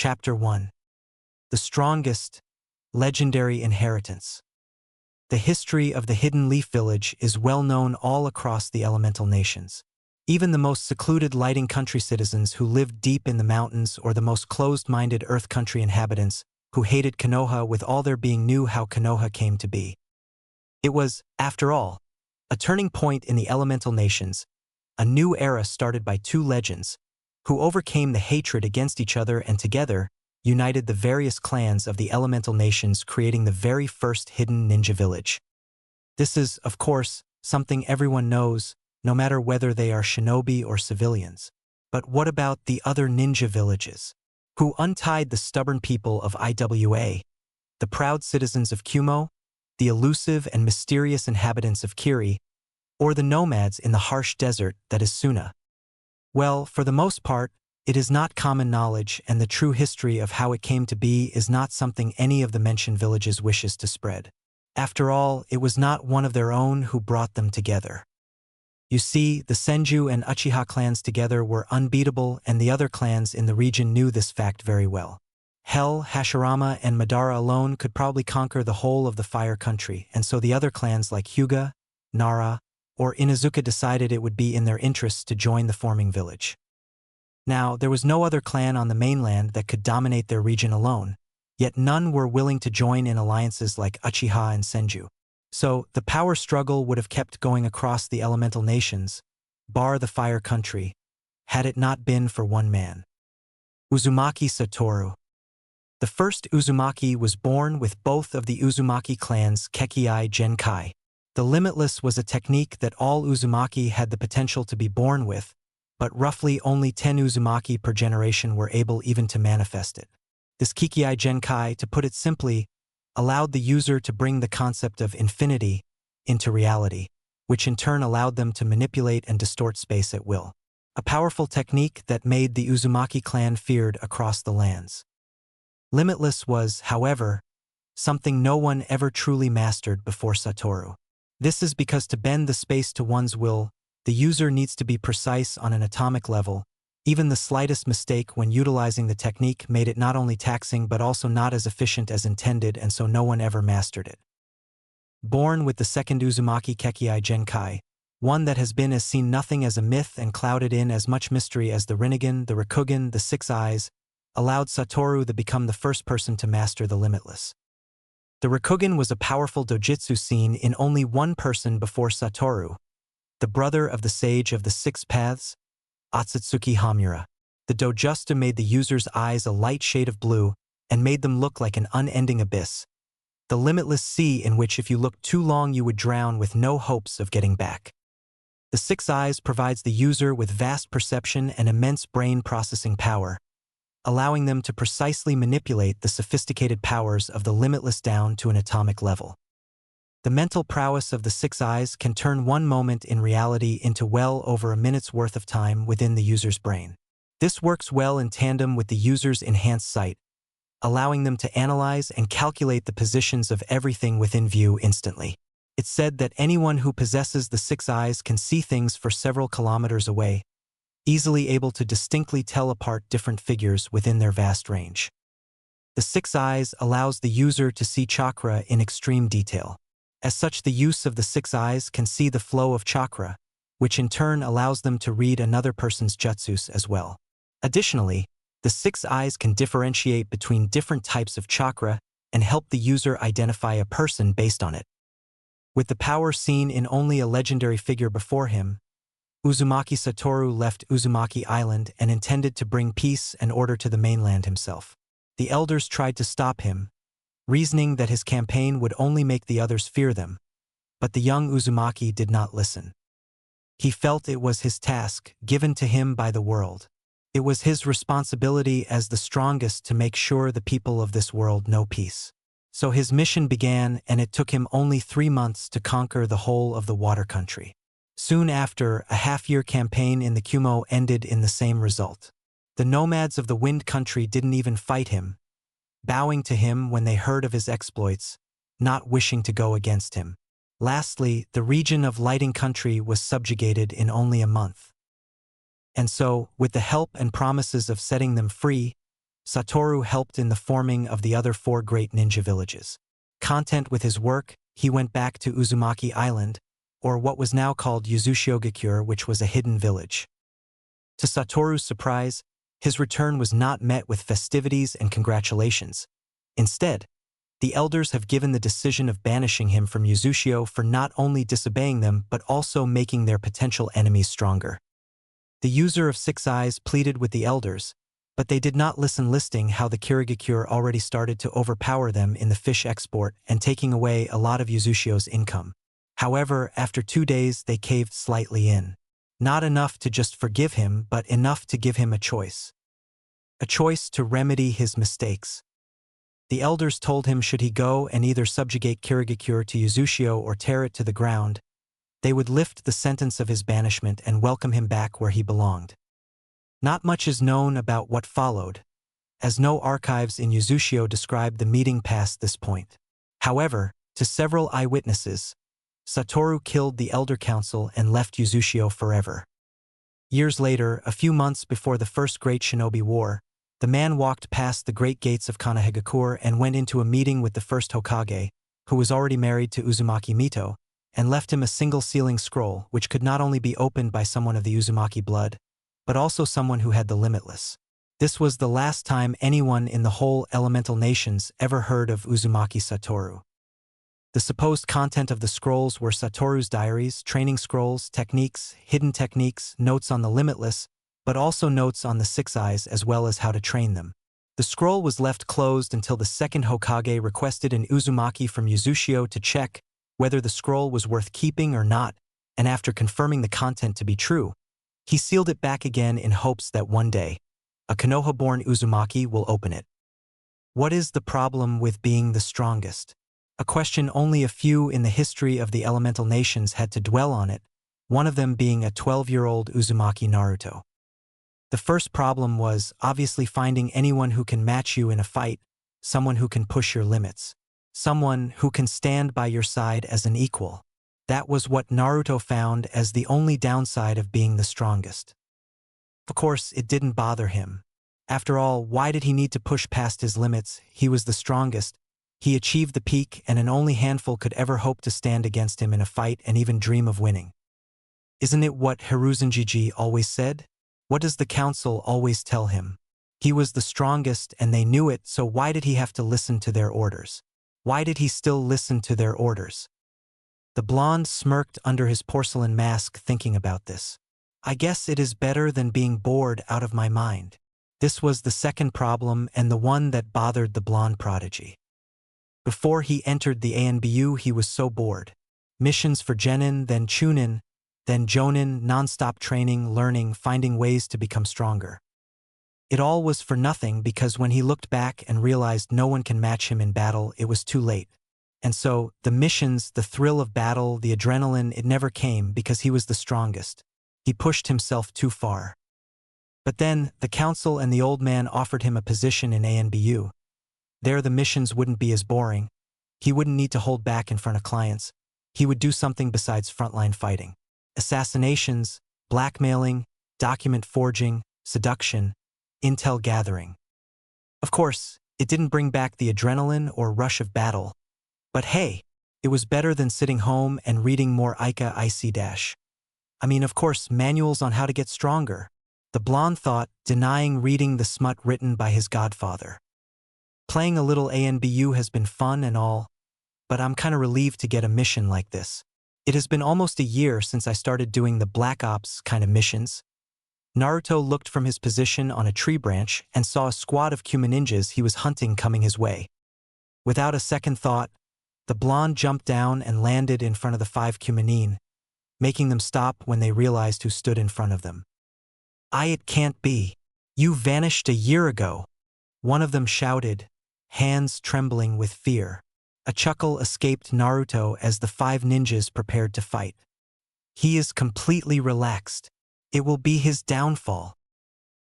Chapter 1. The Strongest Legendary Inheritance. The history of the Hidden Leaf Village is well known all across the elemental nations. Even the most secluded lighting country citizens who lived deep in the mountains or the most closed-minded earth country inhabitants who hated Konoha with all their being knew how Konoha came to be. It was, after all, a turning point in the elemental nations, a new era started by two legends, who overcame the hatred against each other and together united the various clans of the elemental nations, creating the very first hidden ninja village. This is, of course, something everyone knows, no matter whether they are shinobi or civilians. But what about the other ninja villages? Who untied the stubborn people of IWA, the proud citizens of Kumo, the elusive and mysterious inhabitants of Kiri, or the nomads in the harsh desert that is Suna? Well, for the most part, it is not common knowledge, and the true history of how it came to be is not something any of the mentioned villages wishes to spread. After all, it was not one of their own who brought them together. You see, the Senju and Uchiha clans together were unbeatable, and the other clans in the region knew this fact very well. Hell, Hashirama, and Madara alone could probably conquer the whole of the Fire Country, and so the other clans like Hyuga, Nara, or Inuzuka decided it would be in their interests to join the forming village. Now, there was no other clan on the mainland that could dominate their region alone, yet none were willing to join in alliances like Uchiha and Senju. So, the power struggle would have kept going across the elemental nations, bar the Fire Country, had it not been for one man. Uzumaki Satoru. The first Uzumaki was born with both of the Uzumaki clans' Kekkei Genkai. The Limitless was a technique that all Uzumaki had the potential to be born with, but roughly only 10 Uzumaki per generation were able even to manifest it. This Kekkei Genkai, to put it simply, allowed the user to bring the concept of infinity into reality, which in turn allowed them to manipulate and distort space at will. A powerful technique that made the Uzumaki clan feared across the lands. Limitless was, however, something no one ever truly mastered before Satoru. This is because to bend the space to one's will, the user needs to be precise on an atomic level. Even the slightest mistake when utilizing the technique made it not only taxing but also not as efficient as intended, and so no one ever mastered it. Born with the second Uzumaki Kekkei Genkai, one that has been as seen nothing as a myth and clouded in as much mystery as the Rinnegan, the Rikugen, the Six Eyes, allowed Satoru to become the first person to master the Limitless. The Rikugen was a powerful dojutsu seen in only one person before Satoru, the brother of the Sage of the Six Paths, Otsutsuki Hamura. The dojutsu made the user's eyes a light shade of blue and made them look like an unending abyss, the limitless sea in which if you looked too long you would drown with no hopes of getting back. The Six Eyes provides the user with vast perception and immense brain processing power, allowing them to precisely manipulate the sophisticated powers of the Limitless down to an atomic level. The mental prowess of the Six Eyes can turn one moment in reality into well over a minute's worth of time within the user's brain. This works well in tandem with the user's enhanced sight, allowing them to analyze and calculate the positions of everything within view instantly. It's said that anyone who possesses the Six Eyes can see things for several kilometers away, easily able to distinctly tell apart different figures within their vast range. The Six Eyes allows the user to see chakra in extreme detail. As such, the use of the Six Eyes can see the flow of chakra, which in turn allows them to read another person's jutsus as well. Additionally, the Six Eyes can differentiate between different types of chakra and help the user identify a person based on it. With the power seen in only a legendary figure before him, Uzumaki Satoru left Uzumaki Island and intended to bring peace and order to the mainland himself. The elders tried to stop him, reasoning that his campaign would only make the others fear them, but the young Uzumaki did not listen. He felt it was his task, given to him by the world. It was his responsibility as the strongest to make sure the people of this world know peace. So his mission began, and it took him only 3 months to conquer the whole of the water country. Soon after, a half-year campaign in the Kumo ended in the same result. The nomads of the Wind Country didn't even fight him, bowing to him when they heard of his exploits, not wishing to go against him. Lastly, the region of Lighting Country was subjugated in only a month. And so, with the help and promises of setting them free, Satoru helped in the forming of the other 4 great ninja villages. Content with his work, he went back to Uzumaki Island, or what was now called Yuzushio-gakure, which was a hidden village. To Satoru's surprise, his return was not met with festivities and congratulations. Instead, the elders have given the decision of banishing him from Yuzushio for not only disobeying them but also making their potential enemies stronger. The user of 6 eyes pleaded with the elders, but they did not listen, listing how the Kirigakure already started to overpower them in the fish export and taking away a lot of Yuzushio's income. However, after 2 days they caved slightly in. Not enough to just forgive him, but enough to give him a choice. A choice to remedy his mistakes. The elders told him should he go and either subjugate Kirigakure to Yuzushio or tear it to the ground, they would lift the sentence of his banishment and welcome him back where he belonged. Not much is known about what followed, as no archives in Yuzushio describe the meeting past this point. However, to several eyewitnesses, Satoru killed the Elder Council and left Yuzushio forever. Years later, a few months before the First Great Shinobi War, the man walked past the great gates of Kanehagakure and went into a meeting with the first Hokage, who was already married to Uzumaki Mito, and left him a single sealing scroll which could not only be opened by someone of the Uzumaki blood, but also someone who had the Limitless. This was the last time anyone in the whole elemental nations ever heard of Uzumaki Satoru. The supposed content of the scrolls were Satoru's diaries, training scrolls, techniques, hidden techniques, notes on the Limitless, but also notes on the 6 eyes as well as how to train them. The scroll was left closed until the second Hokage requested an Uzumaki from Yuzushio to check whether the scroll was worth keeping or not, and after confirming the content to be true, he sealed it back again in hopes that one day, a Konoha-born Uzumaki will open it. What is the problem with being the strongest? A question only a few in the history of the elemental nations had to dwell on it, one of them being a 12-year-old Uzumaki Naruto. The first problem was obviously finding anyone who can match you in a fight, someone who can push your limits, someone who can stand by your side as an equal. That was what Naruto found as the only downside of being the strongest. Of course, it didn't bother him. After all, why did he need to push past his limits? He was the strongest. He achieved the peak, and an only handful could ever hope to stand against him in a fight and even dream of winning. Isn't it what Hiruzenjiji always said? What does the council always tell him? He was the strongest and they knew it, so why did he have to listen to their orders? Why did he still listen to their orders? The blonde smirked under his porcelain mask thinking about this. I guess it is better than being bored out of my mind. This was the second problem and the one that bothered the blonde prodigy. Before he entered the ANBU, he was so bored. Missions for Genin, then Chunin, then Jonin, non-stop training, learning, finding ways to become stronger. It all was for nothing because when he looked back and realized no one can match him in battle, it was too late. And so, the missions, the thrill of battle, the adrenaline, it never came because he was the strongest. He pushed himself too far. But then, the council and the old man offered him a position in ANBU. There the missions wouldn't be as boring. He wouldn't need to hold back in front of clients. He would do something besides frontline fighting. Assassinations, blackmailing, document forging, seduction, intel gathering. Of course, it didn't bring back the adrenaline or rush of battle. But hey, it was better than sitting home and reading more Ica IC-. I mean, of course, manuals on how to get stronger. The blonde thought, denying reading the smut written by his godfather. Playing a little ANBU has been fun and all, but I'm kinda relieved to get a mission like this. It has been almost a year since I started doing the Black Ops kind of missions. Naruto looked from his position on a tree branch and saw a squad of Kuma ninjas he was hunting coming his way. Without a second thought, the blonde jumped down and landed in front of the 5 Kumanin, making them stop when they realized who stood in front of them. It can't be. You vanished a year ago. One of them shouted, hands trembling with fear. A chuckle escaped Naruto as the 5 ninjas prepared to fight. He is completely relaxed. It will be his downfall.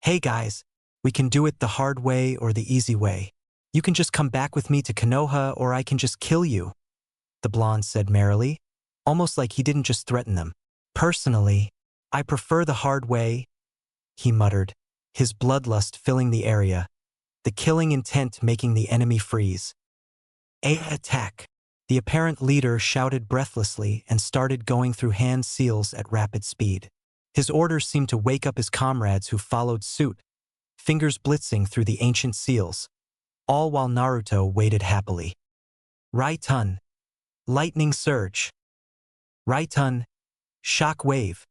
Hey guys, we can do it the hard way or the easy way. You can just come back with me to Konoha or I can just kill you, the blonde said merrily, almost like he didn't just threaten them. Personally, I prefer the hard way, he muttered, his bloodlust filling the area. the killing intent making the enemy freeze. Attack! The apparent leader shouted breathlessly and started going through hand seals at rapid speed. His orders seemed to wake up his comrades who followed suit, fingers blitzing through the ancient seals, all while Naruto waited happily. Raitun, lightning surge. Raitun, shock wave.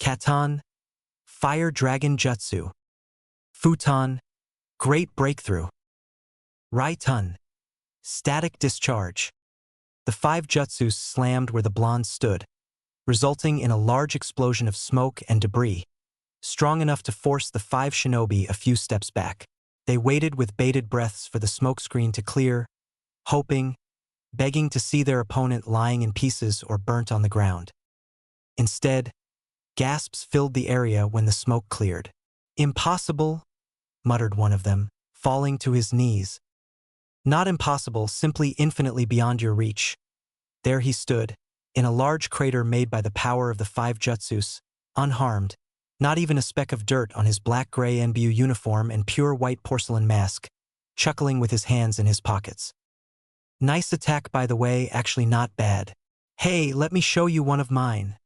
Katan, fire dragon jutsu. Futon, great breakthrough. Raitun, static discharge. The 5 jutsus slammed where the blonde stood, resulting in a large explosion of smoke and debris, strong enough to force the 5 shinobi a few steps back. They waited with bated breaths for the smokescreen to clear, hoping, begging to see their opponent lying in pieces or burnt on the ground. Instead, gasps filled the area when the smoke cleared. "Impossible," muttered one of them, falling to his knees. "Not impossible, simply infinitely beyond your reach." There he stood, in a large crater made by the power of the 5 jutsus, unharmed, not even a speck of dirt on his black-gray NBU uniform and pure white porcelain mask, chuckling with his hands in his pockets. "Nice attack, by the way, actually not bad. Hey, let me show you one of mine,"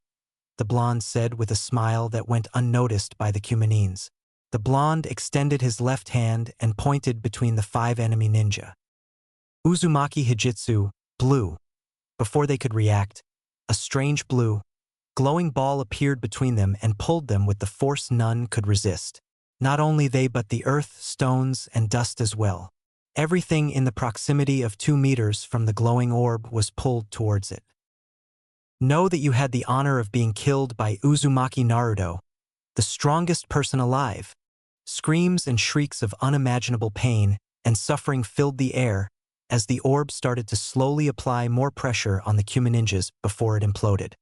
the blonde said with a smile that went unnoticed by the Cumanines. The blonde extended his left hand and pointed between the 5 enemy ninja. Uzumaki Hijitsu, blue. Before they could react, a strange blue, glowing ball appeared between them and pulled them with the force none could resist. Not only they but the earth, stones, and dust as well. Everything in the proximity of 2 meters from the glowing orb was pulled towards it. Know that you had the honor of being killed by Uzumaki Naruto, the strongest person alive. Screams and shrieks of unimaginable pain and suffering filled the air as the orb started to slowly apply more pressure on the Cumaninjas before it imploded.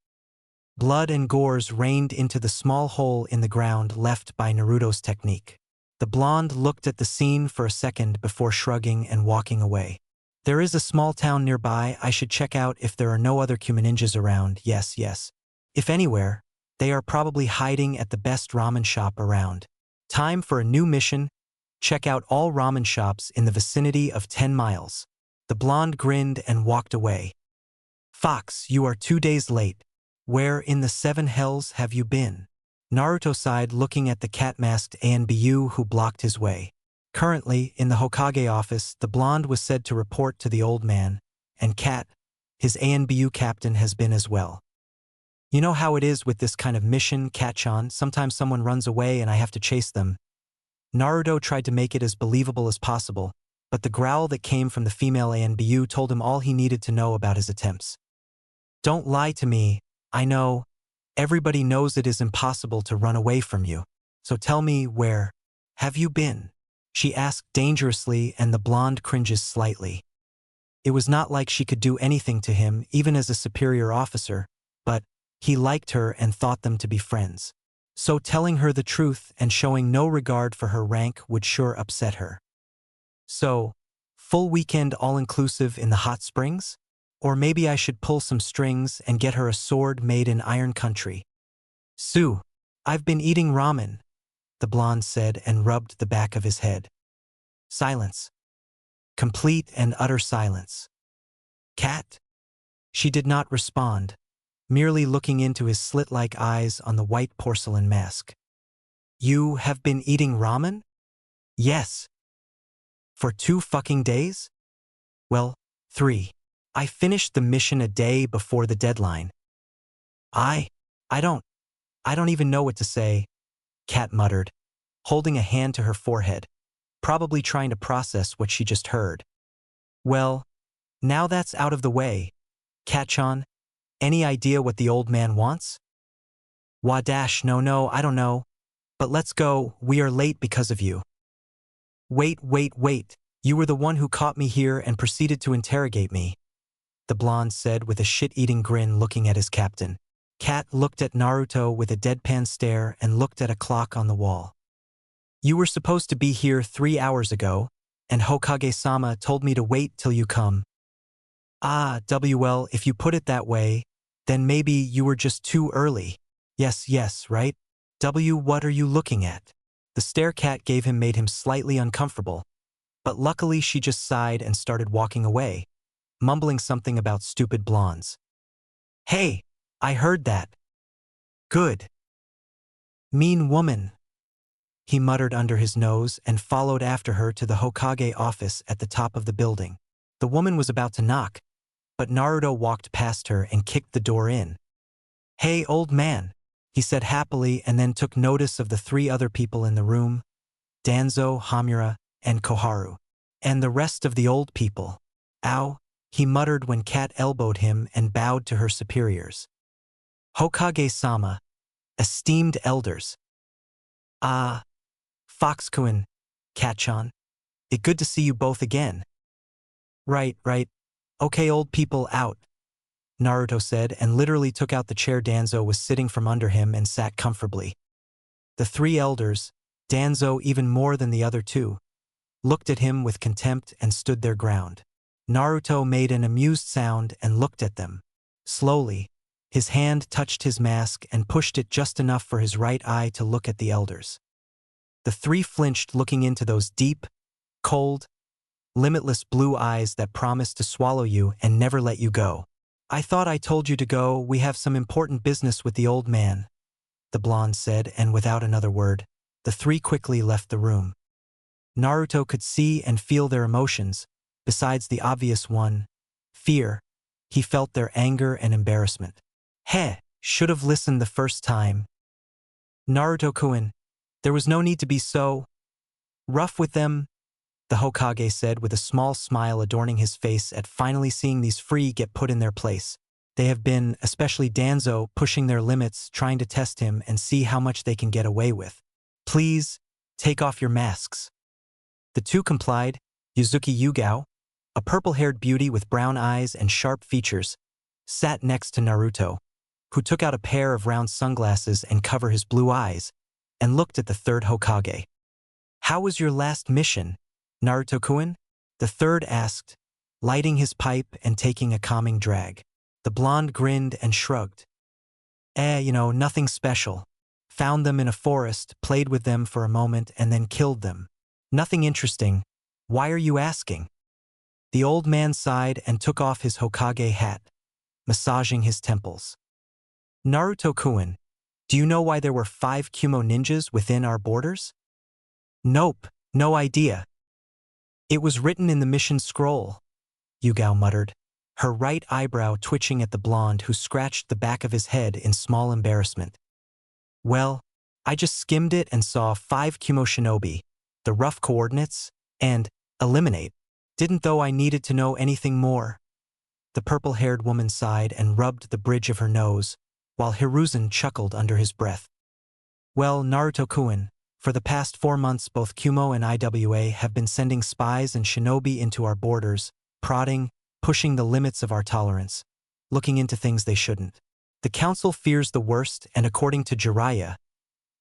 Blood and gores rained into the small hole in the ground left by Naruto's technique. The blonde looked at the scene for a second before shrugging and walking away. "There is a small town nearby. I should check out if there are no other Cumaninjas around. Yes. If anywhere, they are probably hiding at the best ramen shop around. Time for a new mission. Check out all ramen shops in the vicinity of 10 miles. The blonde grinned and walked away. "Fox, you are 2 days late. Where in the 7 hells have you been?" Naruto sighed, looking at the cat-masked ANBU who blocked his way. Currently, in the Hokage office, the blonde was said to report to the old man, and Cat, his ANBU captain, has been as well. "You know how it is with this kind of mission, Cat-chan, sometimes someone runs away and I have to chase them." Naruto tried to make it as believable as possible, but the growl that came from the female ANBU told him all he needed to know about his attempts. "Don't lie to me. I know. Everybody knows it is impossible to run away from you. So tell me, where have you been?" she asked dangerously, and the blonde cringes slightly. It was not like she could do anything to him, even as a superior officer, but he liked her and thought them to be friends. So telling her the truth and showing no regard for her rank would sure upset her. "So, full weekend all-inclusive in the hot springs? Or maybe I should pull some strings and get her a sword made in Iron Country." "Sue, I've been eating ramen," the blonde said and rubbed the back of his head. Silence. Complete and utter silence. "Cat?" She did not respond, merely looking into his slit-like eyes on the white porcelain mask. "You have been eating ramen?" "Yes." "For 2 fucking days?" "Well, 3. I finished the mission a day before the deadline." I don't even know what to say," Cat muttered, holding a hand to her forehead, probably trying to process what she just heard. "Well, now that's out of the way, Cat-chan, any idea what the old man wants?" No, I don't know. But let's go, we are late because of you." Wait, you were the one who caught me here and proceeded to interrogate me," the blonde said with a shit-eating grin, looking at his captain. Cat looked at Naruto with a deadpan stare and looked at a clock on the wall. "You were supposed to be here 3 hours ago, and Hokage-sama told me to wait till you come." Well, if you put it that way, then maybe you were just too early. Yes, right? What are you looking at?" The stare Cat gave him made him slightly uncomfortable, but luckily she just sighed and started walking away, mumbling something about stupid blondes. Hey, I heard that. Good. Mean woman. He muttered under his nose and followed after her to the Hokage office at the top of the building. The woman was about to knock, but Naruto walked past her and kicked the door in. Hey, old man, he said happily and then took notice of the three other people in the room, Danzo, Hamura, and Koharu. And the rest of the old people. Ow, he muttered when Cat elbowed him and bowed to her superiors. Hokage-sama, esteemed elders. Ah, Fox-kun, Cat-chan. It's good to see you both again. Right. Okay, old people out, Naruto said and literally took out the chair Danzo was sitting from under him and sat comfortably. The three elders, Danzo even more than the other two, looked at him with contempt and stood their ground. Naruto made an amused sound and looked at them. Slowly, his hand touched his mask and pushed it just enough for his right eye to look at the elders. The three flinched, looking into those deep, cold, limitless blue eyes that promised to swallow you and never let you go. I thought I told you to go. We have some important business with the old man, the blonde said, and without another word, the three quickly left the room. Naruto could see and feel their emotions, besides the obvious one, fear. He felt their anger and embarrassment. Should have listened the first time. Naruto-kun, there was no need to be so rough with them, the Hokage said with a small smile adorning his face at finally seeing these free get put in their place. They have been, especially Danzo, pushing their limits, trying to test him and see how much they can get away with. Please, take off your masks. The two complied. Yuzuki Yugao, a purple-haired beauty with brown eyes and sharp features, sat next to Naruto, who took out a pair of round sunglasses and covered his blue eyes, and looked at the third Hokage. How was your last mission, Naruto-kun? The third asked, lighting his pipe and taking a calming drag. The blonde grinned and shrugged. Nothing special. Found them in a forest, played with them for a moment, and then killed them. Nothing interesting. Why are you asking? The old man sighed and took off his Hokage hat, massaging his temples. Naruto-kun, do you know why there were 5 Kumo ninjas within our borders? Nope, no idea. It was written in the mission scroll, Yugao muttered, her right eyebrow twitching at the blonde who scratched the back of his head in small embarrassment. Well, I just skimmed it and saw 5 Kumo shinobi, the rough coordinates, and eliminate. Didn't though I needed to know anything more. The purple-haired woman sighed and rubbed the bridge of her nose, while Hiruzen chuckled under his breath. Well, Naruto-kun, for the past 4 months both Kumo and IWA have been sending spies and shinobi into our borders, prodding, pushing the limits of our tolerance, looking into things they shouldn't. The council fears the worst, and according to Jiraiya,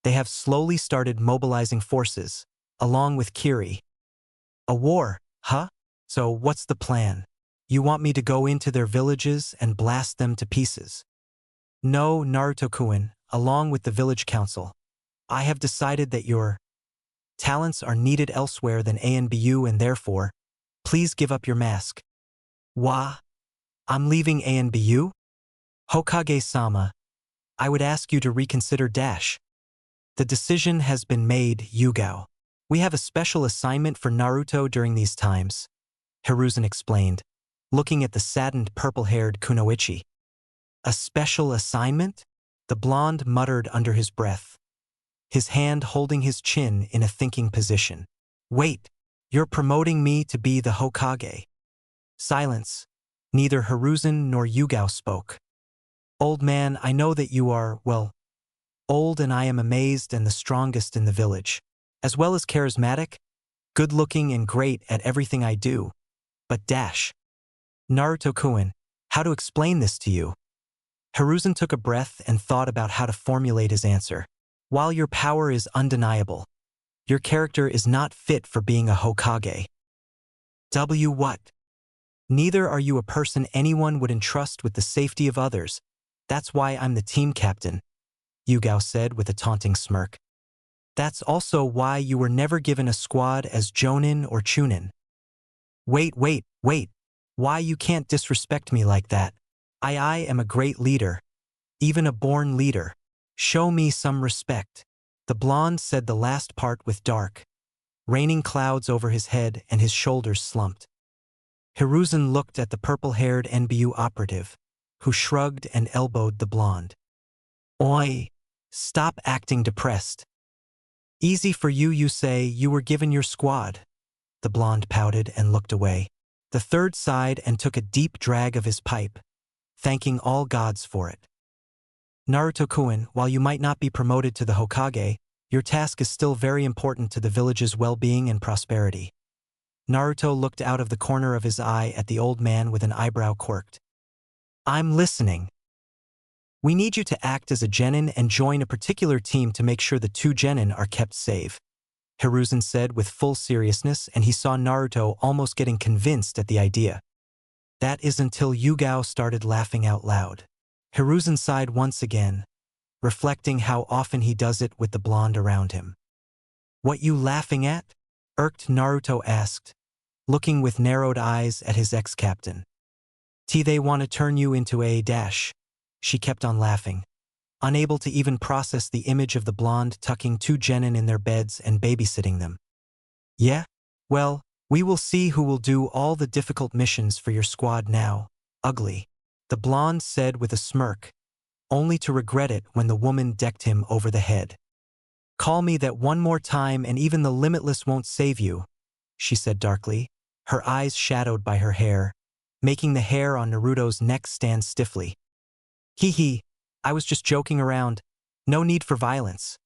they have slowly started mobilizing forces, along with Kiri. A war, huh? So what's the plan? You want me to go into their villages and blast them to pieces? No, Naruto-kun, along with the village council. I have decided that your talents are needed elsewhere than ANBU and therefore, please give up your mask. Wah? I'm leaving ANBU? Hokage-sama, I would ask you to reconsider dash. The decision has been made, Yugao. We have a special assignment for Naruto during these times, Hiruzen explained, looking at the saddened purple-haired Kunoichi. A special assignment? The blonde muttered under his breath, his hand holding his chin in a thinking position. Wait, you're promoting me to be the Hokage. Silence. Neither Hiruzen nor Yugao spoke. Old man, I know that you are, well, old, and I am amazed and the strongest in the village, as well as charismatic, good-looking and great at everything I do. But dash. Naruto-kun, how to explain this to you? Hiruzen took a breath and thought about how to formulate his answer. While your power is undeniable, your character is not fit for being a Hokage. What? Neither are you a person anyone would entrust with the safety of others. That's why I'm the team captain, Yugao said with a taunting smirk. That's also why you were never given a squad as Jonin or Chunin. Wait. Why you can't disrespect me like that? I am a great leader, even a born leader. Show me some respect. The blonde said the last part with dark, raining clouds over his head and his shoulders slumped. Hiruzen looked at the purple-haired NBU operative, who shrugged and elbowed the blonde. Oi! Stop acting depressed. Easy for you say you were given your squad. The blonde pouted and looked away. The third sighed and took a deep drag of his pipe, thanking all gods for it. Naruto-kun, while you might not be promoted to the Hokage, your task is still very important to the village's well-being and prosperity. Naruto looked out of the corner of his eye at the old man with an eyebrow quirked. I'm listening. We need you to act as a genin and join a particular team to make sure the two genin are kept safe, Hiruzen said with full seriousness, and he saw Naruto almost getting convinced at the idea. That is until Yugao started laughing out loud. Hiruzen sighed once again, reflecting how often he does it with the blonde around him. What you laughing at? Irked Naruto asked, looking with narrowed eyes at his ex-captain. They want to turn you into a dash. She kept on laughing, unable to even process the image of the blonde tucking two genin in their beds and babysitting them. Yeah? Well, we will see who will do all the difficult missions for your squad now, ugly, the blonde said with a smirk, only to regret it when the woman decked him over the head. Call me that one more time and even the limitless won't save you, she said darkly, her eyes shadowed by her hair, making the hair on Naruto's neck stand stiffly. Hee, I was just joking around. No need for violence,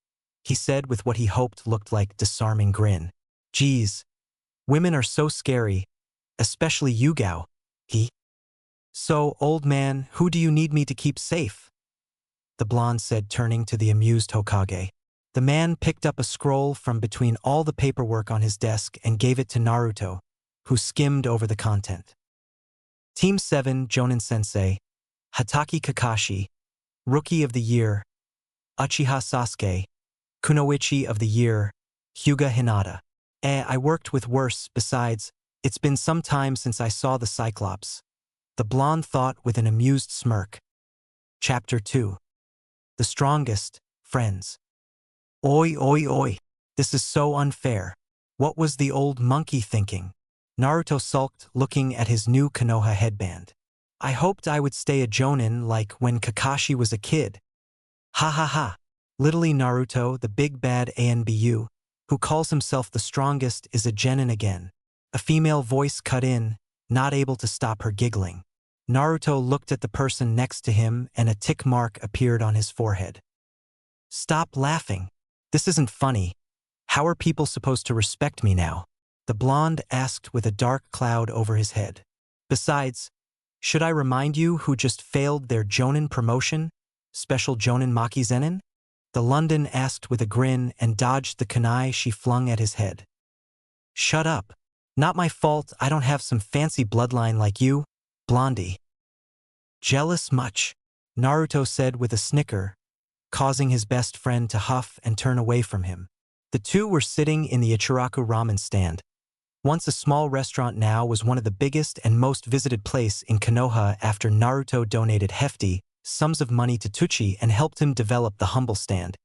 he said with what he hoped looked like disarming grin. Geez, women are so scary, especially Yugao. So, old man, who do you need me to keep safe? The blonde said, turning to the amused Hokage. The man picked up a scroll from between all the paperwork on his desk and gave it to Naruto, who skimmed over the content. Team 7 Jonin-sensei, Hatake Kakashi, Rookie of the Year, Uchiha Sasuke, Kunoichi of the Year, Hyuga Hinata. I worked with worse, besides, it's been some time since I saw the Cyclops. The blonde thought with an amused smirk. Chapter 2. The Strongest, Friends. Oi. This is so unfair. What was the old monkey thinking? Naruto sulked, looking at his new Konoha headband. I hoped I would stay a Jonin like when Kakashi was a kid. Ha. Literally Naruto, the big bad ANBU, who calls himself the strongest, is a genin again. A female voice cut in, not able to stop her giggling. Naruto looked at the person next to him and a tick mark appeared on his forehead. Stop laughing. This isn't funny. How are people supposed to respect me now? The blonde asked with a dark cloud over his head. Besides, should I remind you who just failed their Jonin promotion? Special Jonin Maki Zenin? The London asked with a grin and dodged the kunai she flung at his head. Shut up. Not my fault I don't have some fancy bloodline like you, Blondie. Jealous much? Naruto said with a snicker, causing his best friend to huff and turn away from him. The two were sitting in the Ichiraku ramen stand. Once a small restaurant, now was one of the biggest and most visited place in Konoha after Naruto donated hefty sums of money to Tucci and helped him develop the humble stand.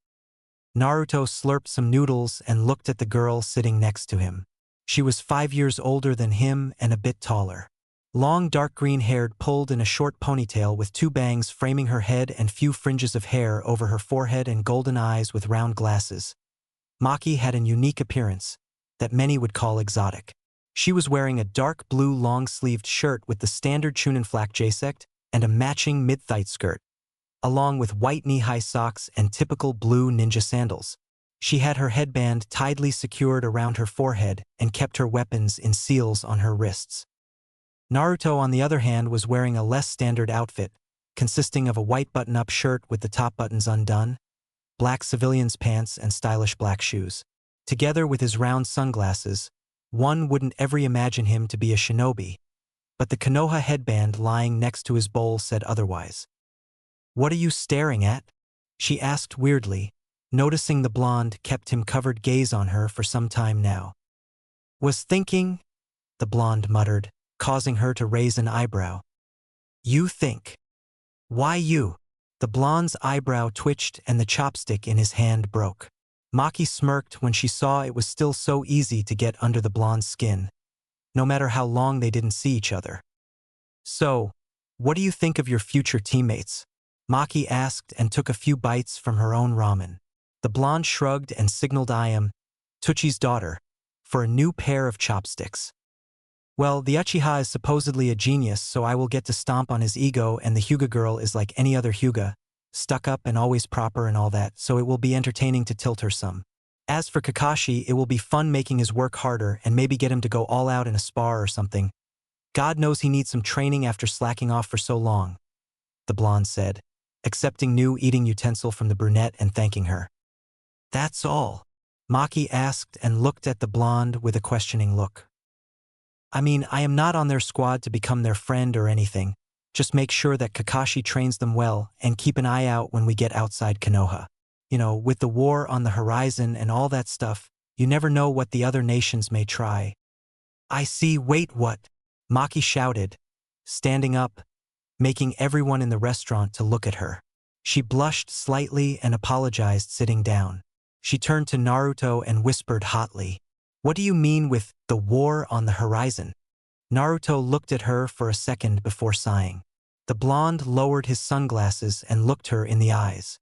Naruto slurped some noodles and looked at the girl sitting next to him. She was 5 years older than him and a bit taller. Long dark green hair pulled in a short ponytail with 2 bangs framing her head and few fringes of hair over her forehead and golden eyes with round glasses. Maki had an unique appearance that many would call exotic. She was wearing a dark blue long-sleeved shirt with the standard Chunin flak jasect and a matching mid-thigh skirt, along with white knee-high socks and typical blue ninja sandals. She had her headband tightly secured around her forehead and kept her weapons in seals on her wrists. Naruto, on the other hand, was wearing a less standard outfit, consisting of a white button-up shirt with the top buttons undone, black civilian's pants and stylish black shoes. Together with his round sunglasses, one wouldn't ever imagine him to be a shinobi, but the Konoha headband lying next to his bowl said otherwise. What are you staring at? She asked weirdly, noticing the blonde kept him covered gaze on her for some time now. Was thinking, the blonde muttered, causing her to raise an eyebrow. You think. Why you? The blonde's eyebrow twitched and the chopstick in his hand broke. Maki smirked when she saw it was still so easy to get under the blonde's skin, no matter how long they didn't see each other. So, what do you think of your future teammates? Maki asked and took a few bites from her own ramen. The blonde shrugged and signaled I am, Tuchi's daughter, for a new pair of chopsticks. Well, the Uchiha is supposedly a genius, so I will get to stomp on his ego, and the Hyuga girl is like any other Hyuga, stuck up and always proper and all that, so it will be entertaining to tilt her some. As for Kakashi, it will be fun making his work harder and maybe get him to go all out in a spar or something. God knows he needs some training after slacking off for so long, the blonde said, accepting new eating utensil from the brunette and thanking her. That's all? Maki asked and looked at the blonde with a questioning look. I mean, I am not on their squad to become their friend or anything. Just make sure that Kakashi trains them well and keep an eye out when we get outside Konoha. You know, with the war on the horizon and all that stuff, you never know what the other nations may try. I see. Wait, what? Maki shouted, standing up, making everyone in the restaurant to look at her. She blushed slightly and apologized, sitting down. She turned to Naruto and whispered hotly, "What do you mean with the war on the horizon?" Naruto looked at her for a second before sighing. The blonde lowered his sunglasses and looked her in the eyes.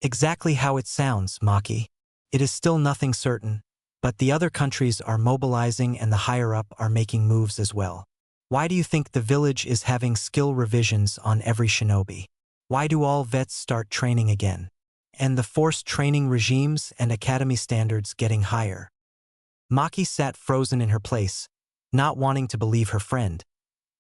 Exactly how it sounds, Maki. It is still nothing certain, but the other countries are mobilizing and the higher-up are making moves as well. Why do you think the village is having skill revisions on every shinobi? Why do all vets start training again? And the forced training regimes and academy standards getting higher? Maki sat frozen in her place, not wanting to believe her friend.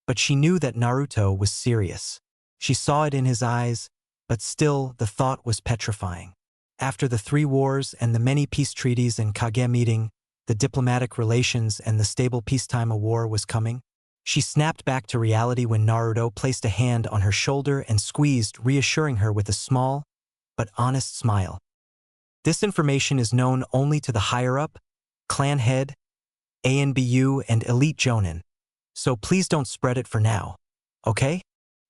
But she knew that Naruto was serious. She saw it in his eyes, but still the thought was petrifying. After the 3 wars and the many peace treaties and Kage meeting, the diplomatic relations and the stable peacetime a war was coming. She snapped back to reality when Naruto placed a hand on her shoulder and squeezed, reassuring her with a small, but honest smile. This information is known only to the higher-up, clan head, ANBU, and elite Jonin, so please don't spread it for now, okay?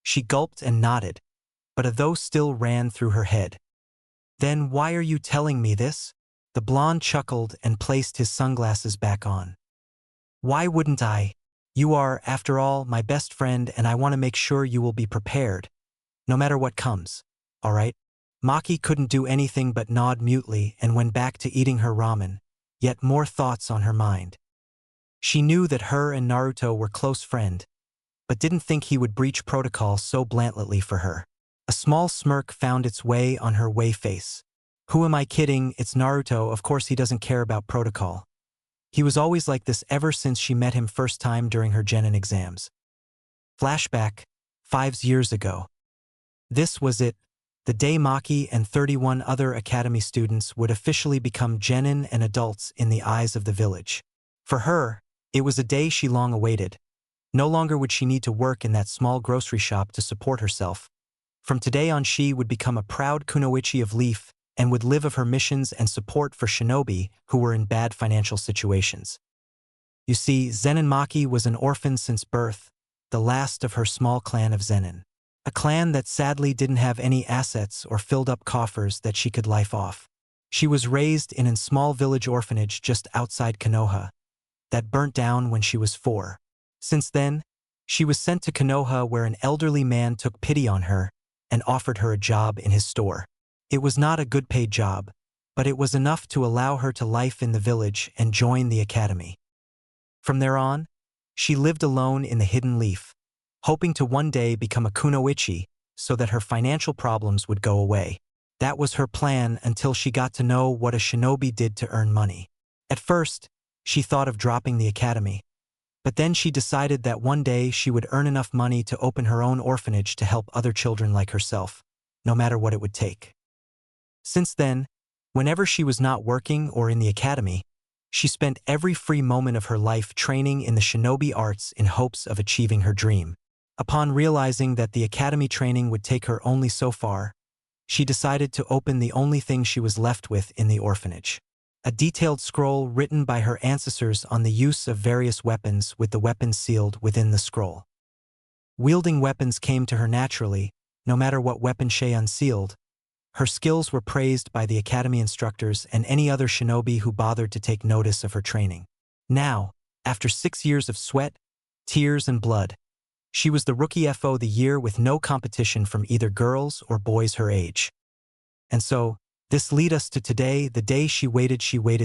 She gulped and nodded, but a though still ran through her head. Then why are you telling me this? The blonde chuckled and placed his sunglasses back on. Why wouldn't I? You are, after all, my best friend, and I want to make sure you will be prepared, no matter what comes, all right? Maki couldn't do anything but nod mutely and went back to eating her ramen, yet more thoughts on her mind. She knew that her and Naruto were close friend, but didn't think he would breach protocol so blandly for her. A small smirk found its way on her face. Who am I kidding? It's Naruto, of course he doesn't care about protocol. He was always like this ever since she met him first time during her genin exams. Flashback, 5 years ago. This was it, the day Maki and 31 other academy students would officially become genin and adults in the eyes of the village. For her, it was a day she long awaited. No longer would she need to work in that small grocery shop to support herself. From today on she would become a proud kunoichi of Leaf and would live of her missions and support for shinobi who were in bad financial situations. You see, Zenin Maki was an orphan since birth, the last of her small clan of Zenin. A clan that sadly didn't have any assets or filled up coffers that she could life off. She was raised in a small village orphanage just outside Konoha that burnt down when she was 4. Since then, she was sent to Konoha where an elderly man took pity on her and offered her a job in his store. It was not a good paid job, but it was enough to allow her to life in the village and join the academy. From there on, she lived alone in the Hidden Leaf, hoping to one day become a kunoichi so that her financial problems would go away. That was her plan until she got to know what a shinobi did to earn money. At first, she thought of dropping the academy, but then she decided that one day she would earn enough money to open her own orphanage to help other children like herself, no matter what it would take. Since then, whenever she was not working or in the academy, she spent every free moment of her life training in the shinobi arts in hopes of achieving her dream. Upon realizing that the academy training would take her only so far, she decided to open the only thing she was left with in the orphanage. A detailed scroll written by her ancestors on the use of various weapons, with the weapons sealed within the scroll. Wielding weapons came to her naturally, no matter what weapon she unsealed. Her skills were praised by the academy instructors and any other shinobi who bothered to take notice of her training. Now, after 6 years of sweat, tears and blood, she was the Rookie FO of the Year with no competition from either girls or boys her age. And so, this lead us to today, the day she waited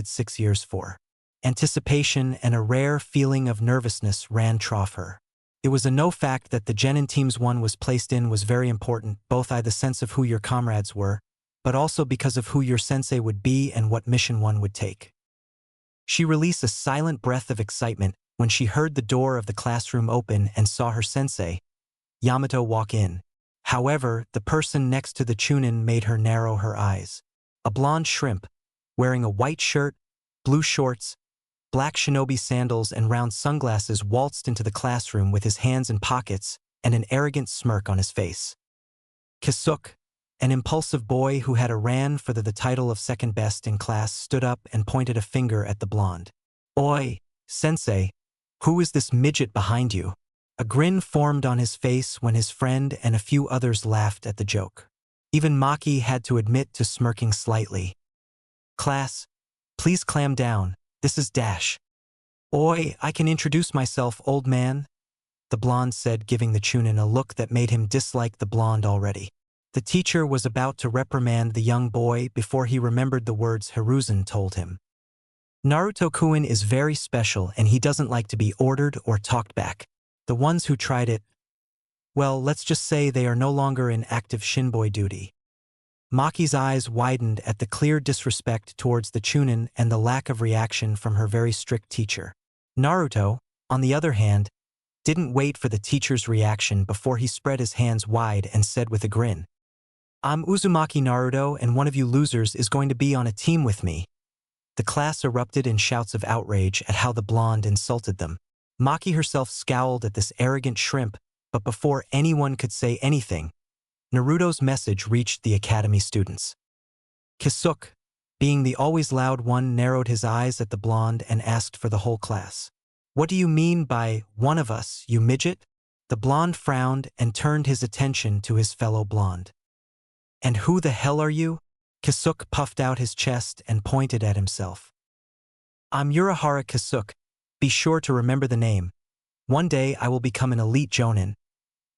6 years for. Anticipation and a rare feeling of nervousness ran through her. It was a no fact that the genin teams one was placed in was very important, both the sense of who your comrades were, but also because of who your sensei would be and what mission one would take. She released a silent breath of excitement when she heard the door of the classroom open and saw her sensei, Yamato, walk in. However, the person next to the chunin made her narrow her eyes. A blonde shrimp, wearing a white shirt, blue shorts, black shinobi sandals and round sunglasses, waltzed into the classroom with his hands in pockets and an arrogant smirk on his face. Kisuke, an impulsive boy who had ran for the title of second best in class, stood up and pointed a finger at the blonde. "Oi, sensei, who is this midget behind you?" A grin formed on his face when his friend and a few others laughed at the joke. Even Maki had to admit to smirking slightly. "Class, please clam down. This is Dash." "Oi, I can introduce myself, old man," the blonde said, giving the chunin a look that made him dislike the blonde already. The teacher was about to reprimand the young boy before he remembered the words Hiruzen told him. Naruto-kun is very special and he doesn't like to be ordered or talked back. The ones who tried it, well, let's just say they are no longer in active shinboi duty. Maki's eyes widened at the clear disrespect towards the chunin and the lack of reaction from her very strict teacher. Naruto, on the other hand, didn't wait for the teacher's reaction before he spread his hands wide and said with a grin, "I'm Uzumaki Naruto and one of you losers is going to be on a team with me." The class erupted in shouts of outrage at how the blonde insulted them. Maki herself scowled at this arrogant shrimp, but before anyone could say anything, Naruto's message reached the academy students. Kisuke, being the always loud one, narrowed his eyes at the blonde and asked for the whole class. "What do you mean by one of us, you midget?" The blonde frowned and turned his attention to his fellow blonde. "And who the hell are you?" Kisuke puffed out his chest and pointed at himself. "I'm Urahara Kisuke. Be sure to remember the name. One day I will become an elite jonin."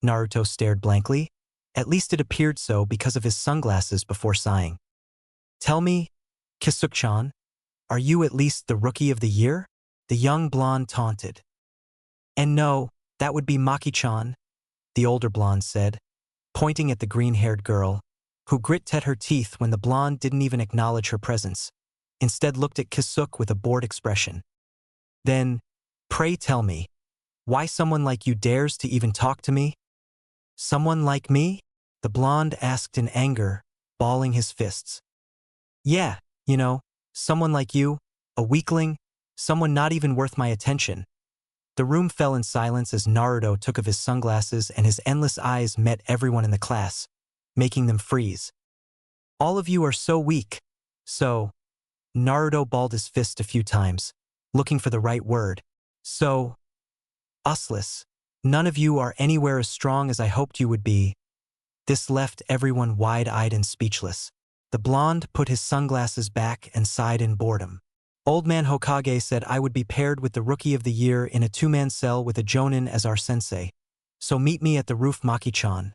Naruto stared blankly. At least it appeared so because of his sunglasses before sighing. "Tell me, Kisuke-chan, are you at least the Rookie of the Year?" the young blonde taunted. "And no, that would be Maki-chan," the older blonde said, pointing at the green-haired girl, who gritted her teeth when the blonde didn't even acknowledge her presence, instead looked at Kisuke with a bored expression. "Then, pray tell me, why someone like you dares to even talk to me?" "Someone like me?" the blonde asked in anger, balling his fists. "Yeah, you know, someone like you, a weakling, someone not even worth my attention." The room fell in silence as Naruto took off his sunglasses and his endless eyes met everyone in the class, making them freeze. "All of you are so weak. So," Naruto balled his fist a few times, looking for the right word. "So useless. None of you are anywhere as strong as I hoped you would be." This left everyone wide-eyed and speechless. The blonde put his sunglasses back and sighed in boredom. "Old man Hokage said I would be paired with the Rookie of the Year in a two-man cell with a jonin as our sensei. So meet me at the roof, Maki-chan,"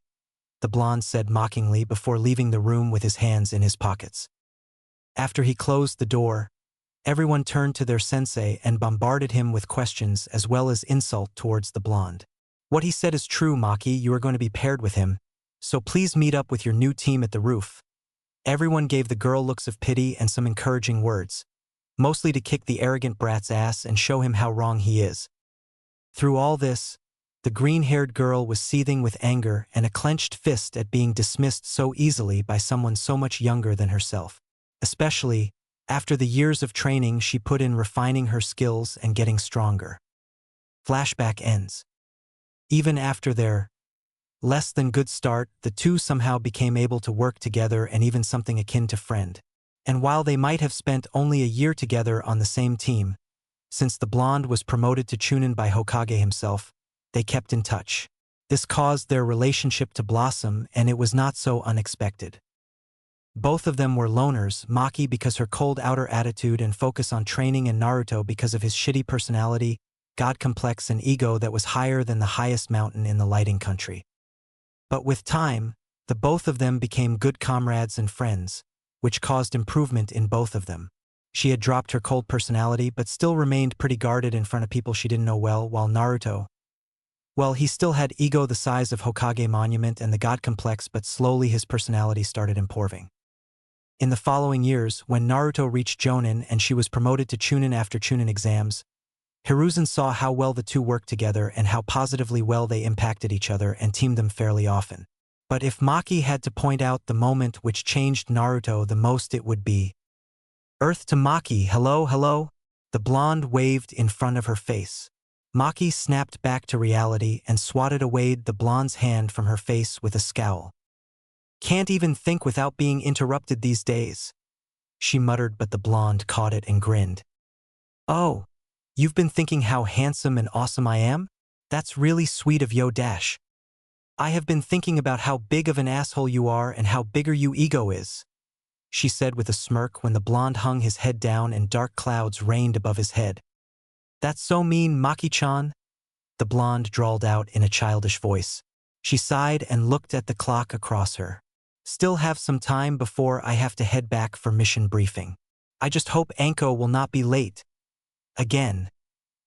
the blonde said mockingly before leaving the room with his hands in his pockets. After he closed the door, everyone turned to their sensei and bombarded him with questions as well as insult towards the blonde. "What he said is true, Maki. You are going to be paired with him. So please meet up with your new team at the roof." Everyone gave the girl looks of pity and some encouraging words, mostly to kick the arrogant brat's ass and show him how wrong he is. Through all this, the green-haired girl was seething with anger and a clenched fist at being dismissed so easily by someone so much younger than herself, especially after the years of training she put in refining her skills and getting stronger. Flashback ends. Even after their less than good start, the two somehow became able to work together and even something akin to friend. And while they might have spent only a year together on the same team, since the blonde was promoted to Chunin by Hokage himself, they kept in touch. This caused their relationship to blossom, and it was not so unexpected. Both of them were loners, Maki because her cold outer attitude and focus on training, and Naruto because of his shitty personality, god complex, and ego that was higher than the highest mountain in the lighting country. But with time, the both of them became good comrades and friends, which caused improvement in both of them. She had dropped her cold personality but still remained pretty guarded in front of people she didn't know well, while Naruto, well, he still had ego the size of Hokage Monument and the god complex, but slowly his personality started improving. In the following years, when Naruto reached Jonin and she was promoted to Chunin after Chunin exams, Hiruzen saw how well the two worked together and how positively well they impacted each other and teamed them fairly often. But if Maki had to point out the moment which changed Naruto the most, it would be Earth to Maki. Hello, hello? The blonde waved in front of her face. Maki snapped back to reality and swatted away the blonde's hand from her face with a scowl. Can't even think without being interrupted these days, she muttered, but the blonde caught it and grinned. Oh, you've been thinking how handsome and awesome I am? That's really sweet of yo dash. I have been thinking about how big of an asshole you are and how bigger you ego is, she said with a smirk when the blonde hung his head down and dark clouds rained above his head. That's so mean, Maki-chan, the blonde drawled out in a childish voice. She sighed and looked at the clock across her. Still have some time before I have to head back for mission briefing. I just hope Anko will not be late. Again,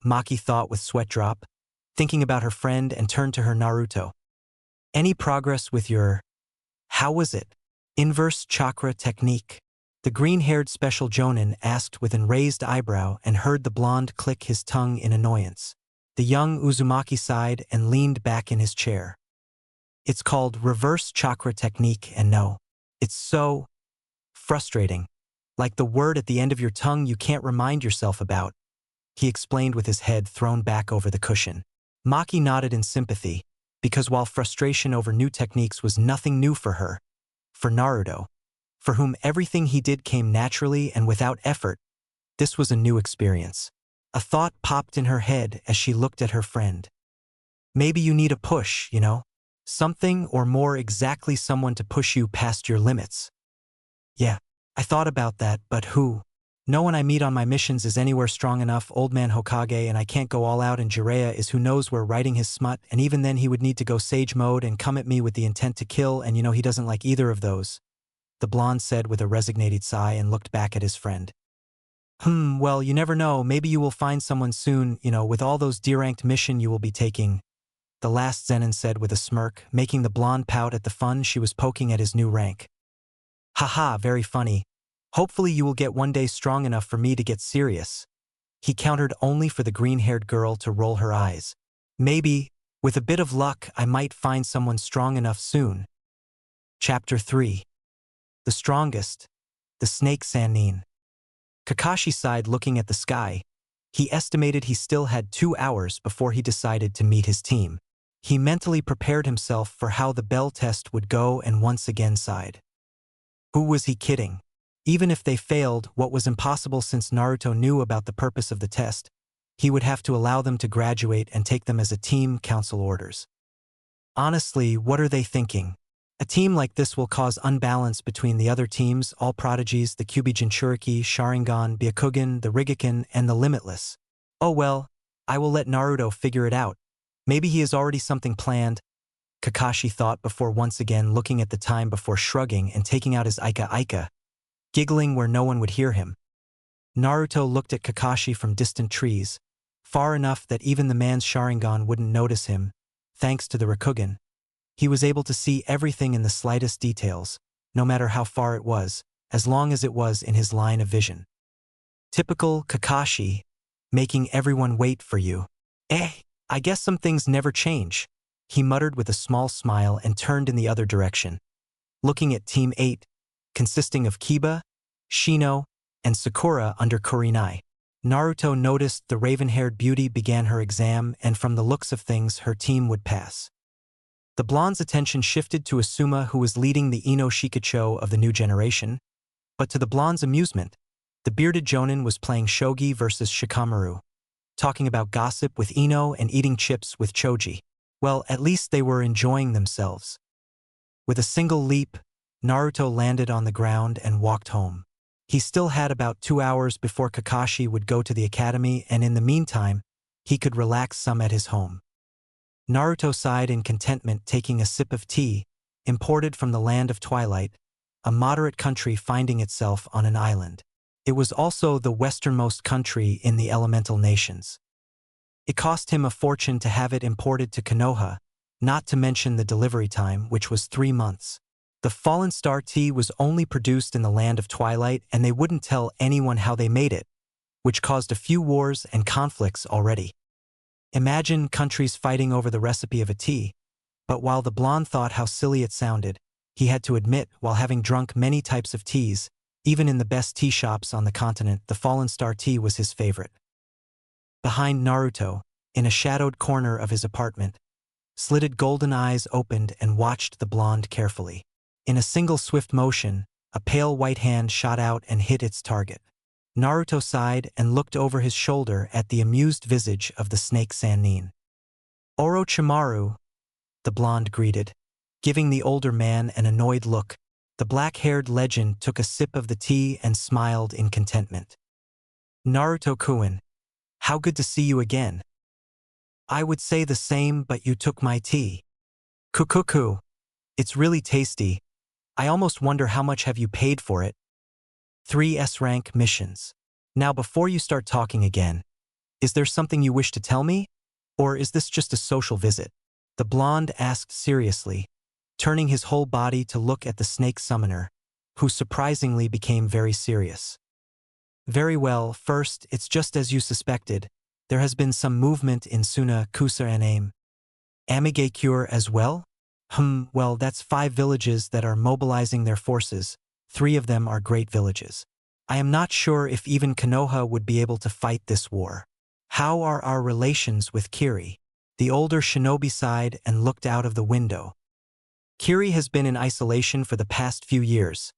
Maki thought with sweat drop, thinking about her friend, and turned to her Naruto. Any progress with your... How was it? Inverse chakra technique? The green-haired special Jonin asked with an raised eyebrow and heard the blonde click his tongue in annoyance. The young Uzumaki sighed and leaned back in his chair. It's called reverse chakra technique, and no, it's so frustrating. Like the word at the end of your tongue you can't remind yourself about, he explained with his head thrown back over the cushion. Maki nodded in sympathy, because while frustration over new techniques was nothing new for her, for Naruto, for whom everything he did came naturally and without effort, this was a new experience. A thought popped in her head as she looked at her friend. Maybe you need a push, you know? Something, or more exactly someone to push you past your limits. Yeah, I thought about that, but who? No one I meet on my missions is anywhere strong enough. Old man Hokage and I can't go all out, and Jiraiya is who knows where writing his smut, and even then he would need to go sage mode and come at me with the intent to kill, and he doesn't like either of those, the blonde said with a resignated sigh and looked back at his friend. Well, you never know, maybe you will find someone soon, with all those D-ranked mission you will be taking, the last Zenin said with a smirk, making the blonde pout at the fun she was poking at his new rank. Haha, very funny. Hopefully you will get one day strong enough for me to get serious. He countered, only for the green-haired girl to roll her eyes. Maybe, with a bit of luck, I might find someone strong enough soon. Chapter 3. The Strongest. The Snake Sannin. Kakashi sighed, looking at the sky. He estimated he still had 2 hours before he decided to meet his team. He mentally prepared himself for how the bell test would go and once again sighed. Who was he kidding? Even if they failed, what was impossible since Naruto knew about the purpose of the test, he would have to allow them to graduate and take them as a team, council orders. Honestly, what are they thinking? A team like this will cause unbalance between the other teams, all prodigies, the Kyuubi Jinchuriki, Sharingan, Byakugan, the Rigaken, and the Limitless. Oh well, I will let Naruto figure it out. Maybe he has already something planned, Kakashi thought before once again looking at the time before shrugging and taking out his Aika, giggling where no one would hear him. Naruto looked at Kakashi from distant trees, far enough that even the man's Sharingan wouldn't notice him, thanks to the Rikugan. He was able to see everything in the slightest details, no matter how far it was, as long as it was in his line of vision. Typical Kakashi, making everyone wait for you. I guess some things never change, he muttered with a small smile and turned in the other direction. Looking at Team 8, consisting of Kiba, Shino, and Sakura under Kurenai. Naruto noticed the raven-haired beauty began her exam, and from the looks of things her team would pass. The blonde's attention shifted to Asuma, who was leading the Ino Shikacho of the new generation, but to the blonde's amusement, the bearded Jonin was playing shogi versus Shikamaru, talking about gossip with Ino and eating chips with Choji. Well, at least they were enjoying themselves. With a single leap, Naruto landed on the ground and walked home. He still had about 2 hours before Kakashi would go to the academy, and in the meantime, he could relax some at his home. Naruto sighed in contentment, taking a sip of tea, imported from the land of Twilight, a moderate country finding itself on an island. It was also the westernmost country in the elemental nations. It cost him a fortune to have it imported to Konoha, not to mention the delivery time, which was 3 months. The Fallen Star tea was only produced in the land of Twilight, and they wouldn't tell anyone how they made it, which caused a few wars and conflicts already. Imagine countries fighting over the recipe of a tea, but while the blonde thought how silly it sounded, he had to admit, while having drunk many types of teas, even in the best tea shops on the continent, the Fallen Star tea was his favorite. Behind Naruto, in a shadowed corner of his apartment, slitted golden eyes opened and watched the blonde carefully. In a single swift motion, a pale white hand shot out and hit its target. Naruto sighed and looked over his shoulder at the amused visage of the snake Sannin. Orochimaru, the blonde greeted, giving the older man an annoyed look. The black-haired legend took a sip of the tea and smiled in contentment. Naruto-kun, how good to see you again. I would say the same, but you took my tea. Kukuku, it's really tasty. I almost wonder how much have you paid for it. 3 S-rank missions. Now before you start talking again, is there something you wish to tell me? Or is this just a social visit? The blonde asked seriously, turning his whole body to look at the snake summoner, who surprisingly became very serious. Very well, first, it's just as you suspected. There has been some movement in Suna, Kusa and Amigakure as well? Well, that's 5 villages that are mobilizing their forces. 3 of them are great villages. I am not sure if even Konoha would be able to fight this war. How are our relations with Kiri? The older shinobi sighed and looked out of the window. Kiri has been in isolation for the past few years.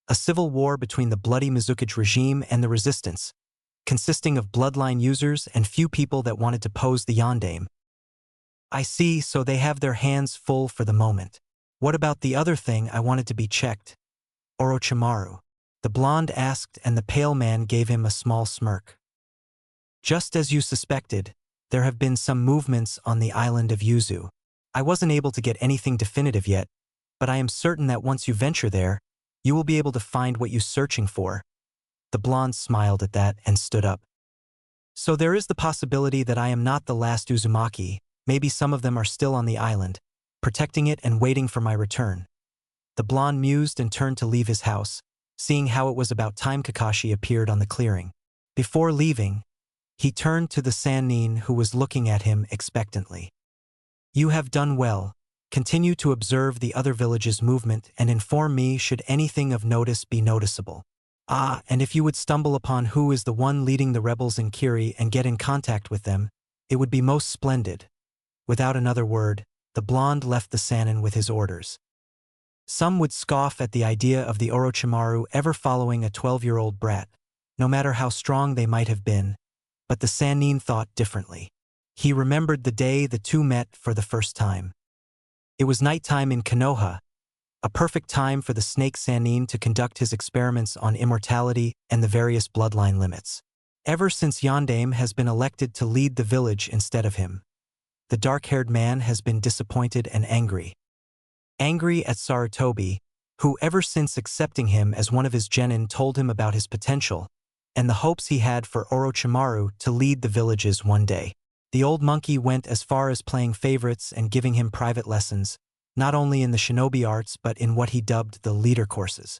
A civil war between the bloody Mizukage regime and the resistance, consisting of bloodline users and few people that wanted to pose the yondaime. I see, so they have their hands full for the moment. What about the other thing I wanted to be checked? Orochimaru. The blonde asked, and the pale man gave him a small smirk. Just as you suspected, there have been some movements on the island of Yuzu. I wasn't able to get anything definitive yet, but I am certain that once you venture there, you will be able to find what you're searching for. The blonde smiled at that and stood up. So there is the possibility that I am not the last Uzumaki. Maybe some of them are still on the island, protecting it and waiting for my return. The blonde mused and turned to leave his house, seeing how it was about time Kakashi appeared on the clearing. Before leaving, he turned to the Sannin, who was looking at him expectantly. You have done well. Continue to observe the other villages' movement and inform me should anything of notice be noticeable. And if you would stumble upon who is the one leading the rebels in Kiri and get in contact with them, it would be most splendid. Without another word, the blonde left the Sannin with his orders. Some would scoff at the idea of the Orochimaru ever following a 12-year-old brat, no matter how strong they might have been, but the Sannin thought differently. He remembered the day the two met for the first time. It was nighttime in Konoha, a perfect time for the snake Sannin to conduct his experiments on immortality and the various bloodline limits. Ever since Yondaime has been elected to lead the village instead of him, the dark-haired man has been disappointed and angry. Angry at Sarutobi, who ever since accepting him as one of his genin told him about his potential and the hopes he had for Orochimaru to lead the villages one day. The old monkey went as far as playing favorites and giving him private lessons, not only in the shinobi arts but in what he dubbed the leader courses.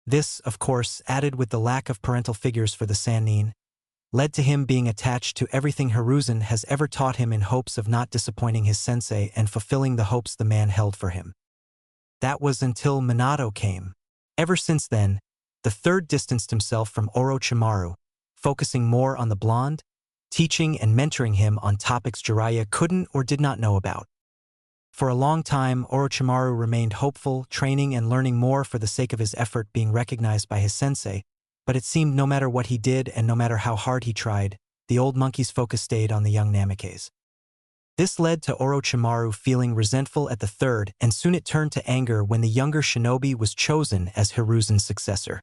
This, of course, added with the lack of parental figures for the Sannin, led to him being attached to everything Hiruzen has ever taught him in hopes of not disappointing his sensei and fulfilling the hopes the man held for him. That was until Minato came. Ever since then, the third distanced himself from Orochimaru, focusing more on the blonde, teaching and mentoring him on topics Jiraiya couldn't or did not know about. For a long time, Orochimaru remained hopeful, training and learning more for the sake of his effort being recognized by his sensei, but it seemed no matter what he did and no matter how hard he tried, the old monkey's focus stayed on the young Namikaze. This led to Orochimaru feeling resentful at the third, and soon it turned to anger when the younger shinobi was chosen as Hiruzen's successor.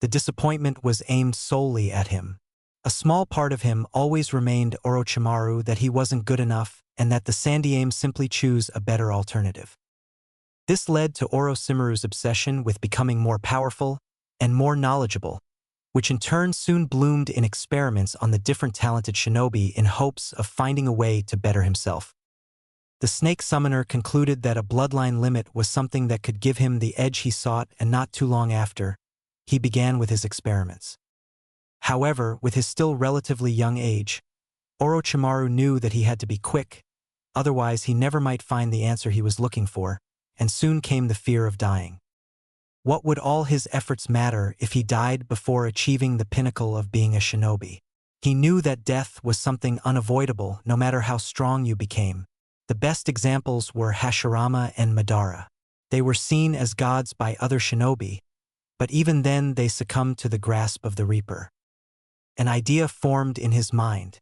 The disappointment was aimed solely at him. A small part of him always remained Orochimaru that he wasn't good enough and that the Sandaime simply chose a better alternative. This led to Orochimaru's obsession with becoming more powerful and more knowledgeable, which in turn soon bloomed in experiments on the different talented shinobi in hopes of finding a way to better himself. The snake summoner concluded that a bloodline limit was something that could give him the edge he sought, and not too long after, he began with his experiments. However, with his still relatively young age, Orochimaru knew that he had to be quick, otherwise he never might find the answer he was looking for, and soon came the fear of dying. What would all his efforts matter if he died before achieving the pinnacle of being a shinobi? He knew that death was something unavoidable no matter how strong you became. The best examples were Hashirama and Madara. They were seen as gods by other shinobi, but even then they succumbed to the grasp of the Reaper. An idea formed in his mind.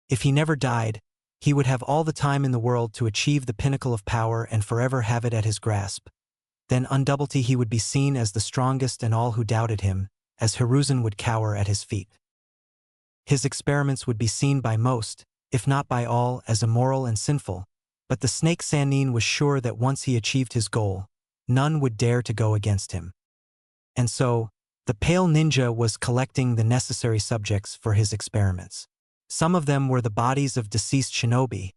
If he never died, he would have all the time in the world to achieve the pinnacle of power and forever have it at his grasp. Then undoubtedly he would be seen as the strongest, and all who doubted him, as Hiruzen, would cower at his feet. His experiments would be seen by most, if not by all, as immoral and sinful, but the snake Sannin was sure that once he achieved his goal, none would dare to go against him. And so, the pale ninja was collecting the necessary subjects for his experiments. Some of them were the bodies of deceased shinobi.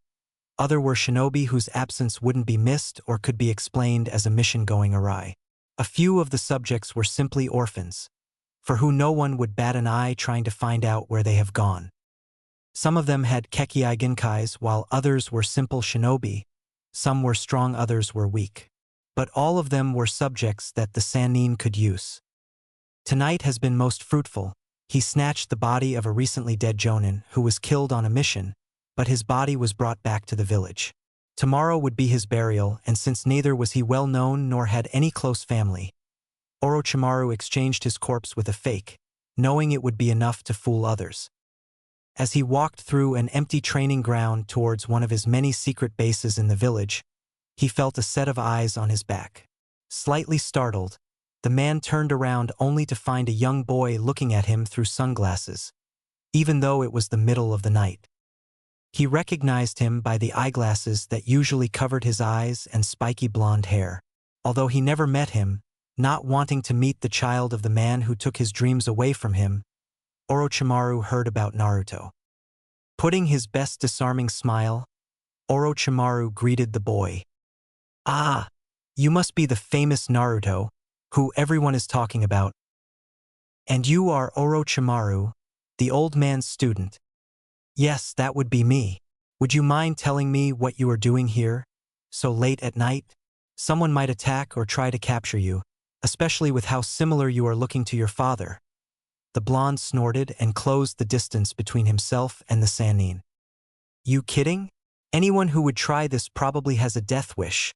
Other were shinobi whose absence wouldn't be missed or could be explained as a mission going awry. A few of the subjects were simply orphans, for who no one would bat an eye trying to find out where they have gone. Some of them had Kekkei Genkais, while others were simple shinobi. Some were strong, others were weak. But all of them were subjects that the Sannin could use. Tonight has been most fruitful. He snatched the body of a recently dead Jonin who was killed on a mission, but his body was brought back to the village. Tomorrow would be his burial, and since neither was he well known nor had any close family, Orochimaru exchanged his corpse with a fake, knowing it would be enough to fool others. As he walked through an empty training ground towards one of his many secret bases in the village, he felt a set of eyes on his back. Slightly startled, the man turned around only to find a young boy looking at him through sunglasses, even though it was the middle of the night. He recognized him by the eyeglasses that usually covered his eyes and spiky blonde hair. Although he never met him, not wanting to meet the child of the man who took his dreams away from him, Orochimaru heard about Naruto. Putting his best disarming smile, Orochimaru greeted the boy. "Ah, you must be the famous Naruto, who everyone is talking about. And you are Orochimaru, the old man's student." "Yes, that would be me. Would you mind telling me what you are doing here, so late at night? Someone might attack or try to capture you, especially with how similar you are looking to your father." The blonde snorted and closed the distance between himself and the Sannin. "You kidding? Anyone who would try this probably has a death wish."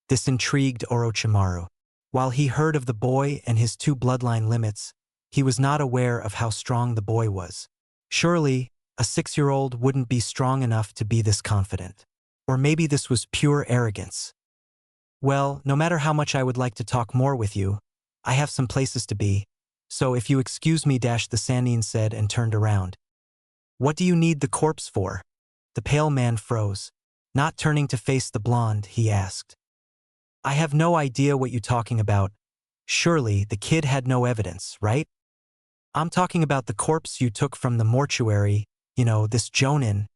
This intrigued Orochimaru. While he heard of the boy and his 2 bloodline limits, he was not aware of how strong the boy was. Surely, a 6-year-old wouldn't be strong enough to be this confident. Or maybe this was pure arrogance. "Well, no matter how much I would like to talk more with you, I have some places to be, so if you excuse me," the Sannin said and turned around. "What do you need the corpse for?" The pale man froze. Not turning to face the blonde, he asked. "I have no idea what you're talking about. Surely, the kid had no evidence, right? I'm talking about the corpse you took from the mortuary, this Jonin."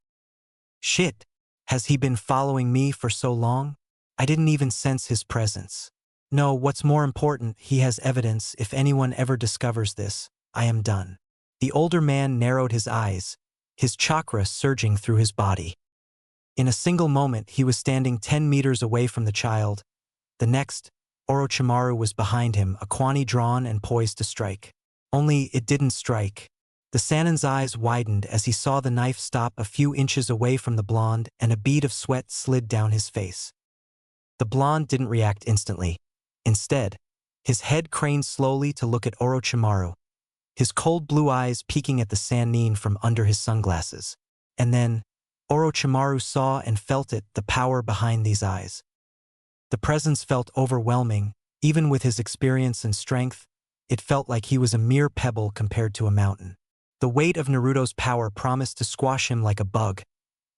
"Shit, has he been following me for so long? I didn't even sense his presence." "No, what's more important, he has evidence. If anyone ever discovers this, I am done." The older man narrowed his eyes, his chakra surging through his body. In a single moment, he was standing 10 meters away from the child. The next, Orochimaru was behind him, a kwani drawn and poised to strike. Only it didn't strike. The Sanin's eyes widened as he saw the knife stop a few inches away from the blonde, and a bead of sweat slid down his face. The blonde didn't react instantly. Instead, his head craned slowly to look at Orochimaru, his cold blue eyes peeking at the Sannin from under his sunglasses. And then, Orochimaru saw and felt it, the power behind these eyes. The presence felt overwhelming. Even with his experience and strength, it felt like he was a mere pebble compared to a mountain. The weight of Naruto's power promised to squash him like a bug,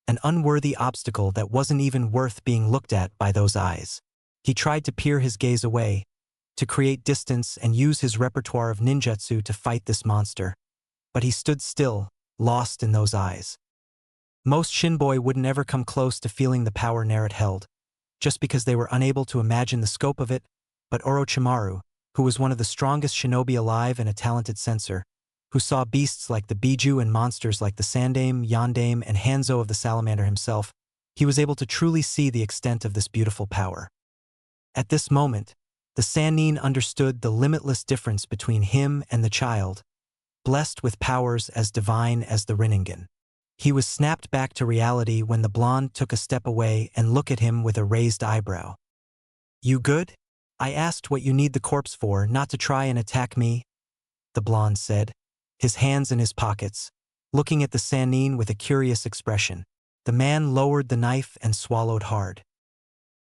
an unworthy obstacle that wasn't even worth being looked at by those eyes. He tried to peer his gaze away, to create distance and use his repertoire of ninjutsu to fight this monster, but he stood still, lost in those eyes. Most shinboi wouldn't ever come close to feeling the power Naruto held, just because they were unable to imagine the scope of it, but Orochimaru, who was one of the strongest shinobi alive and a talented censor, who saw beasts like the Biju and monsters like the Sandaime, Yondaime, and Hanzo of the Salamander himself, he was able to truly see the extent of this beautiful power. At this moment, the Sannin understood the limitless difference between him and the child, blessed with powers as divine as the Rinnegan. He was snapped back to reality when the blonde took a step away and looked at him with a raised eyebrow. "You good?" "I asked what you need the corpse for, not to try and attack me," the blonde said, his hands in his pockets, looking at the Sannin with a curious expression. The man lowered the knife and swallowed hard.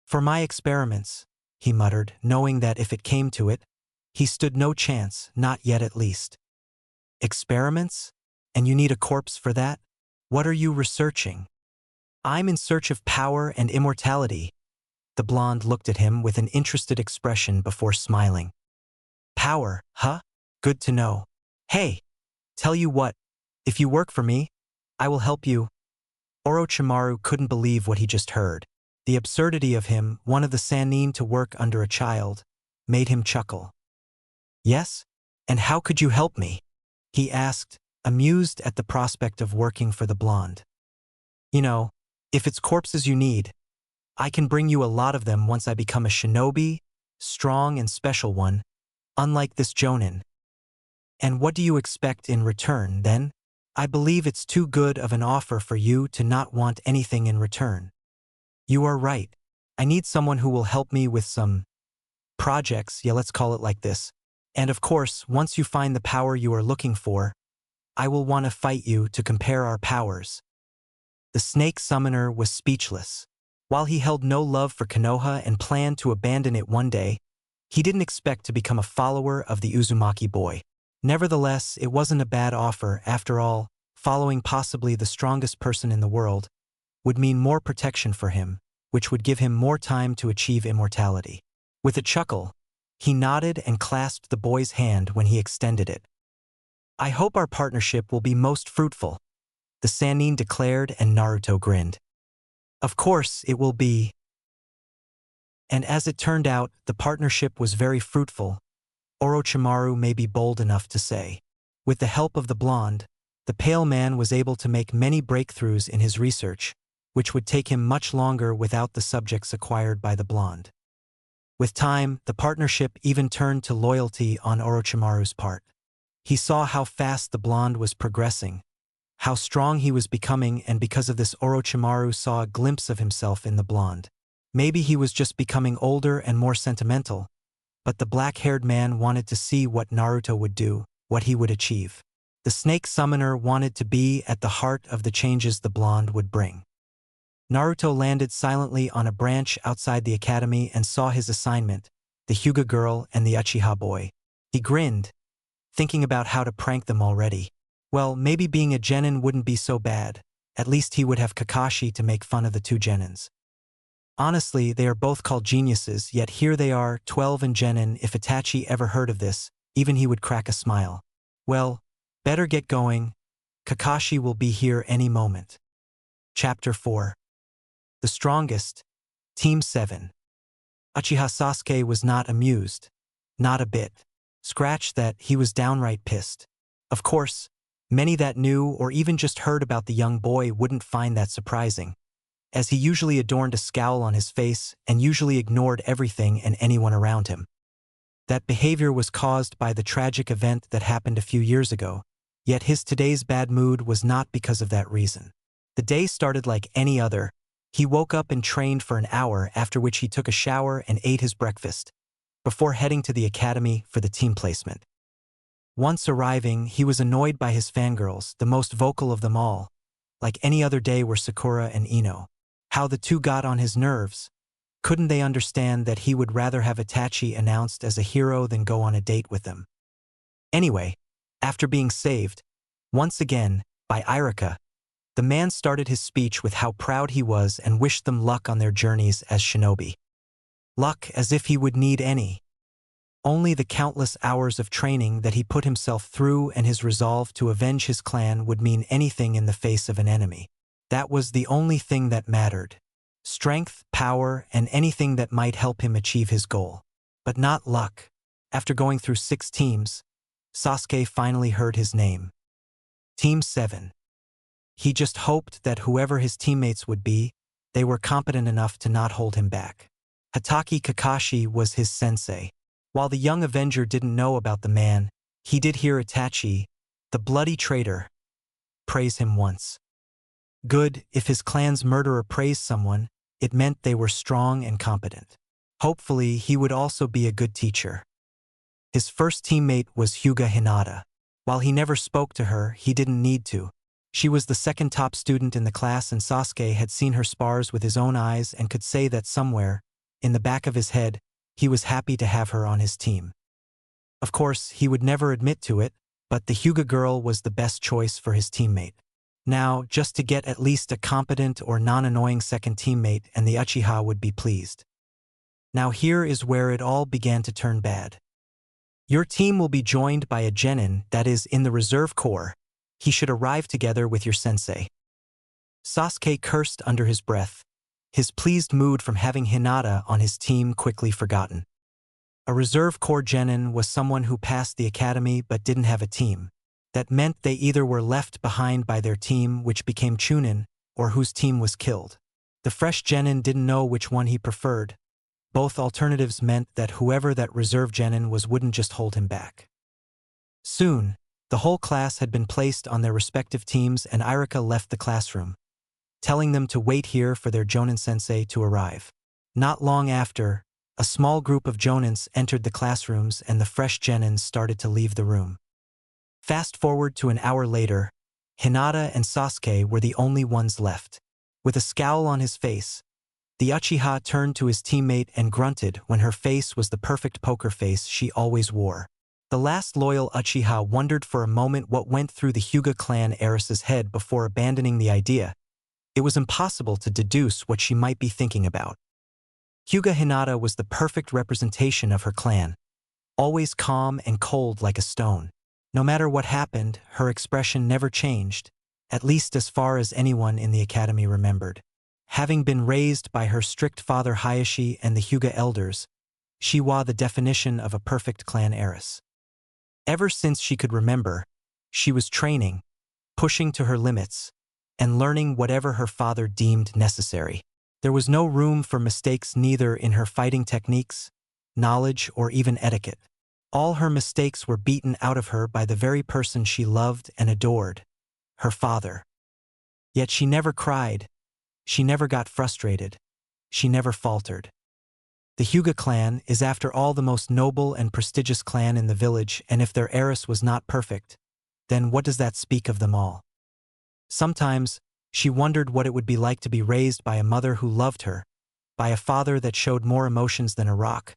"For my experiments," he muttered, knowing that if it came to it, he stood no chance, not yet at least. "Experiments? And you need a corpse for that? What are you researching?" "I'm in search of power and immortality." The blonde looked at him with an interested expression before smiling. "Power, huh? Good to know. Hey, tell you what, if you work for me, I will help you." Orochimaru couldn't believe what he just heard. The absurdity of him, one of the Sannin, to work under a child, made him chuckle. "Yes? And how could you help me?" he asked, amused at the prospect of working for the blonde. "You know, if it's corpses you need, I can bring you a lot of them once I become a shinobi, strong and special one, unlike this jonin. And what do you expect in return, then? I believe it's too good of an offer for you to not want anything in return." "You are right. I need someone who will help me with some projects, yeah, let's call it like this. And of course, once you find the power you are looking for, I will want to fight you to compare our powers." The snake summoner was speechless. While he held no love for Konoha and planned to abandon it one day, he didn't expect to become a follower of the Uzumaki boy. Nevertheless, it wasn't a bad offer. After all, following possibly the strongest person in the world would mean more protection for him, which would give him more time to achieve immortality. With a chuckle, he nodded and clasped the boy's hand when he extended it. "I hope our partnership will be most fruitful," the Sannin declared, and Naruto grinned. "Of course it will be." And as it turned out, the partnership was very fruitful. Orochimaru may be bold enough to say. With the help of the blonde, the pale man was able to make many breakthroughs in his research, which would take him much longer without the subjects acquired by the blonde. With time, the partnership even turned to loyalty on Orochimaru's part. He saw how fast the blonde was progressing, how strong he was becoming, and because of this Orochimaru saw a glimpse of himself in the blonde. Maybe he was just becoming older and more sentimental, but the black-haired man wanted to see what Naruto would do, what he would achieve. The snake summoner wanted to be at the heart of the changes the blonde would bring. Naruto landed silently on a branch outside the academy and saw his assignment, the Hyuga girl and the Uchiha boy. He grinned, thinking about how to prank them already. Well, maybe being a genin wouldn't be so bad. At least he would have Kakashi to make fun of the two genins. Honestly, they are both called geniuses, yet here they are, 12 and genin. If Itachi ever heard of this, even he would crack a smile. Well, better get going. Kakashi will be here any moment. Chapter 4. The Strongest, Team 7. Uchiha Sasuke was not amused. Not a bit. Scratch that, he was downright pissed. Of course, many that knew or even just heard about the young boy wouldn't find that surprising, as he usually adorned a scowl on his face and usually ignored everything and anyone around him. That behavior was caused by the tragic event that happened a few years ago, Yet his today's bad mood was not because of that reason. The day started like any other. He woke up and trained for an hour, after which he took a shower and ate his breakfast, before heading to the academy for the team placement. Once arriving, he was annoyed by his fangirls, the most vocal of them all. Like any other day were Sakura and Ino. How the two got on his nerves. Couldn't they understand that he would rather have Itachi announced as a hero than go on a date with them? Anyway, after being saved, once again, by Irika, the man started his speech with how proud he was and wished them luck on their journeys as shinobi. Luck as if he would need any. Only the countless hours of training that he put himself through and his resolve to avenge his clan would mean anything in the face of an enemy. That was the only thing that mattered. Strength, power, and anything that might help him achieve his goal. But not luck. After going through 6 teams, Sasuke finally heard his name. Team 7. He just hoped that whoever his teammates would be, they were competent enough to not hold him back. Hatake Kakashi was his sensei. While the young Avenger didn't know about the man, he did hear Itachi, the bloody traitor, praise him once. Good, if his clan's murderer praised someone, it meant they were strong and competent. Hopefully, he would also be a good teacher. His first teammate was Hyuga Hinata. While he never spoke to her, he didn't need to. She was the second top student in the class, and Sasuke had seen her spars with his own eyes and could say that somewhere, in the back of his head, he was happy to have her on his team. Of course, he would never admit to it, but the Hyuga girl was the best choice for his teammate. Now, just to get at least a competent or non-annoying second teammate, and the Uchiha would be pleased. Now here is where it all began to turn bad. Your team will be joined by a genin, that is, in the reserve corps. He should arrive together with your sensei. Sasuke cursed under his breath, his pleased mood from having Hinata on his team quickly forgotten. A reserve corps genin was someone who passed the academy but didn't have a team. That meant they either were left behind by their team, which became Chunin, or whose team was killed. The fresh genin didn't know which one he preferred. Both alternatives meant that whoever that reserve genin was wouldn't just hold him back. Soon, the whole class had been placed on their respective teams, and Irika left the classroom, telling them to wait here for their Jonin sensei to arrive. Not long after, a small group of Jonins entered the classrooms and the fresh genins started to leave the room. Fast forward to an hour later, Hinata and Sasuke were the only ones left. With a scowl on his face, the Uchiha turned to his teammate and grunted when her face was the perfect poker face she always wore. The last loyal Uchiha wondered for a moment what went through the Hyuga clan heiress's head before abandoning the idea. It was impossible to deduce what she might be thinking about. Hyuga Hinata was the perfect representation of her clan, always calm and cold like a stone. No matter what happened, her expression never changed, at least as far as anyone in the academy remembered. Having been raised by her strict father Hayashi and the Hyuga elders, she was the definition of a perfect clan heiress. Ever since she could remember, she was training, pushing to her limits, and learning whatever her father deemed necessary. There was no room for mistakes, neither in her fighting techniques, knowledge, or even etiquette. All her mistakes were beaten out of her by the very person she loved and adored, her father. Yet she never cried, she never got frustrated, she never faltered. The Hyuga clan is after all the most noble and prestigious clan in the village, and if their heiress was not perfect, then what does that speak of them all? Sometimes, she wondered what it would be like to be raised by a mother who loved her, by a father that showed more emotions than a rock,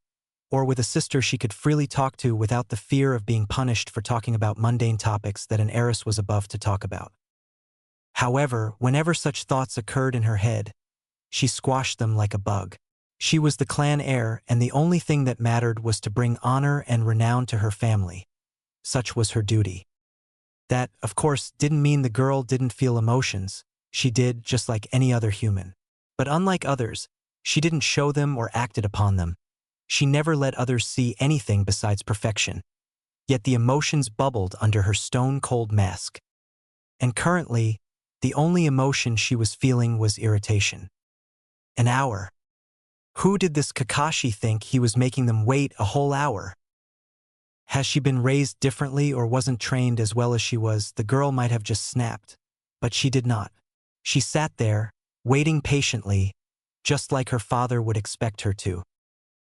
or with a sister she could freely talk to without the fear of being punished for talking about mundane topics that an heiress was above to talk about. However, whenever such thoughts occurred in her head, she squashed them like a bug. She was the clan heir, and the only thing that mattered was to bring honor and renown to her family. Such was her duty. That, of course, didn't mean the girl didn't feel emotions. She did, just like any other human. But unlike others, she didn't show them or acted upon them. She never let others see anything besides perfection. Yet the emotions bubbled under her stone-cold mask. And currently, the only emotion she was feeling was irritation. An hour. Who did this Kakashi think he was making them wait a whole hour? Has she been raised differently or wasn't trained as well as she was, the girl might have just snapped. But she did not. She sat there, waiting patiently, just like her father would expect her to.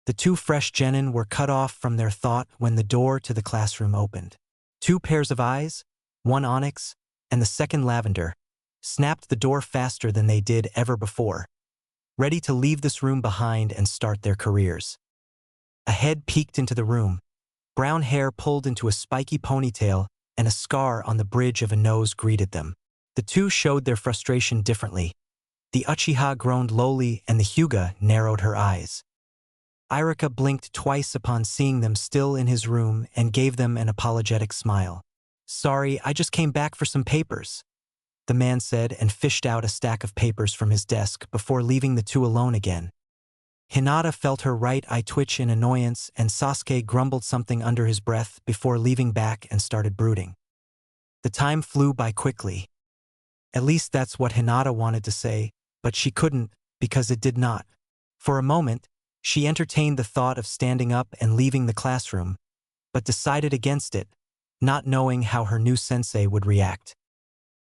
The two fresh genin were cut off from their thought when the door to the classroom opened. Two pairs of eyes, one onyx, and the second lavender, snapped the door faster than they did ever before, ready to leave this room behind and start their careers. A head peeked into the room, brown hair pulled into a spiky ponytail, and a scar on the bridge of a nose greeted them. The two showed their frustration differently. The Uchiha groaned lowly and the Hyuga narrowed her eyes. Irika blinked twice upon seeing them still in his room and gave them an apologetic smile. "Sorry, I just came back for some papers," the man said and fished out a stack of papers from his desk before leaving the two alone again. Hinata felt her right eye twitch in annoyance and Sasuke grumbled something under his breath before leaving back and started brooding. The time flew by quickly. At least that's what Hinata wanted to say, but she couldn't because it did not. For a moment, she entertained the thought of standing up and leaving the classroom, but decided against it, not knowing how her new sensei would react.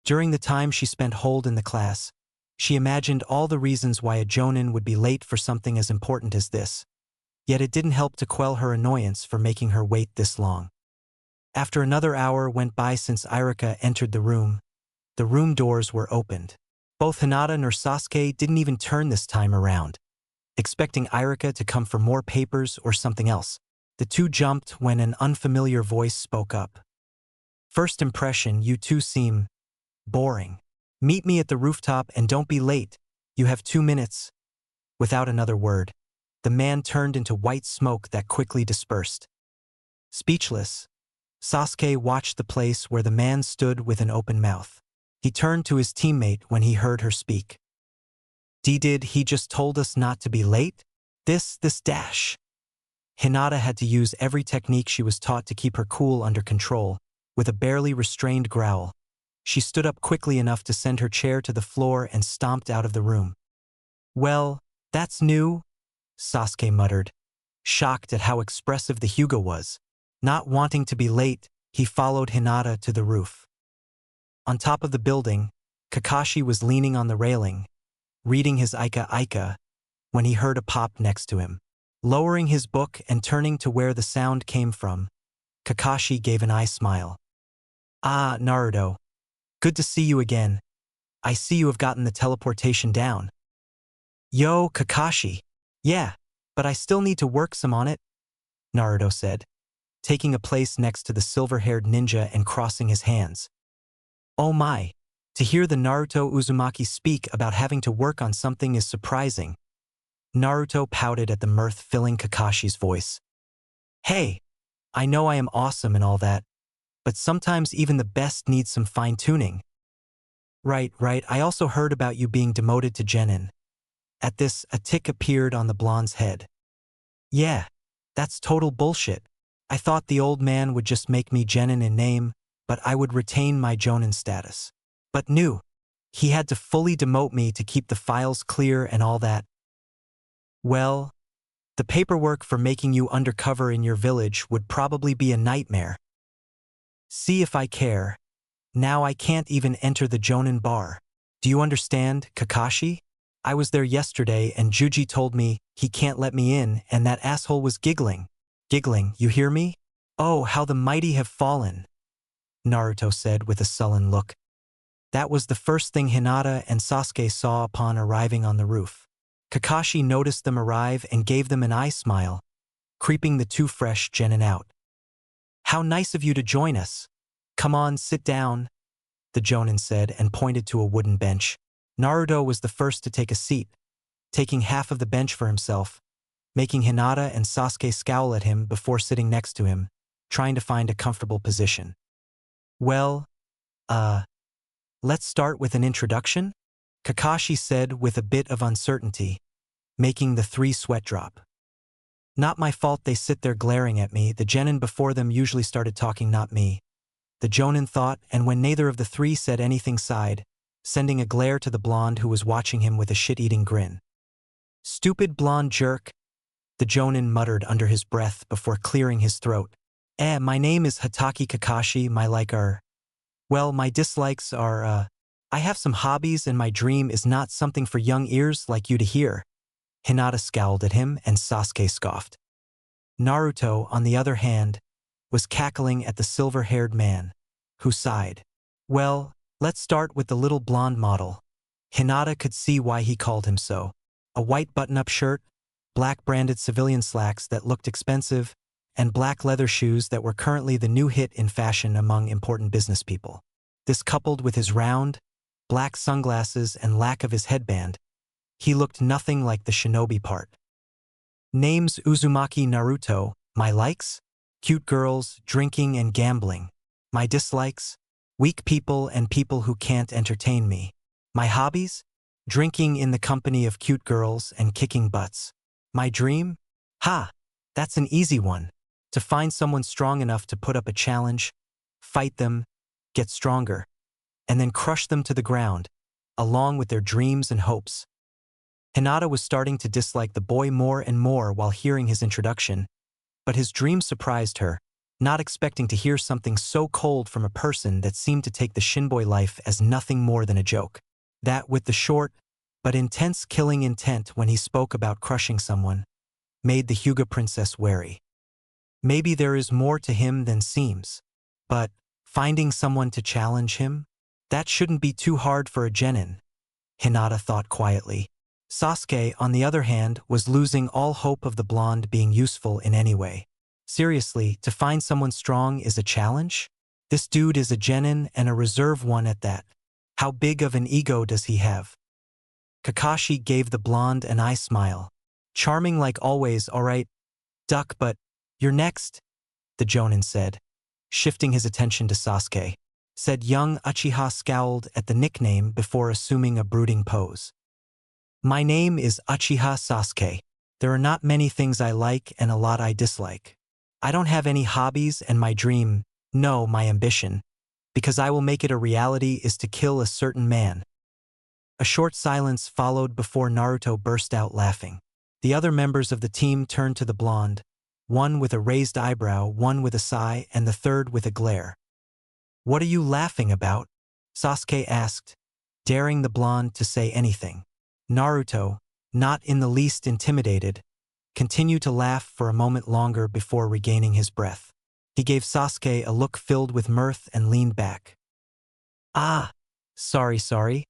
During the time she spent holed in the class, she imagined all the reasons why a jonin would be late for something as important as this, yet it didn't help to quell her annoyance for making her wait this long. After another hour went by since Irika entered the room doors were opened. Both Hinata and Sasuke didn't even turn this time around, expecting Irika to come for more papers or something else. The two jumped when an unfamiliar voice spoke up. "First impression, you two seem boring. Meet me at the rooftop and don't be late. You have 2 minutes." Without another word, the man turned into white smoke that quickly dispersed. Speechless, Sasuke watched the place where the man stood with an open mouth. He turned to his teammate when he heard her speak. Did he just told us not to be late? This dash." Hinata had to use every technique she was taught to keep her cool under control. With a barely restrained growl, she stood up quickly enough to send her chair to the floor and stomped out of the room. "Well, that's new," Sasuke muttered, shocked at how expressive the Hyuga was. Not wanting to be late, he followed Hinata to the roof. On top of the building, Kakashi was leaning on the railing, reading his Ika, when he heard a pop next to him. Lowering his book and turning to where the sound came from, Kakashi gave an eye smile. "Ah, Naruto. Good to see you again. I see you have gotten the teleportation down." "Yo, Kakashi. Yeah, but I still need to work some on it," Naruto said, taking a place next to the silver-haired ninja and crossing his hands. Oh my, to hear the Naruto Uzumaki speak about having to work on something is surprising. Naruto pouted at the mirth filling Kakashi's voice. "Hey, I know I am awesome and all that, but sometimes even the best need some fine-tuning." Right, I also heard about you being demoted to genin." At this, a tick appeared on the blonde's head. "Yeah, that's total bullshit. I thought the old man would just make me genin in name, but I would retain my jonin status. But no, he had to fully demote me to keep the files clear and all that." "Well, the paperwork for making you undercover in your village would probably be a nightmare. See if I care. Now I can't even enter the jonin bar. Do you understand, Kakashi? I was there yesterday and Juji told me he can't let me in and that asshole was giggling. Giggling, you hear me? Oh, how the mighty have fallen," Naruto said with a sullen look. That was the first thing Hinata and Sasuke saw upon arriving on the roof. Kakashi noticed them arrive and gave them an eye smile, creeping the two fresh genin out. "How nice of you to join us. Come on, sit down," the jonin said and pointed to a wooden bench. Naruto was the first to take a seat, taking half of the bench for himself, making Hinata and Sasuke scowl at him before sitting next to him, trying to find a comfortable position. "Well, let's start with an introduction," Kakashi said with a bit of uncertainty, making the three sweat drop. "Not my fault they sit there glaring at me. The genin before them usually started talking, not me," the jonin thought, and when neither of the three said anything sighed, sending a glare to the blonde who was watching him with a shit-eating grin. "Stupid blonde jerk," the jonin muttered under his breath before clearing his throat. My name is Hataki Kakashi, my dislikes are, I have some hobbies and my dream is not something for young ears like you to hear. Hinata scowled at him and Sasuke scoffed. Naruto, on the other hand, was cackling at the silver-haired man, who sighed. Well, let's start with the little blonde model. Hinata could see why he called him so. A white button-up shirt, black branded civilian slacks that looked expensive, and black leather shoes that were currently the new hit in fashion among important business people. This coupled with his round, black sunglasses and lack of his headband, he looked nothing like the shinobi part. Names Uzumaki Naruto, my likes? Cute girls, drinking and gambling. My dislikes? Weak people and people who can't entertain me. My hobbies? Drinking in the company of cute girls and kicking butts. My dream? Ha! That's an easy one. To find someone strong enough to put up a challenge, fight them, get stronger, and then crush them to the ground, along with their dreams and hopes. Hinata was starting to dislike the boy more and more while hearing his introduction, but his dream surprised her, not expecting to hear something so cold from a person that seemed to take the shinboy life as nothing more than a joke. That with the short, but intense killing intent when he spoke about crushing someone, made the Hyuga princess wary. Maybe there is more to him than seems, but finding someone to challenge him? That shouldn't be too hard for a genin, Hinata thought quietly. Sasuke, on the other hand, was losing all hope of the blonde being useful in any way. Seriously, to find someone strong is a challenge? This dude is a genin and a reserve one at that. How big of an ego does he have? Kakashi gave the blonde an eye smile. Charming like always, alright, duck, but you're next, the Jonin said, shifting his attention to Sasuke. Said young Uchiha scowled at the nickname before assuming a brooding pose. My name is Uchiha Sasuke. There are not many things I like and a lot I dislike. I don't have any hobbies and my dream, no, my ambition, because I will make it a reality is to kill a certain man. A short silence followed before Naruto burst out laughing. The other members of the team turned to the blonde, one with a raised eyebrow, one with a sigh, and the third with a glare. What are you laughing about? Sasuke asked, daring the blonde to say anything. Naruto, not in the least intimidated, continued to laugh for a moment longer before regaining his breath. He gave Sasuke a look filled with mirth and leaned back. Ah, sorry.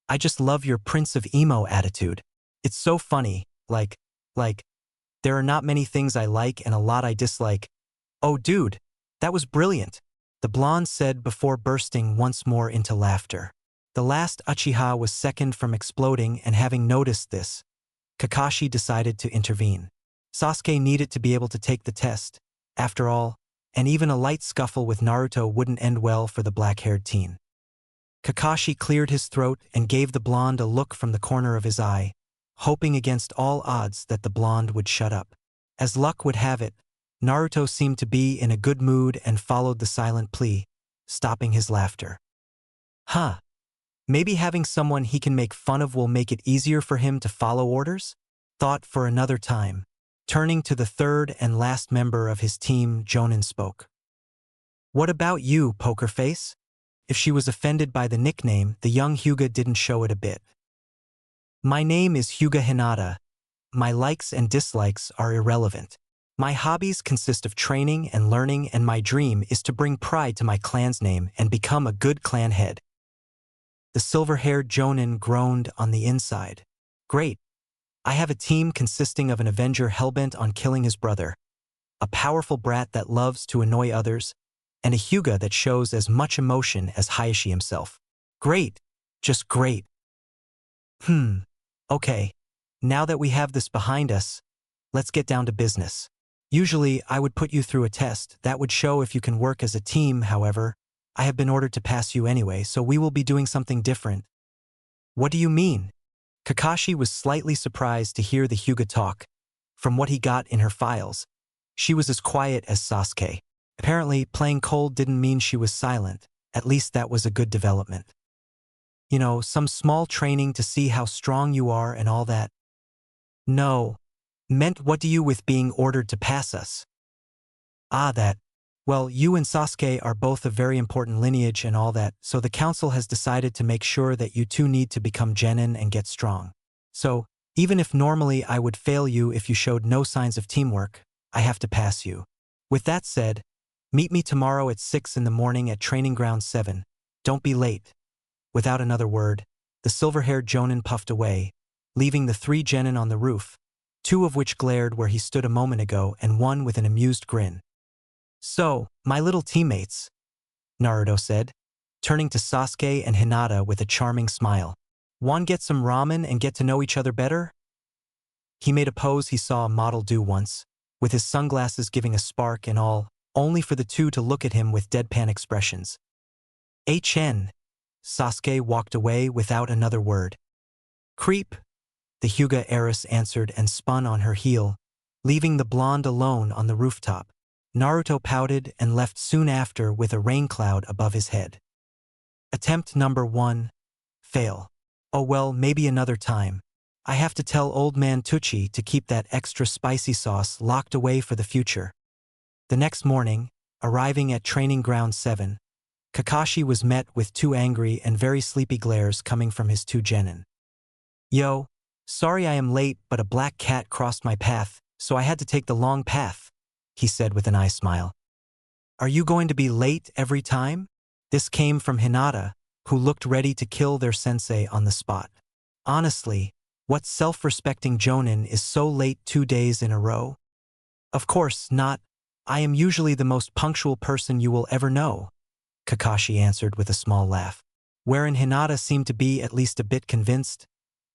I just love your Prince of Emo attitude. It's so funny, like, there are not many things I like and a lot I dislike. Oh dude, that was brilliant, the blonde said before bursting once more into laughter. The last Uchiha was second from exploding, and having noticed this, Kakashi decided to intervene. Sasuke needed to be able to take the test, after all, and even a light scuffle with Naruto wouldn't end well for the black-haired teen. Kakashi cleared his throat and gave the blonde a look from the corner of his eye, hoping against all odds that the blonde would shut up. As luck would have it, Naruto seemed to be in a good mood and followed the silent plea, stopping his laughter. Huh. Maybe having someone he can make fun of will make it easier for him to follow orders? Thought for another time. Turning to the third and last member of his team, Jonin spoke. What about you, Poker Face? If she was offended by the nickname, the young Hyuga didn't show it a bit. My name is Hyuga Hinata. My likes and dislikes are irrelevant. My hobbies consist of training and learning, and my dream is to bring pride to my clan's name and become a good clan head. The silver-haired Jonin groaned on the inside. Great. I have a team consisting of an Avenger hellbent on killing his brother, a powerful brat that loves to annoy others, and a Hyuga that shows as much emotion as Hayashi himself. Great. Just great. Okay. Now that we have this behind us, let's get down to business. Usually, I would put you through a test that would show if you can work as a team. However, I have been ordered to pass you anyway, so we will be doing something different. What do you mean? Kakashi was slightly surprised to hear the Hyuga talk. From what he got in her files, she was as quiet as Sasuke. Apparently, playing cold didn't mean she was silent. At least that was a good development. You know, some small training to see how strong you are and all that. No. Meant what do you with being ordered to pass us? Ah, that. Well, you and Sasuke are both a very important lineage and all that, so the council has decided to make sure that you two need to become genin and get strong. So, even if normally I would fail you if you showed no signs of teamwork, I have to pass you. With that said, meet me tomorrow at 6 in the morning at Training Ground 7. Don't be late. Without another word, the silver-haired Jonin puffed away, leaving the 3 genin on the roof, 2 of which glared where he stood a moment ago and 1 with an amused grin. So, my little teammates, Naruto said, turning to Sasuke and Hinata with a charming smile. Want get some ramen and get to know each other better? He made a pose he saw a model do once, with his sunglasses giving a spark and all, only for the two to look at him with deadpan expressions. HN. Sasuke walked away without another word. Creep, the Hyuga heiress answered and spun on her heel, leaving the blonde alone on the rooftop. Naruto pouted and left soon after with a rain cloud above his head. Attempt number 1. Fail. Oh well, maybe another time. I have to tell old man Tucci to keep that extra spicy sauce locked away for the future. The next morning, arriving at Training Ground 7, Kakashi was met with 2 angry and very sleepy glares coming from his 2 genin. Yo, sorry I am late, but a black cat crossed my path, so I had to take the long path, he said with an eye smile. Are you going to be late every time? This came from Hinata, who looked ready to kill their sensei on the spot. Honestly, what self-respecting jonin is so late 2 days in a row? Of course not. I am usually the most punctual person you will ever know, Kakashi answered with a small laugh. Wherein Hinata seemed to be at least a bit convinced,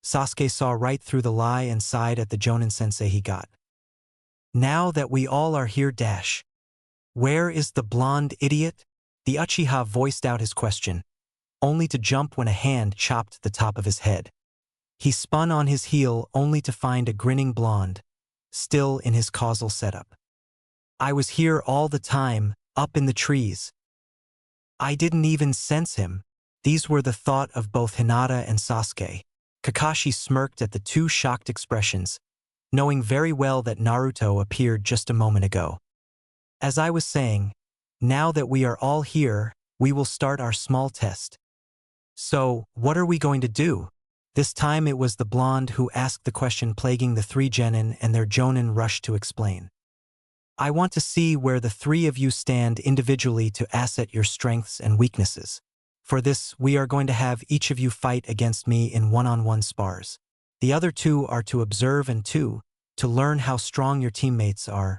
Sasuke saw right through the lie and sighed at the jonin sensei he got. Now that we all are here dash. Where is the blonde idiot? The Uchiha voiced out his question, only to jump when a hand chopped the top of his head. He spun on his heel only to find a grinning blonde, still in his causal setup. I was here all the time, up in the trees. I didn't even sense him. These were the thought of both Hinata and Sasuke. Kakashi smirked at the 2 shocked expressions, knowing very well that Naruto appeared just a moment ago. As I was saying, now that we are all here, we will start our small test. So, what are we going to do? This time it was the blonde who asked the question plaguing the 3 genin, and their jonin rushed to explain. I want to see where the 3 of you stand individually to asset your strengths and weaknesses. For this, we are going to have each of you fight against me in one-on-one spars. The other 2 are to observe and 2, to learn how strong your teammates are.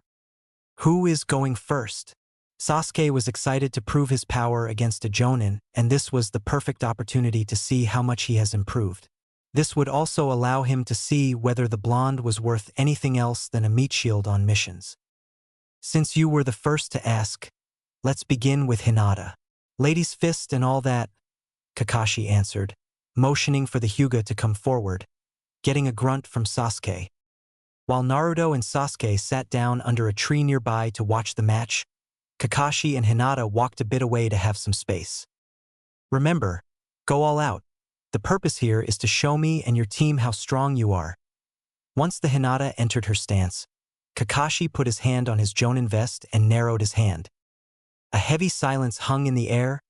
Who is going first? Sasuke was excited to prove his power against a jonin, and this was the perfect opportunity to see how much he has improved. This would also allow him to see whether the blonde was worth anything else than a meat shield on missions. Since you were the first to ask, let's begin with Hinata. Lady's fist and all that, Kakashi answered, motioning for the Hyuga to come forward, getting a grunt from Sasuke. While Naruto and Sasuke sat down under a tree nearby to watch the match, Kakashi and Hinata walked a bit away to have some space. Remember, go all out. The purpose here is to show me and your team how strong you are. Once the Hinata entered her stance, Kakashi put his hand on his jonin vest and narrowed his hand. A heavy silence hung in the air,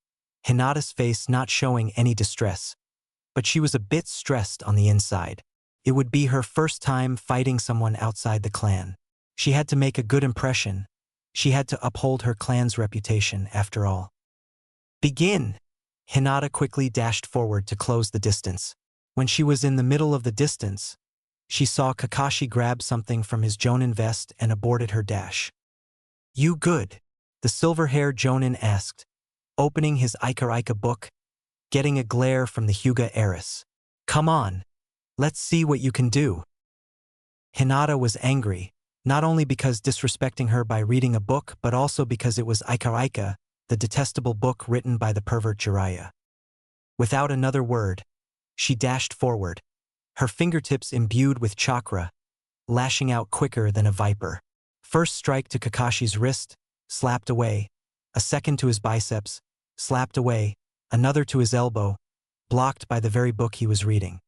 Hinata's face not showing any distress. But she was a bit stressed on the inside. It would be her first time fighting someone outside the clan. She had to make a good impression. She had to uphold her clan's reputation, after all. Begin! Hinata quickly dashed forward to close the distance. When she was in the middle of the distance, she saw Kakashi grab something from his jonin vest and aborted her dash. You good? The silver-haired jonin asked, opening his Ika book, getting a glare from the Hyuga heiress. Come on, let's see what you can do. Hinata was angry, not only because disrespecting her by reading a book but also because it was Ika, the detestable book written by the pervert Jiraiya. Without another word, she dashed forward, her fingertips imbued with chakra, lashing out quicker than a viper. First strike to Kakashi's wrist, slapped away, a second to his biceps, slapped away, another to his elbow, blocked by the very book he was reading.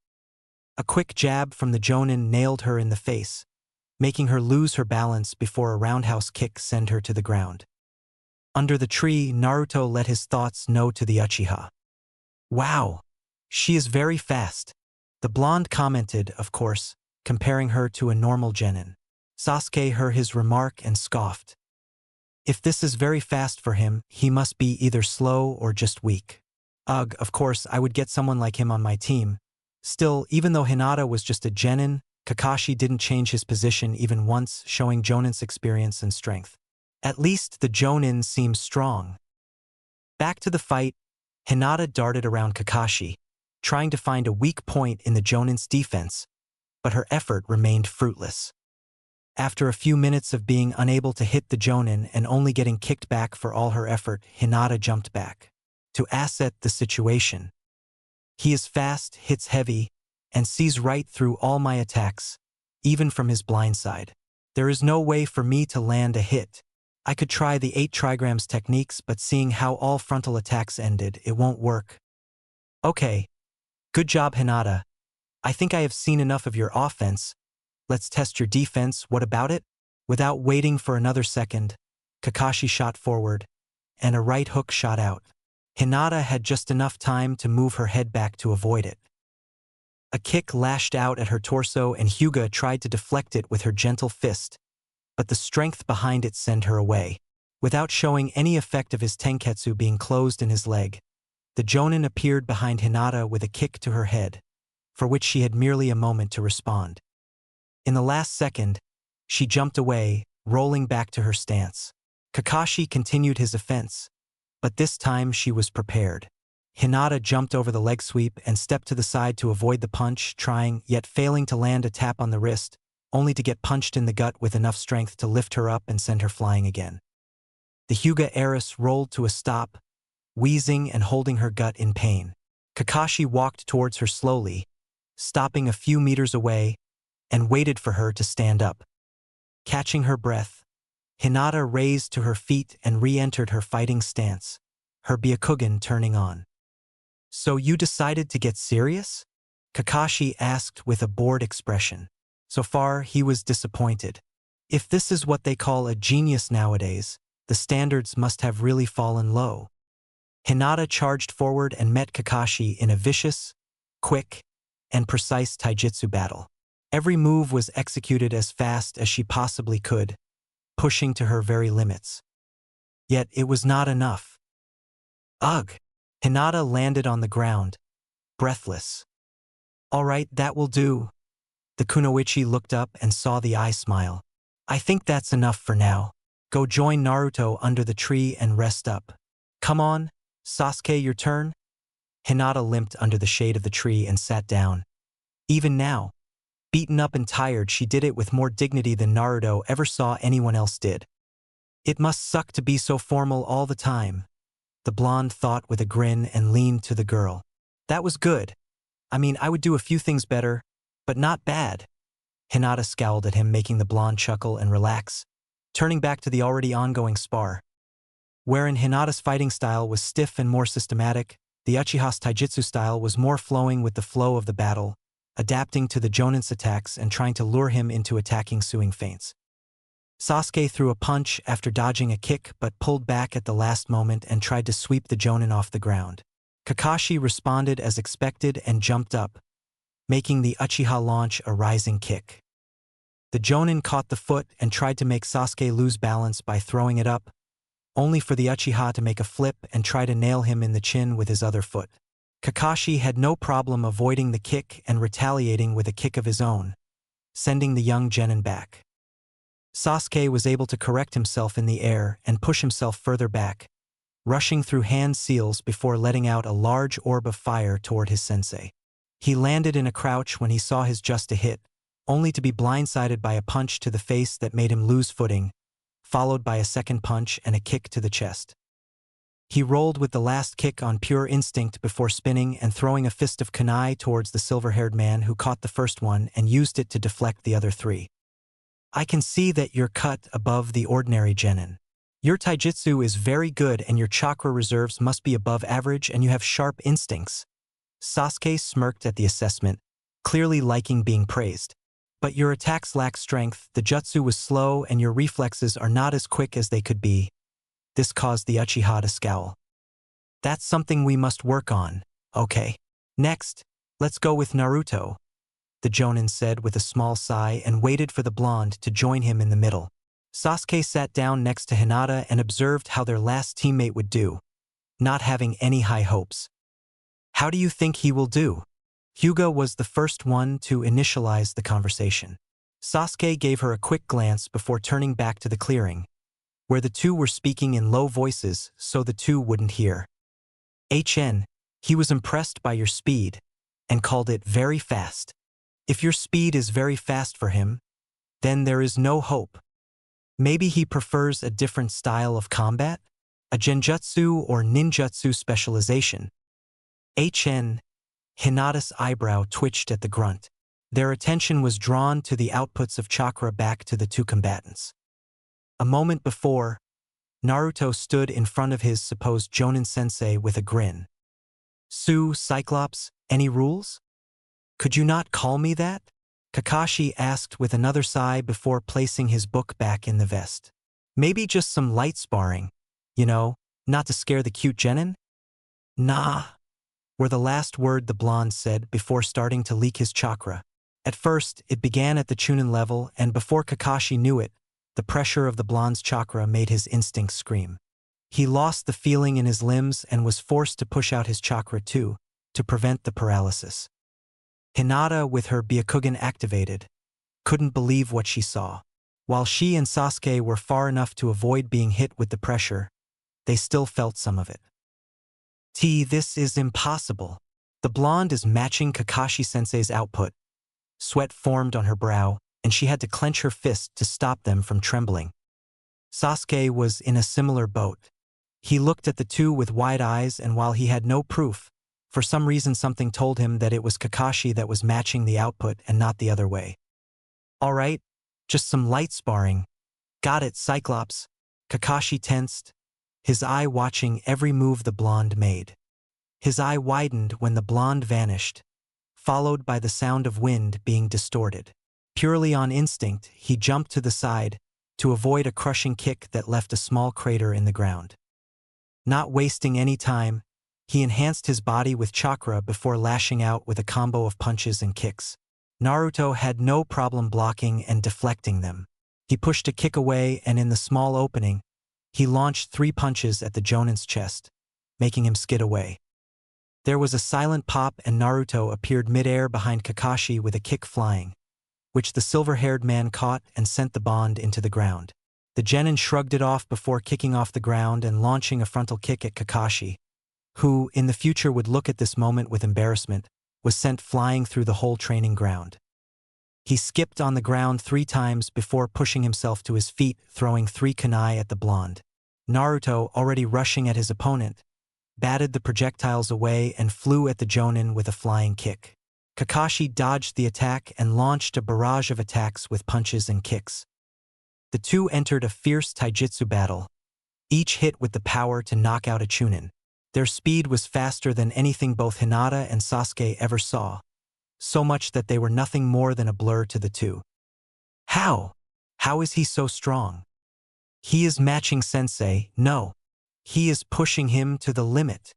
A quick jab from the jonin nailed her in the face, making her lose her balance before a roundhouse kick sent her to the ground. Under the tree, Naruto let his thoughts know to the Uchiha. Wow, she is very fast. The blonde commented, of course, comparing her to a normal genin. Sasuke heard his remark and scoffed. If this is very fast for him, he must be either slow or just weak. Ugh, of course, I would get someone like him on my team. Still, even though Hinata was just a genin, Kakashi didn't change his position even once, showing Jonin's experience and strength. At least the Jonin seems strong. Back to the fight, Hinata darted around Kakashi, trying to find a weak point in the Jonin's defense, but her effort remained fruitless. After a few minutes of being unable to hit the Jonin and only getting kicked back for all her effort, Hinata jumped back to asset the situation. He is fast, hits heavy, and sees right through all my attacks, even from his blind side. There is no way for me to land a hit. I could try the 8 trigrams techniques, but seeing how all frontal attacks ended, it won't work. Okay. Good job, Hinata. I think I have seen enough of your offense. Let's test your defense. What about it? Without waiting for another second, Kakashi shot forward, and a right hook shot out. Hinata had just enough time to move her head back to avoid it. A kick lashed out at her torso, and Hyuga tried to deflect it with her gentle fist, but the strength behind it sent her away. Without showing any effect of his tenketsu being closed in his leg, the Jonin appeared behind Hinata with a kick to her head, for which she had merely a moment to respond. In the last second, she jumped away, rolling back to her stance. Kakashi continued his offense, but this time she was prepared. Hinata jumped over the leg sweep and stepped to the side to avoid the punch, trying, yet failing to land a tap on the wrist, only to get punched in the gut with enough strength to lift her up and send her flying again. The Hyuga heiress rolled to a stop, wheezing and holding her gut in pain. Kakashi walked towards her slowly, stopping a few meters away, and waited for her to stand up. Catching her breath, Hinata raised to her feet and re-entered her fighting stance, her Byakugan turning on. So you decided to get serious? Kakashi asked with a bored expression. So far, he was disappointed. If this is what they call a genius nowadays, the standards must have really fallen low. Hinata charged forward and met Kakashi in a vicious, quick, and precise taijutsu battle. Every move was executed as fast as she possibly could, pushing to her very limits. Yet it was not enough. Ugh! Hinata landed on the ground, breathless. All right, that will do. The kunoichi looked up and saw the eye smile. I think that's enough for now. Go join Naruto under the tree and rest up. Come on, Sasuke, your turn? Hinata limped under the shade of the tree and sat down. Even now, beaten up and tired, she did it with more dignity than Naruto ever saw anyone else did. It must suck to be so formal all the time, the blonde thought with a grin and leaned to the girl. That was good. I mean, I would do a few things better, but not bad. Hinata scowled at him, making the blonde chuckle and relax, turning back to the already ongoing spar. Wherein Hinata's fighting style was stiff and more systematic, the Uchiha's taijutsu style was more flowing with the flow of the battle, adapting to the Jonin's attacks and trying to lure him into attacking suing feints. Sasuke threw a punch after dodging a kick but pulled back at the last moment and tried to sweep the Jonin off the ground. Kakashi responded as expected and jumped up, making the Uchiha launch a rising kick. The Jonin caught the foot and tried to make Sasuke lose balance by throwing it up, only for the Uchiha to make a flip and try to nail him in the chin with his other foot. Kakashi had no problem avoiding the kick and retaliating with a kick of his own, sending the young genin back. Sasuke was able to correct himself in the air and push himself further back, rushing through hand seals before letting out a large orb of fire toward his sensei. He landed in a crouch when he saw his just a hit, only to be blindsided by a punch to the face that made him lose footing, followed by a second punch and a kick to the chest. He rolled with the last kick on pure instinct before spinning and throwing a fist of kunai towards the silver-haired man who caught the first one and used it to deflect the other 3. I can see that you're cut above the ordinary genin. Your taijutsu is very good and your chakra reserves must be above average and you have sharp instincts. Sasuke smirked at the assessment, clearly liking being praised. But your attacks lack strength, the jutsu was slow and your reflexes are not as quick as they could be. This caused the Uchiha to scowl. That's something we must work on, okay? Next, let's go with Naruto, the Jonin said with a small sigh and waited for the blonde to join him in the middle. Sasuke sat down next to Hinata and observed how their last teammate would do, not having any high hopes. How do you think he will do? Hyuga was the first one to initialize the conversation. Sasuke gave her a quick glance before turning back to the clearing, where the two were speaking in low voices so the two wouldn't hear. He was impressed by your speed and called it very fast. If your speed is very fast for him, then there is no hope. Maybe he prefers a different style of combat, a genjutsu or ninjutsu specialization. Hinata's eyebrow twitched at the grunt. Their attention was drawn to the outputs of chakra back to the two combatants. A moment before, Naruto stood in front of his supposed Jonin-sensei with a grin. Cyclops, any rules? Could you not call me that? Kakashi asked with another sigh before placing his book back in the vest. Maybe just some light sparring, not to scare the cute genin? Nah, were the last word the blonde said before starting to leak his chakra. At first, it began at the Chunin level, and before Kakashi knew it, the pressure of the blonde's chakra made his instincts scream. He lost the feeling in his limbs and was forced to push out his chakra too, to prevent the paralysis. Hinata, with her Byakugan activated, couldn't believe what she saw. While she and Sasuke were far enough to avoid being hit with the pressure, they still felt some of it. This is impossible. The blonde is matching Kakashi-sensei's output. Sweat formed on her brow, and she had to clench her fist to stop them from trembling. Sasuke was in a similar boat. He looked at the two with wide eyes, and while he had no proof, for some reason something told him that it was Kakashi that was matching the output and not the other way. All right, just some light sparring. Got it, Cyclops. Kakashi tensed, his eye watching every move the blonde made. His eye widened when the blonde vanished, followed by the sound of wind being distorted. Purely on instinct, he jumped to the side to avoid a crushing kick that left a small crater in the ground. Not wasting any time, he enhanced his body with chakra before lashing out with a combo of punches and kicks. Naruto had no problem blocking and deflecting them. He pushed a kick away, and in the small opening, he launched 3 punches at the Jonin's chest, making him skid away. There was a silent pop, and Naruto appeared midair behind Kakashi with a kick flying, which the silver-haired man caught and sent the bond into the ground. The genin shrugged it off before kicking off the ground and launching a frontal kick at Kakashi, who, in the future would look at this moment with embarrassment, was sent flying through the whole training ground. He skipped on the ground 3 times before pushing himself to his feet, throwing 3 kunai at the blonde. Naruto, already rushing at his opponent, batted the projectiles away and flew at the Jonin with a flying kick. Kakashi dodged the attack and launched a barrage of attacks with punches and kicks. The two entered a fierce taijutsu battle, each hit with the power to knock out a Chunin. Their speed was faster than anything both Hinata and Sasuke ever saw, so much that they were nothing more than a blur to the two. How? How is he so strong? He is matching Sensei, no. He is pushing him to the limit.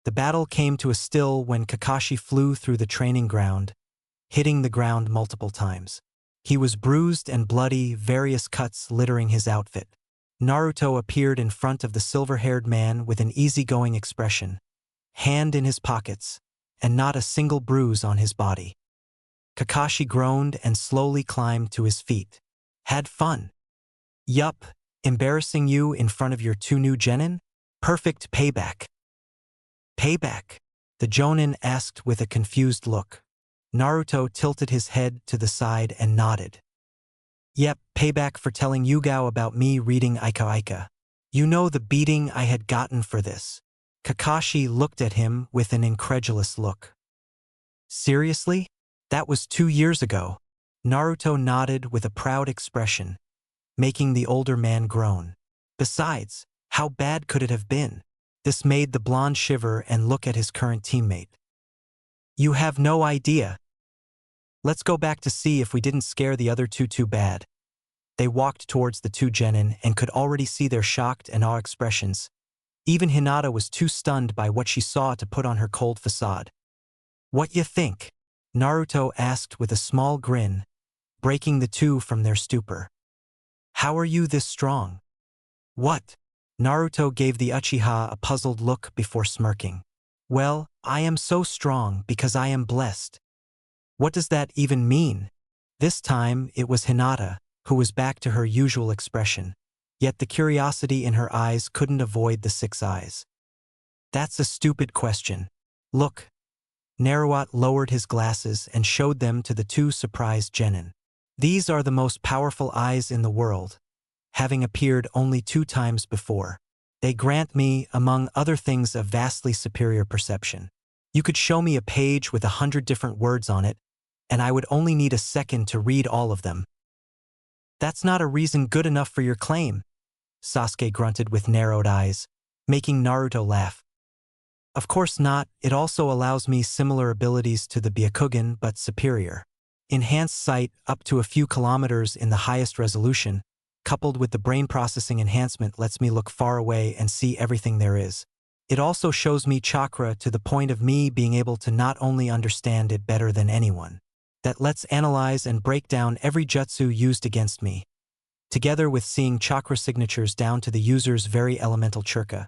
The battle came to a still when Kakashi flew through the training ground, hitting the ground multiple times. He was bruised and bloody, various cuts littering his outfit. Naruto appeared in front of the silver-haired man with an easygoing expression, hand in his pockets, and not a single bruise on his body. Kakashi groaned and slowly climbed to his feet. Had fun? Yup, embarrassing you in front of your 2 new genin? Perfect payback. Payback? The Jonin asked with a confused look. Naruto tilted his head to the side and nodded. Yep, payback for telling Yugao about me reading Aika Aika. You know the beating I had gotten for this. Kakashi looked at him with an incredulous look. Seriously? That was 2 years ago. Naruto nodded with a proud expression, making the older man groan. Besides, how bad could it have been? This made the blonde shiver and look at his current teammate. You have no idea. Let's go back to see if we didn't scare the other two too bad. They walked towards the two genin and could already see their shocked and awe expressions. Even Hinata was too stunned by what she saw to put on her cold facade. "What you think?" Naruto asked with a small grin, breaking the two from their stupor. "How are you this strong?" "What?" Naruto gave the Uchiha a puzzled look before smirking. "Well, I am so strong because I am blessed." "What does that even mean?" This time it was Hinata, who was back to her usual expression, yet the curiosity in her eyes couldn't avoid the six eyes. "That's a stupid question. Look." Naruto lowered his glasses and showed them to the two surprised genin. "These are the most powerful eyes in the world, having appeared only 2 times before. They grant me, among other things, a vastly superior perception. You could show me a page with 100 different words on it, and I would only need a second to read all of them." "That's not a reason good enough for your claim," Sasuke grunted with narrowed eyes, making Naruto laugh. "Of course not, it also allows me similar abilities to the Byakugan but superior. Enhanced sight up to a few kilometers in the highest resolution, coupled with the brain processing enhancement, lets me look far away and see everything there is. It also shows me chakra to the point of me being able to not only understand it better than anyone. That lets analyze and break down every jutsu used against me, together with seeing chakra signatures down to the user's very elemental chakra.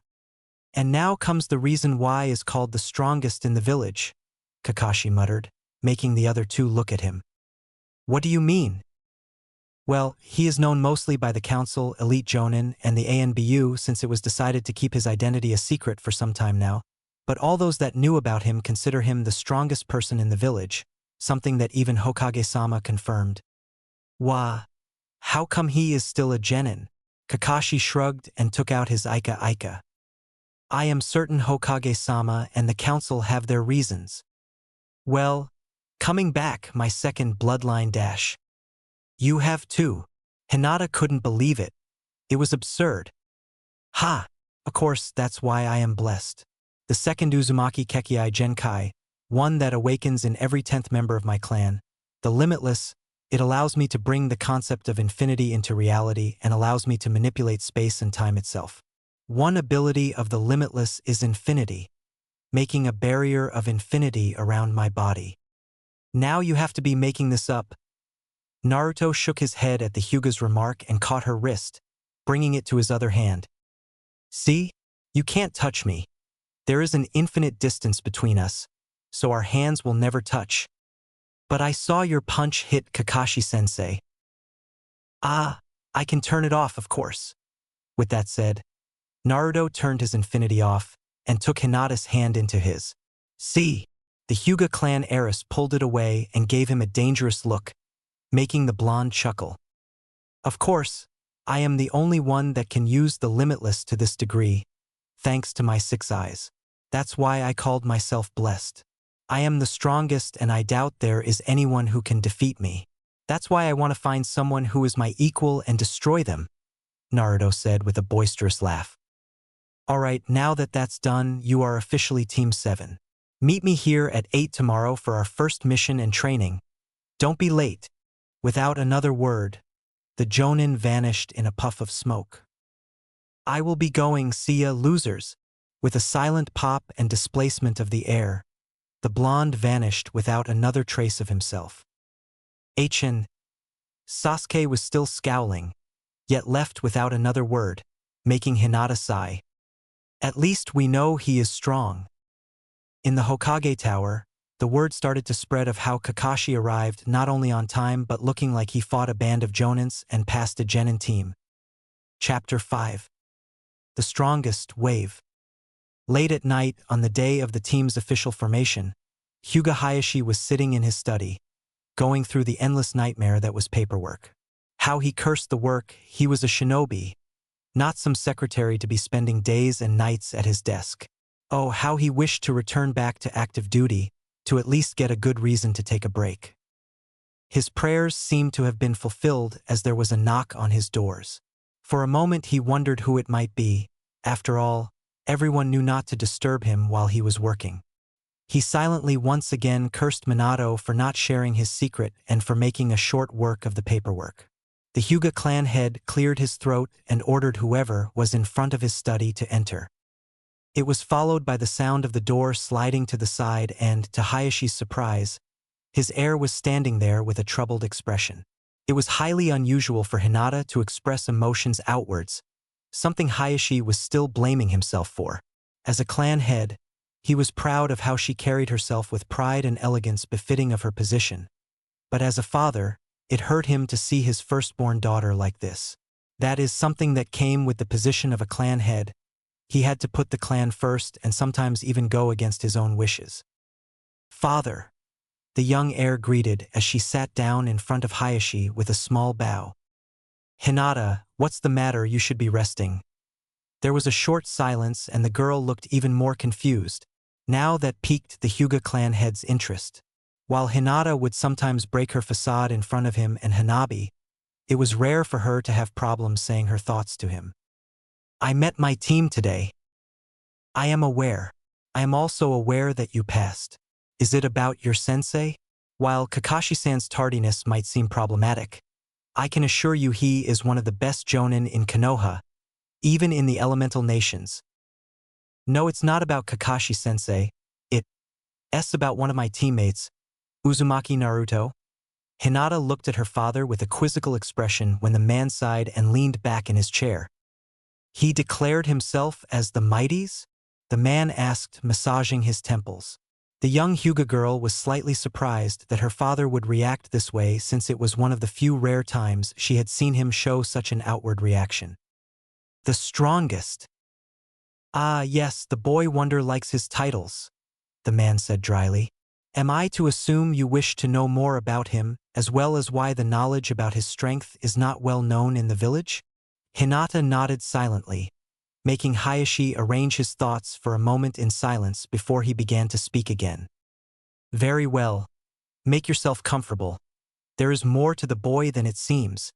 And now comes the reason why is called the strongest in the village," Kakashi muttered, making the other two look at him. "What do you mean?" "Well, he is known mostly by the Council, Elite Jonin, and the ANBU since it was decided to keep his identity a secret for some time now, but all those that knew about him consider him the strongest person in the village, something that even Hokage-sama confirmed." "Wah, how come he is still a genin?" Kakashi shrugged and took out his Ika. "I am certain Hokage-sama and the council have their reasons." "Well, coming back, my second bloodline dash." "You have too." Hinata couldn't believe it. It was absurd. "Ha! Of course, that's why I am blessed. The second Uzumaki Kekkei Genkai, one that awakens in every 10th member of my clan. The limitless, it allows me to bring the concept of infinity into reality and allows me to manipulate space and time itself. One ability of the limitless is infinity, making a barrier of infinity around my body. Now you have to be making this up." Naruto shook his head at the Hyuga's remark and caught her wrist, bringing it to his other hand. "See? You can't touch me. There is an infinite distance between us, so our hands will never touch." "But I saw your punch hit Kakashi-sensei." "Ah, I can turn it off, of course." With that said, Naruto turned his infinity off and took Hinata's hand into his. "See?" The Hyuga clan heiress pulled it away and gave him a dangerous look, making the blonde chuckle. "Of course, I am the only one that can use the limitless to this degree, thanks to my 6 eyes. That's why I called myself blessed. I am the strongest and I doubt there is anyone who can defeat me. That's why I want to find someone who is my equal and destroy them," Naruto said with a boisterous laugh. "Alright, now that that's done, you are officially Team 7. Meet me here at 8 tomorrow for our first mission and training. Don't be late." Without another word, the Jonin vanished in a puff of smoke. "I will be going, see ya, losers." With a silent pop and displacement of the air, the blonde vanished without another trace of himself. Sasuke was still scowling, yet left without another word, making Hinata sigh. "At least we know he is strong." In the Hokage Tower, the word started to spread of how Kakashi arrived not only on time but looking like he fought a band of Jonins and passed a genin team. Chapter 5. The Strongest Wave. Late at night, on the day of the team's official formation, Hyuga Hayashi was sitting in his study, going through the endless nightmare that was paperwork. How he cursed the work. He was a shinobi, not some secretary to be spending days and nights at his desk. Oh, how he wished to return back to active duty, to at least get a good reason to take a break. His prayers seemed to have been fulfilled as there was a knock on his doors. For a moment he wondered who it might be. After all, everyone knew not to disturb him while he was working. He silently once again cursed Minato for not sharing his secret and for making a short work of the paperwork. The Hyuga clan head cleared his throat and ordered whoever was in front of his study to enter. It was followed by the sound of the door sliding to the side and, to Hayashi's surprise, his heir was standing there with a troubled expression. It was highly unusual for Hinata to express emotions outwards, something Hayashi was still blaming himself for. As a clan head, he was proud of how she carried herself with pride and elegance befitting of her position. But as a father, it hurt him to see his firstborn daughter like this. That is something that came with the position of a clan head. He had to put the clan first and sometimes even go against his own wishes. "Father," the young heir greeted as she sat down in front of Hayashi with a small bow. "Hinata, what's the matter? You should be resting." There was a short silence and the girl looked even more confused. Now that piqued the Hyuga clan head's interest. While Hinata would sometimes break her facade in front of him and Hanabi, it was rare for her to have problems saying her thoughts to him. "I met my team today. I am aware. I am also aware that you passed. Is it about your sensei? While Kakashi-san's tardiness might seem problematic, I can assure you he is one of the best jonin in Konoha, even in the elemental nations. No, it's not about Kakashi-sensei. It's about one of my teammates, Uzumaki Naruto." Hinata looked at her father with a quizzical expression when the man sighed and leaned back in his chair. "He declared himself as the mighties?" the man asked, massaging his temples. The young Hyuga girl was slightly surprised that her father would react this way since it was one of the few rare times she had seen him show such an outward reaction. "The strongest." "Ah, yes, the boy wonder likes his titles," the man said dryly. "Am I to assume you wish to know more about him, as well as why the knowledge about his strength is not well known in the village?" Hinata nodded silently, making Hayashi arrange his thoughts for a moment in silence before he began to speak again. "Very well. Make yourself comfortable. There is more to the boy than it seems."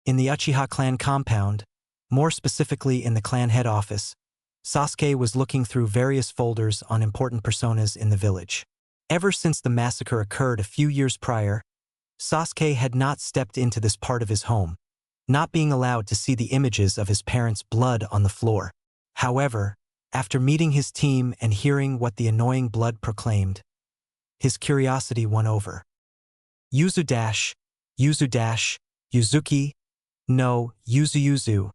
In the Uchiha clan compound, more specifically in the clan head office, Sasuke was looking through various folders on important personas in the village. Ever since the massacre occurred a few years prior, Sasuke had not stepped into this part of his home, not being allowed to see the images of his parents' blood on the floor. However, after meeting his team and hearing what the annoying blood proclaimed, his curiosity won over. Yuzu dash, Yuzuki, no, Yuzu.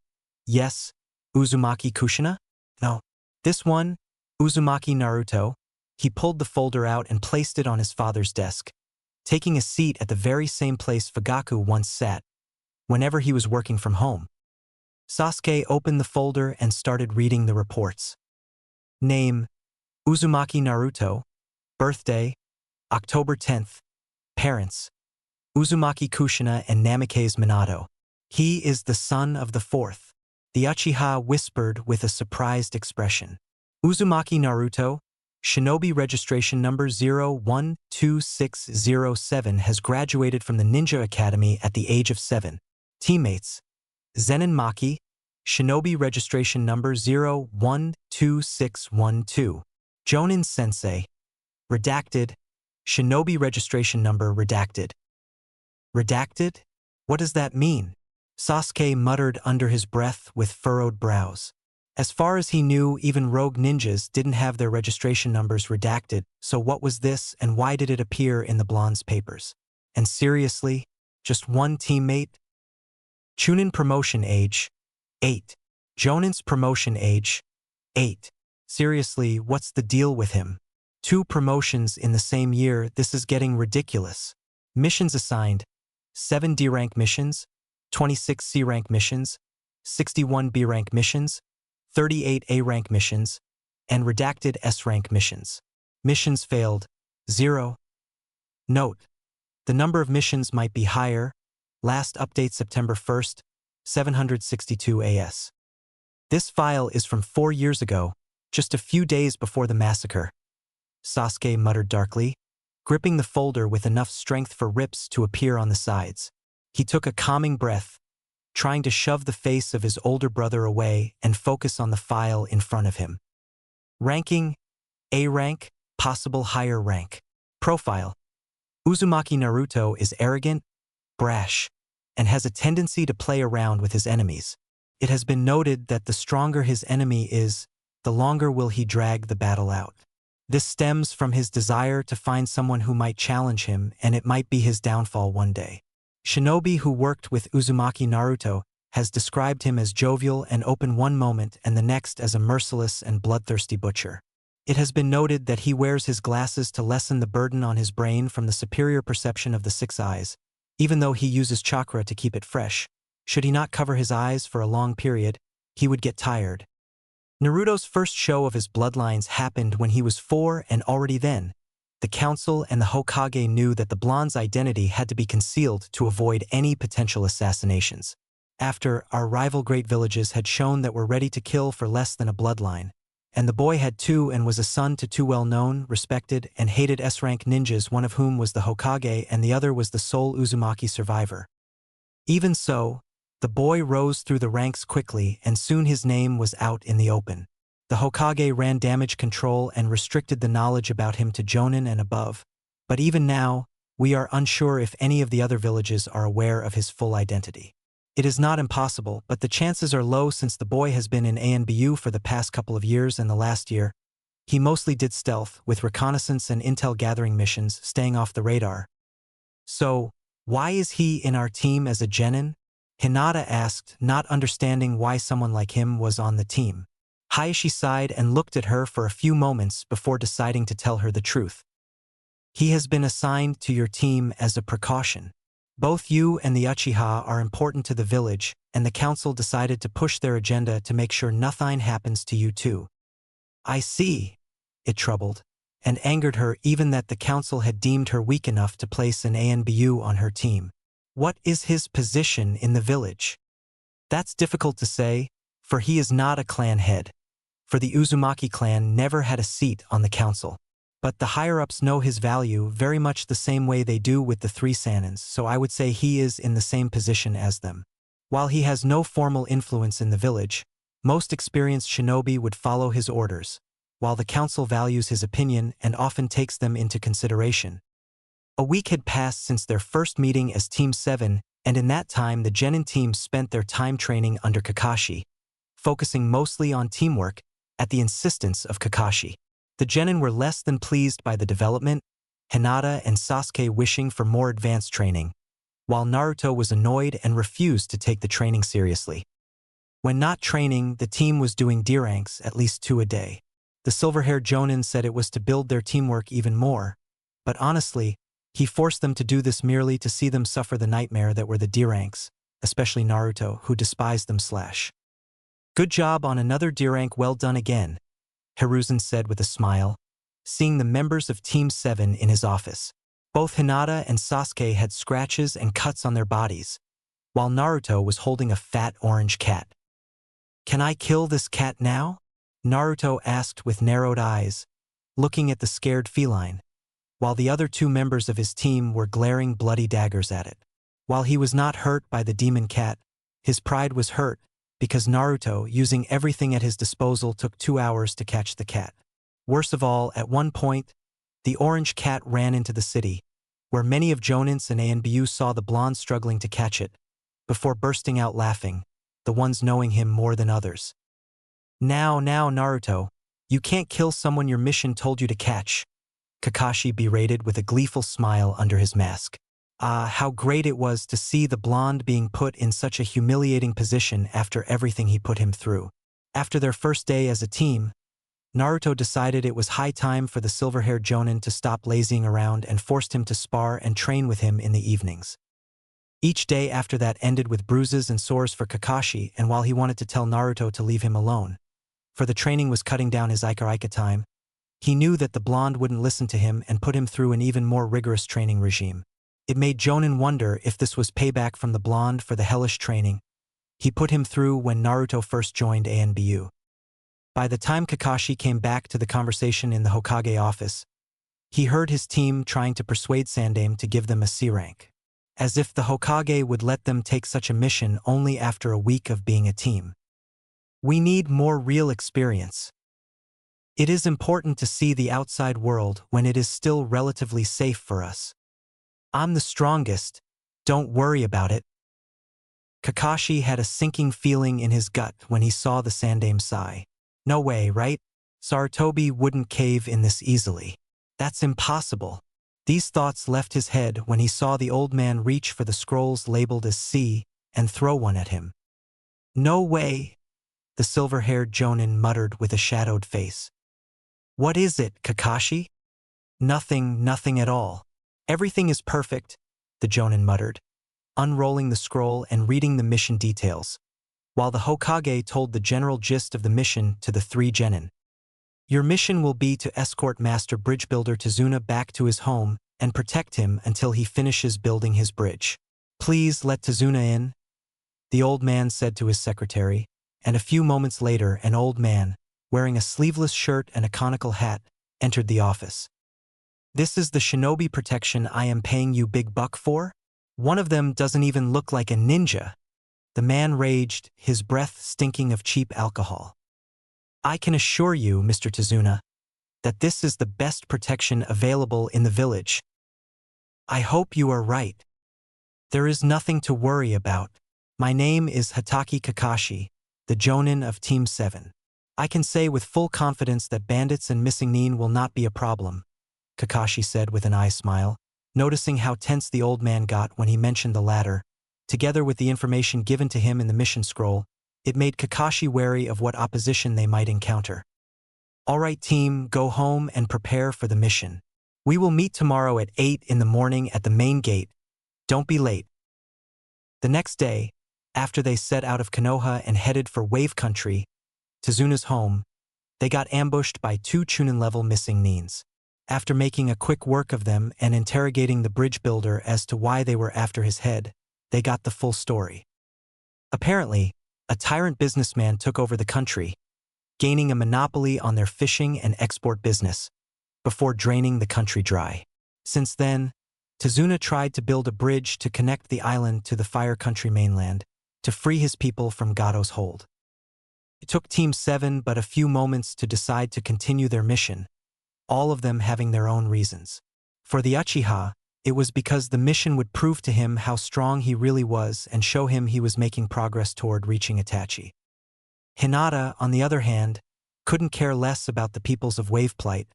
Yes, Uzumaki Kushina? No. This one, Uzumaki Naruto. He pulled the folder out and placed it on his father's desk, taking a seat at the very same place Fugaku once sat, whenever he was working from home. Sasuke opened the folder and started reading the reports. Name, Uzumaki Naruto. Birthday, October 10th. Parents, Uzumaki Kushina and Namikaze Minato. He is the son of the fourth. The Uchiha whispered with a surprised expression. Uzumaki Naruto, Shinobi registration number 012607, has graduated from the Ninja Academy at the age of 7. Teammates, Zenin Maki, Shinobi registration number 012612. Jonin Sensei, redacted, Shinobi registration number redacted. Redacted? What does that mean? Sasuke muttered under his breath with furrowed brows. As far as he knew, even rogue ninjas didn't have their registration numbers redacted, so what was this and why did it appear in the blonde's papers? And seriously, just one teammate? Chunin promotion age, 8. Jonin's promotion age, 8. Seriously, what's the deal with him? 2 promotions in the same year, this is getting ridiculous. Missions assigned, 7 D-rank missions, 26 C-rank missions, 61 B-rank missions, 38 A-rank missions, and redacted S-rank missions. Missions failed, 0. Note: the number of missions might be higher. Last update September 1st, 762 AS. This file is from 4 years ago, just a few days before the massacre. Sasuke muttered darkly, gripping the folder with enough strength for rips to appear on the sides. He took a calming breath, trying to shove the face of his older brother away and focus on the file in front of him. Ranking, A rank, possible higher rank. Profile: Uzumaki Naruto is arrogant, brash, and has a tendency to play around with his enemies. It has been noted that the stronger his enemy is, the longer will he drag the battle out. This stems from his desire to find someone who might challenge him, and it might be his downfall one day. Shinobi who worked with Uzumaki Naruto has described him as jovial and open one moment and the next as a merciless and bloodthirsty butcher. It has been noted that he wears his glasses to lessen the burden on his brain from the superior perception of the six eyes, even though he uses chakra to keep it fresh. Should he not cover his eyes for a long period, he would get tired. Naruto's first show of his bloodlines happened when he was 4, and already then, the council and the Hokage knew that the blonde's identity had to be concealed to avoid any potential assassinations. After our rival great villages had shown that we're ready to kill for less than a bloodline, and the boy had 2 and was a son to 2 well-known, respected, and hated S-rank ninjas, one of whom was the Hokage and the other was the sole Uzumaki survivor. Even so, the boy rose through the ranks quickly and soon his name was out in the open. The Hokage ran damage control and restricted the knowledge about him to Jonin and above, but even now, we are unsure if any of the other villages are aware of his full identity. It is not impossible, but the chances are low since the boy has been in ANBU for the past couple of years and the last year. He mostly did stealth, with reconnaissance and intel gathering missions, staying off the radar. So, why is he in our team as a genin? Hinata asked, not understanding why someone like him was on the team. Hayashi sighed and looked at her for a few moments before deciding to tell her the truth. He has been assigned to your team as a precaution. Both you and the Uchiha are important to the village, and the council decided to push their agenda to make sure nothing happens to you too. I see. It troubled and angered her even that the council had deemed her weak enough to place an ANBU on her team. What is his position in the village? That's difficult to say, for he is not a clan head. For the Uzumaki clan never had a seat on the council. But the higher-ups know his value very much the same way they do with the 3 Sanins, so I would say he is in the same position as them. While he has no formal influence in the village, most experienced shinobi would follow his orders, while the council values his opinion and often takes them into consideration. A week had passed since their first meeting as Team 7, and in that time the genin team spent their time training under Kakashi, focusing mostly on teamwork at the insistence of Kakashi. The genin were less than pleased by the development, Hinata and Sasuke wishing for more advanced training, while Naruto was annoyed and refused to take the training seriously. When not training, the team was doing D-ranks, at least 2 a day. The silver-haired Jonin said it was to build their teamwork even more, but honestly, he forced them to do this merely to see them suffer the nightmare that were the D-ranks, especially Naruto, who despised them. Good job on another D-rank, well done again, Hiruzen said with a smile, seeing the members of Team 7 in his office. Both Hinata and Sasuke had scratches and cuts on their bodies, while Naruto was holding a fat orange cat. Can I kill this cat now? Naruto asked with narrowed eyes, looking at the scared feline, while the other 2 members of his team were glaring bloody daggers at it. While he was not hurt by the demon cat, his pride was hurt, because Naruto, using everything at his disposal, took 2 hours to catch the cat. Worst of all, at one point, the orange cat ran into the city, where many of Jonins and ANBU saw the blonde struggling to catch it, before bursting out laughing, the ones knowing him more than others. Now, Naruto, you can't kill someone your mission told you to catch, Kakashi berated with a gleeful smile under his mask. How great it was to see the blonde being put in such a humiliating position after everything he put him through. After their first day as a team, Naruto decided it was high time for the silver-haired Jonin to stop lazying around and forced him to spar and train with him in the evenings. Each day after that ended with bruises and sores for Kakashi, and while he wanted to tell Naruto to leave him alone, for the training was cutting down his Ika time, he knew that the blonde wouldn't listen to him and put him through an even more rigorous training regime. It made Jonin wonder if this was payback from the blonde for the hellish training he put him through when Naruto first joined ANBU. By the time Kakashi came back to the conversation in the Hokage office, he heard his team trying to persuade Sandaime to give them a C rank, as if the Hokage would let them take such a mission only after a week of being a team. We need more real experience. It is important to see the outside world when it is still relatively safe for us. I'm the strongest, don't worry about it, Kakashi had a sinking feeling in his gut when he saw the Sandame sigh. No way, right? Sarutobi wouldn't cave in this easily. That's impossible. These thoughts left his head when he saw the old man reach for the scrolls labeled as C and throw one at him. No way, the silver-haired Jonin muttered with a shadowed face. What is it, Kakashi? Nothing at all. Everything is perfect, the Jonin muttered, unrolling the scroll and reading the mission details, while the Hokage told the general gist of the mission to the three genin. Your mission will be to escort Master Bridge Builder Tazuna back to his home and protect him until he finishes building his bridge. Please let Tazuna in, the old man said to his secretary, and a few moments later an old man, wearing a sleeveless shirt and a conical hat, entered the office. This is the shinobi protection I am paying you big buck for? One of them doesn't even look like a ninja. The man raged, his breath stinking of cheap alcohol. I can assure you, Mr. Tazuna, that this is the best protection available in the village. I hope you are right. There is nothing to worry about. My name is Hatake Kakashi, the Jonin of Team 7. I can say with full confidence that bandits and missing Nin will not be a problem, Kakashi said with an eye smile, noticing how tense the old man got when he mentioned the latter. Together with the information given to him in the mission scroll, it made Kakashi wary of what opposition they might encounter. All right, team, go home and prepare for the mission. We will meet tomorrow at 8 in the morning at the main gate. Don't be late. The next day, after they set out of Konoha and headed for Wave Country, Tazuna's home, they got ambushed by two Chunin-level missing Nins. After making a quick work of them and interrogating the bridge builder as to why they were after his head, they got the full story. Apparently, a tyrant businessman took over the country, gaining a monopoly on their fishing and export business, before draining the country dry. Since then, Tazuna tried to build a bridge to connect the island to the Fire Country mainland, to free his people from Gato's hold. It took Team 7 but a few moments to decide to continue their mission, all of them having their own reasons. For the Uchiha, it was because the mission would prove to him how strong he really was and show him he was making progress toward reaching Itachi. Hinata, on the other hand, couldn't care less about the peoples of Waveplight,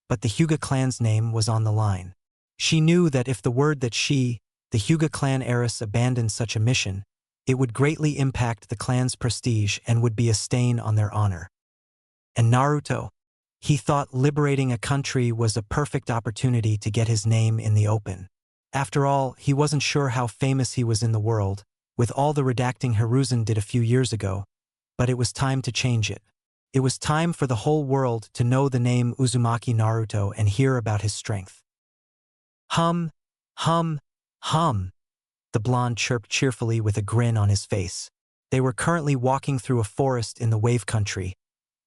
but the Hyuga clan's name was on the line. She knew that if the word that she, the Hyuga clan heiress, abandoned such a mission, it would greatly impact the clan's prestige and would be a stain on their honor. And Naruto, he thought liberating a country was a perfect opportunity to get his name in the open. After all, he wasn't sure how famous he was in the world, with all the redacting Hiruzen did a few years ago, but it was time to change it. It was time for the whole world to know the name Uzumaki Naruto and hear about his strength. Hum, hum, hum, the blonde chirped cheerfully with a grin on his face. They were currently walking through a forest in the Wave Country,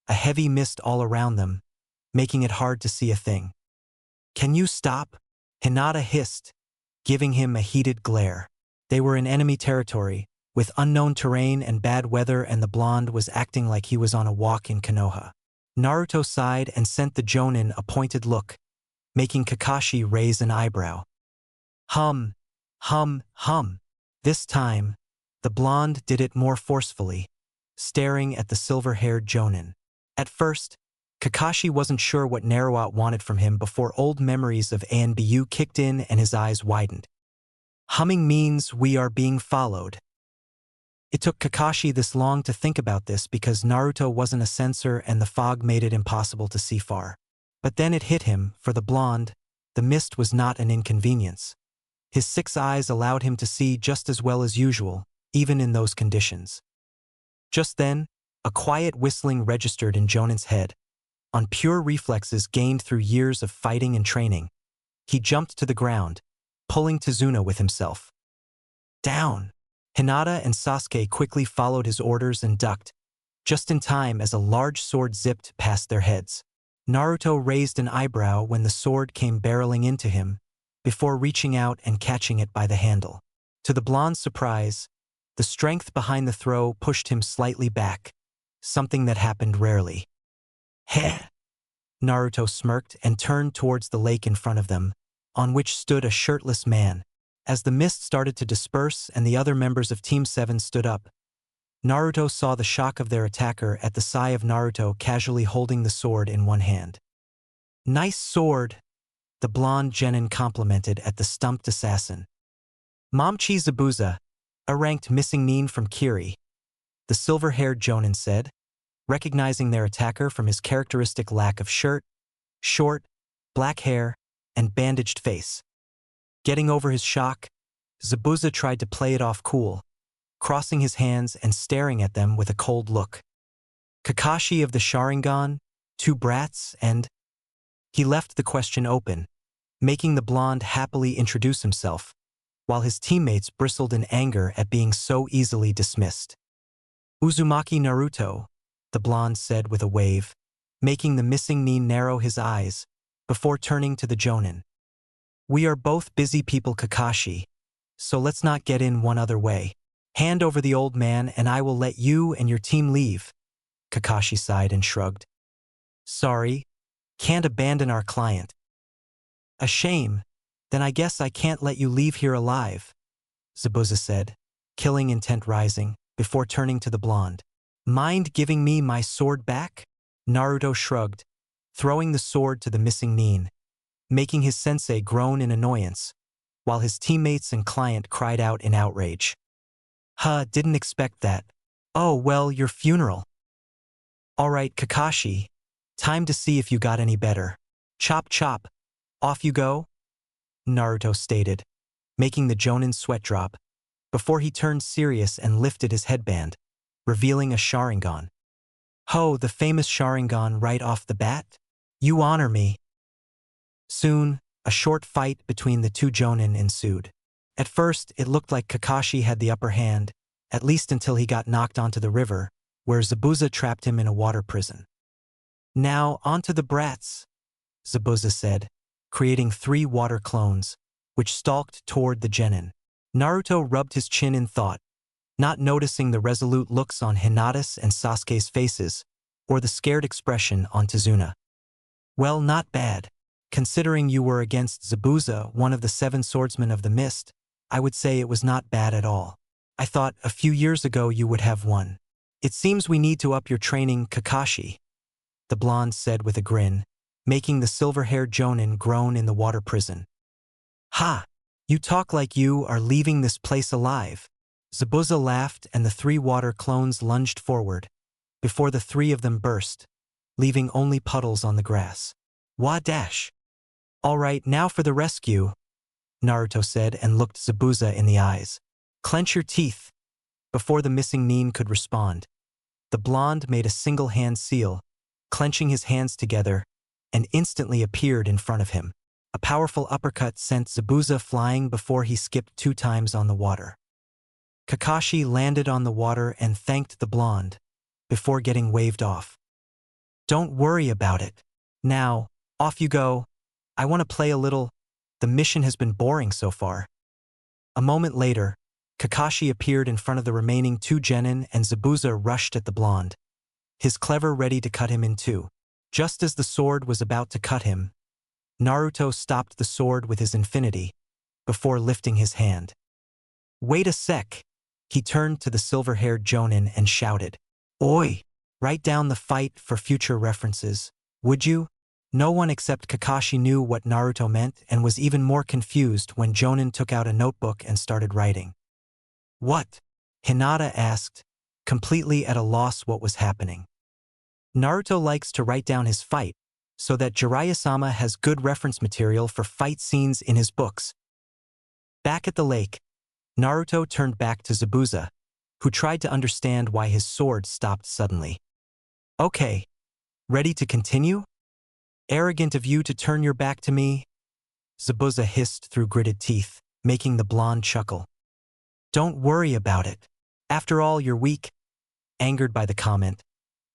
a heavy mist all around them, making it hard to see a thing. Can you stop? Hinata hissed, giving him a heated glare. They were in enemy territory, with unknown terrain and bad weather, and the blonde was acting like he was on a walk in Konoha. Naruto sighed and sent the Jonin a pointed look, making Kakashi raise an eyebrow. Hum, hum, hum. This time, the blonde did it more forcefully, staring at the silver-haired Jonin. At first, Kakashi wasn't sure what Naruto wanted from him before old memories of Anbu kicked in and his eyes widened. Humming means we are being followed. It took Kakashi this long to think about this because Naruto wasn't a sensor and the fog made it impossible to see far. But then it hit him, for the blonde, the mist was not an inconvenience. His 6 eyes allowed him to see just as well as usual, even in those conditions. Just then, a quiet whistling registered in Jonin's head. On pure reflexes gained through years of fighting and training, he jumped to the ground, pulling Tazuna with himself. Down! Hinata and Sasuke quickly followed his orders and ducked, just in time as a large sword zipped past their heads. Naruto raised an eyebrow when the sword came barreling into him, before reaching out and catching it by the handle. To the blonde's surprise, the strength behind the throw pushed him slightly back, something that happened rarely. Heh! Naruto smirked and turned towards the lake in front of them, on which stood a shirtless man. As the mist started to disperse and the other members of Team 7 stood up, Naruto saw the shock of their attacker at the sight of Naruto casually holding the sword in one hand. "Nice sword," the blonde genin complimented at the stumped assassin. "Momchi Zabuza, a ranked missing nin from Kiri," the silver-haired jonin said, recognizing their attacker from his characteristic lack of shirt, short, black hair, and bandaged face. Getting over his shock, Zabuza tried to play it off cool, crossing his hands and staring at them with a cold look. "Kakashi of the Sharingan, two brats, and—" He left the question open, making the blonde happily introduce himself, while his teammates bristled in anger at being so easily dismissed. "Uzumaki Naruto," the blonde said with a wave, making the missing nin narrow his eyes, before turning to the jonin. "We are both busy people, Kakashi, so let's not get in one other way. Hand over the old man and I will let you and your team leave." Kakashi sighed and shrugged. "Sorry, can't abandon our client." "A shame, then I guess I can't let you leave here alive," Zabuza said, killing intent rising, before turning to the blonde. "Mind giving me my sword back?" Naruto shrugged, throwing the sword to the missing nin, making his sensei groan in annoyance, while his teammates and client cried out in outrage. "Huh, didn't expect that. Oh well, your funeral." "Alright, Kakashi, time to see if you got any better. Chop chop, off you go," Naruto stated, making the jonin sweat drop, before he turned serious and lifted his headband, revealing a Sharingan. "Ho, the famous Sharingan right off the bat? You honor me." Soon, a short fight between the two jonin ensued. At first, it looked like Kakashi had the upper hand, at least until he got knocked onto the river, where Zabuza trapped him in a water prison. "Now, onto the brats," Zabuza said, creating 3 water clones, which stalked toward the genin. Naruto rubbed his chin in thought, not noticing the resolute looks on Hinata's and Sasuke's faces, or the scared expression on Tazuna. "Well, not bad. Considering you were against Zabuza, one of the 7 swordsmen of the mist, I would say it was not bad at all. I thought a few years ago you would have won. It seems we need to up your training, Kakashi," the blonde said with a grin, making the silver-haired jonin groan in the water prison. "Ha! You talk like you are leaving this place alive." Zabuza laughed and the 3 water clones lunged forward, before the 3 of them burst, leaving only puddles on the grass. "Wah dash! Alright, now for the rescue," Naruto said and looked Zabuza in the eyes. "Clench your teeth." Before the missing nin could respond, the blonde made a single-hand seal, clenching his hands together, and instantly appeared in front of him. A powerful uppercut sent Zabuza flying before he skipped 2 times on the water. Kakashi landed on the water and thanked the blonde, before getting waved off. "Don't worry about it. Now, off you go. I want to play a little. The mission has been boring so far." A moment later, Kakashi appeared in front of the remaining 2 genin and Zabuza rushed at the blonde, his clever ready to cut him in 2. Just as the sword was about to cut him, Naruto stopped the sword with his infinity, before lifting his hand. "Wait a sec." He turned to the silver-haired jonin and shouted, "Oi! Write down the fight for future references, would you?" No one except Kakashi knew what Naruto meant and was even more confused when jonin took out a notebook and started writing. "What?" Hinata asked, completely at a loss what was happening. Naruto likes to write down his fight, so that Jiraiya-sama has good reference material for fight scenes in his books. Back at the lake, Naruto turned back to Zabuza, who tried to understand why his sword stopped suddenly. "Okay, ready to continue? Arrogant of you to turn your back to me," Zabuza hissed through gritted teeth, making the blonde chuckle. "Don't worry about it. After all, you're weak." Angered by the comment,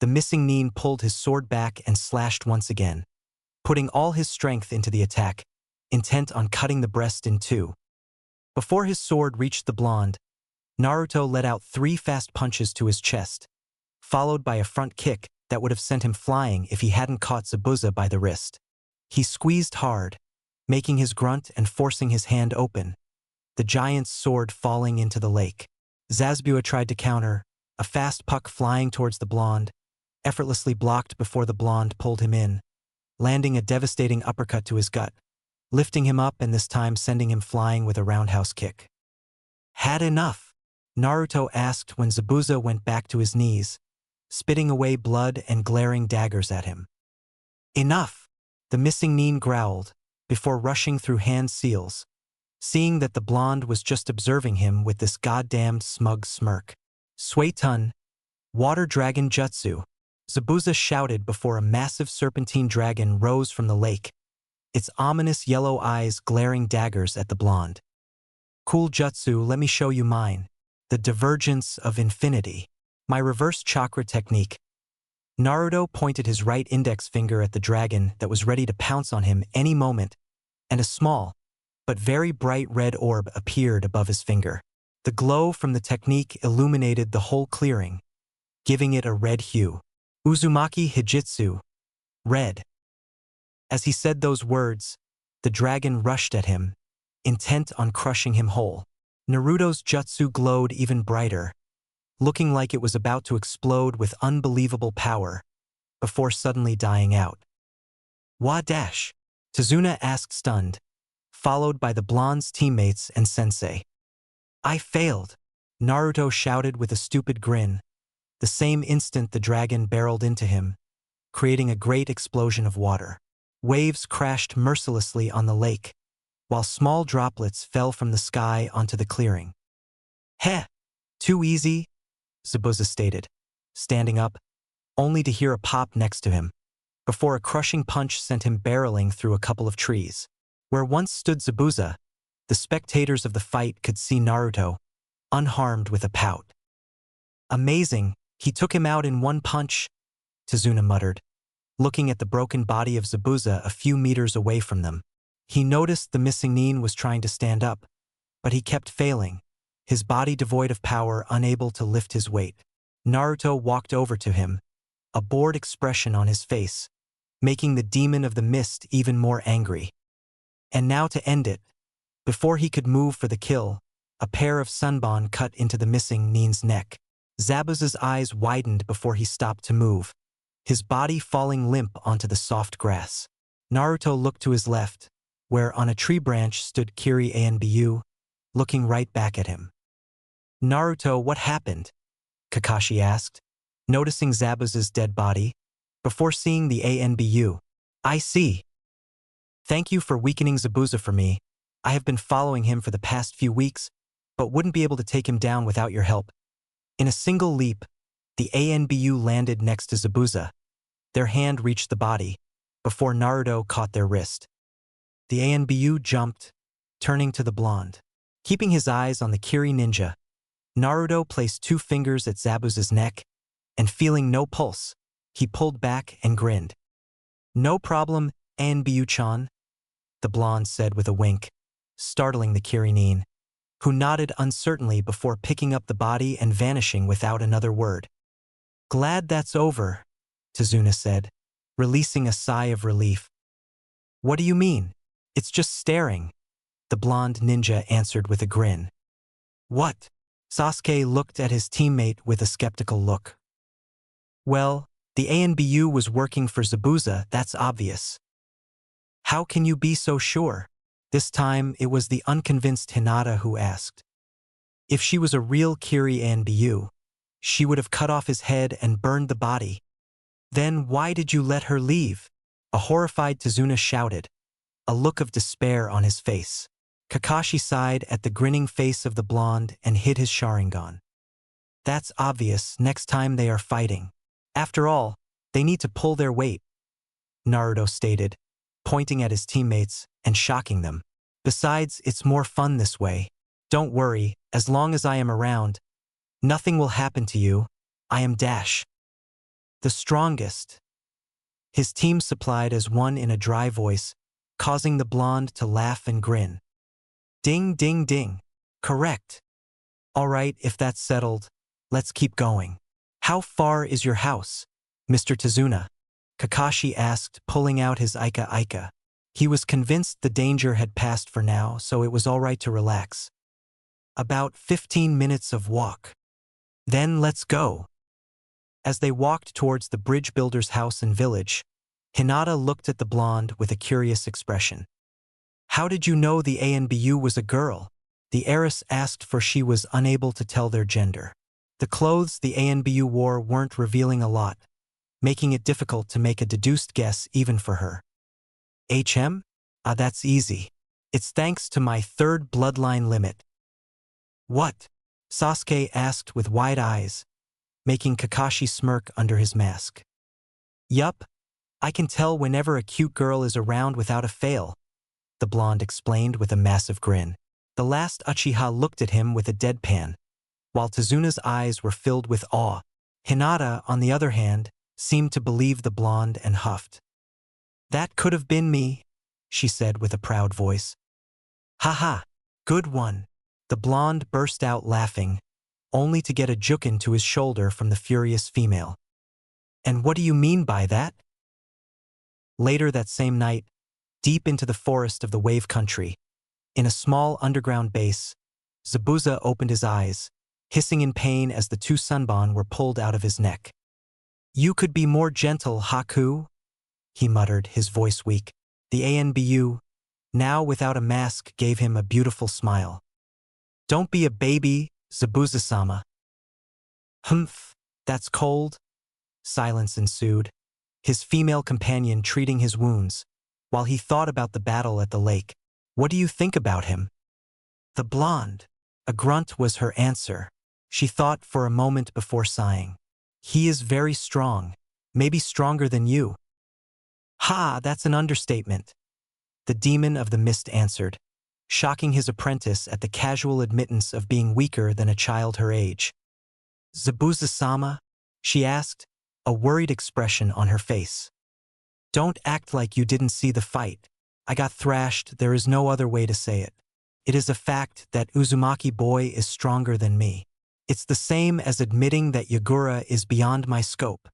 the missing nin pulled his sword back and slashed once again, putting all his strength into the attack, intent on cutting the breast in 2. Before his sword reached the blonde, Naruto let out 3 fast punches to his chest, followed by a front kick that would have sent him flying if he hadn't caught Zabuza by the wrist. He squeezed hard, making his grunt and forcing his hand open, the giant's sword falling into the lake. Zazbua tried to counter, a fast puck flying towards the blonde, effortlessly blocked before the blonde pulled him in, landing a devastating uppercut to his gut, lifting him up and this time sending him flying with a roundhouse kick. Had enough? Naruto asked when Zabuza went back to his knees, spitting away blood and glaring daggers at him. Enough! The missing nin growled, before rushing through hand seals, seeing that the blonde was just observing him with this goddamned smug smirk. Suetun, water dragon jutsu, Zabuza shouted before a massive serpentine dragon rose from the lake, its ominous yellow eyes glaring daggers at the blonde. Cool jutsu, let me show you mine. The divergence of infinity. My reverse chakra technique. Naruto pointed his right index finger at the dragon that was ready to pounce on him any moment, and a small, but very bright red orb appeared above his finger. The glow from the technique illuminated the whole clearing, giving it a red hue. Uzumaki Hijitsu. Red. As he said those words, the dragon rushed at him, intent on crushing him whole. Naruto's jutsu glowed even brighter, looking like it was about to explode with unbelievable power, before suddenly dying out. Wa dash? Tazuna asked stunned, followed by the blonde's teammates and sensei. I failed, Naruto shouted with a stupid grin. The same instant the dragon barreled into him, creating a great explosion of water. Waves crashed mercilessly on the lake, while small droplets fell from the sky onto the clearing. Heh! Too easy, Zabuza stated, standing up, only to hear a pop next to him, before a crushing punch sent him barreling through a couple of trees. Where once stood Zabuza, the spectators of the fight could see Naruto, unharmed with a pout. Amazing, he took him out in one punch, Tazuna muttered, looking at the broken body of Zabuza a few meters away from them. He noticed the missing nin was trying to stand up, but he kept failing, his body devoid of power, unable to lift his weight. Naruto walked over to him, a bored expression on his face, making the demon of the mist even more angry. And now to end it, before he could move for the kill, a pair of sunbon cut into the missing nin's neck. Zabuza's eyes widened before he stopped to move, his body falling limp onto the soft grass. Naruto looked to his left, where on a tree branch stood Kiri Anbu, looking right back at him. Naruto, what happened? Kakashi asked, noticing Zabuza's dead body, before seeing the Anbu. I see. Thank you for weakening Zabuza for me. I have been following him for the past few weeks, but wouldn't be able to take him down without your help. In a single leap, the Anbu landed next to Zabuza. Their hand reached the body, before Naruto caught their wrist. The Anbu jumped, turning to the blonde. Keeping his eyes on the Kiri ninja, Naruto placed 2 fingers at Zabuza's neck, and feeling no pulse, he pulled back and grinned. No problem, Anbu-chan, the blonde said with a wink, startling the Kiri nin, who nodded uncertainly before picking up the body and vanishing without another word. Glad that's over, Tazuna said, releasing a sigh of relief. What do you mean? It's just staring, the blonde ninja answered with a grin. What? Sasuke looked at his teammate with a skeptical look. Well, the Anbu was working for Zabuza, that's obvious. How can you be so sure? This time it was the unconvinced Hinata who asked. If she was a real Kiri Anbu, she would have cut off his head and burned the body. Then why did you let her leave? A horrified Tazuna shouted, a look of despair on his face. Kakashi sighed at the grinning face of the blonde and hid his Sharingan. That's obvious next time they are fighting. After all, they need to pull their weight, Naruto stated, pointing at his teammates and shocking them. Besides, it's more fun this way. Don't worry, as long as I am around, nothing will happen to you. I am Dash. The strongest. His team supplied as one in a dry voice, causing the blonde to laugh and grin. Ding ding ding. Correct. All right, if that's settled, let's keep going. How far is your house, Mr. Tazuna? Kakashi asked, pulling out his Ika Ika. He was convinced the danger had passed for now, so it was all right to relax. About 15 minutes of walk. Then let's go. As they walked towards the bridge builder's house and village, Hinata looked at the blonde with a curious expression. How did you know the ANBU was a girl? The heiress asked, for she was unable to tell their gender. The clothes the ANBU wore weren't revealing a lot, making it difficult to make a deduced guess even for her. HM? That's easy. It's thanks to my third bloodline limit. What? Sasuke asked with wide eyes, making Kakashi smirk under his mask. Yup, I can tell whenever a cute girl is around without a fail, the blonde explained with a massive grin. The last Uchiha looked at him with a deadpan, while Tezuna's eyes were filled with awe. Hinata, on the other hand, seemed to believe the blonde and huffed. That could have been me, she said with a proud voice. Haha, good one. The blonde burst out laughing, only to get a jukin to his shoulder from the furious female. And what do you mean by that? Later that same night, deep into the forest of the Wave Country, in a small underground base, Zabuza opened his eyes, hissing in pain as the two sunbon were pulled out of his neck. You could be more gentle, Haku, he muttered, his voice weak. The ANBU, now without a mask, gave him a beautiful smile. Don't be a baby, Zabuza-sama. Humph, that's cold. Silence ensued, his female companion treating his wounds, while he thought about the battle at the lake. What do you think about him? The blonde. A grunt was her answer. She thought for a moment before sighing. He is very strong, maybe stronger than you. Ha, that's an understatement. The demon of the mist answered, shocking his apprentice at the casual admittance of being weaker than a child her age. Zabuza-sama? She asked, a worried expression on her face. Don't act like you didn't see the fight. I got thrashed, there is no other way to say it. It is a fact that Uzumaki boy is stronger than me. It's the same as admitting that Yagura is beyond my scope.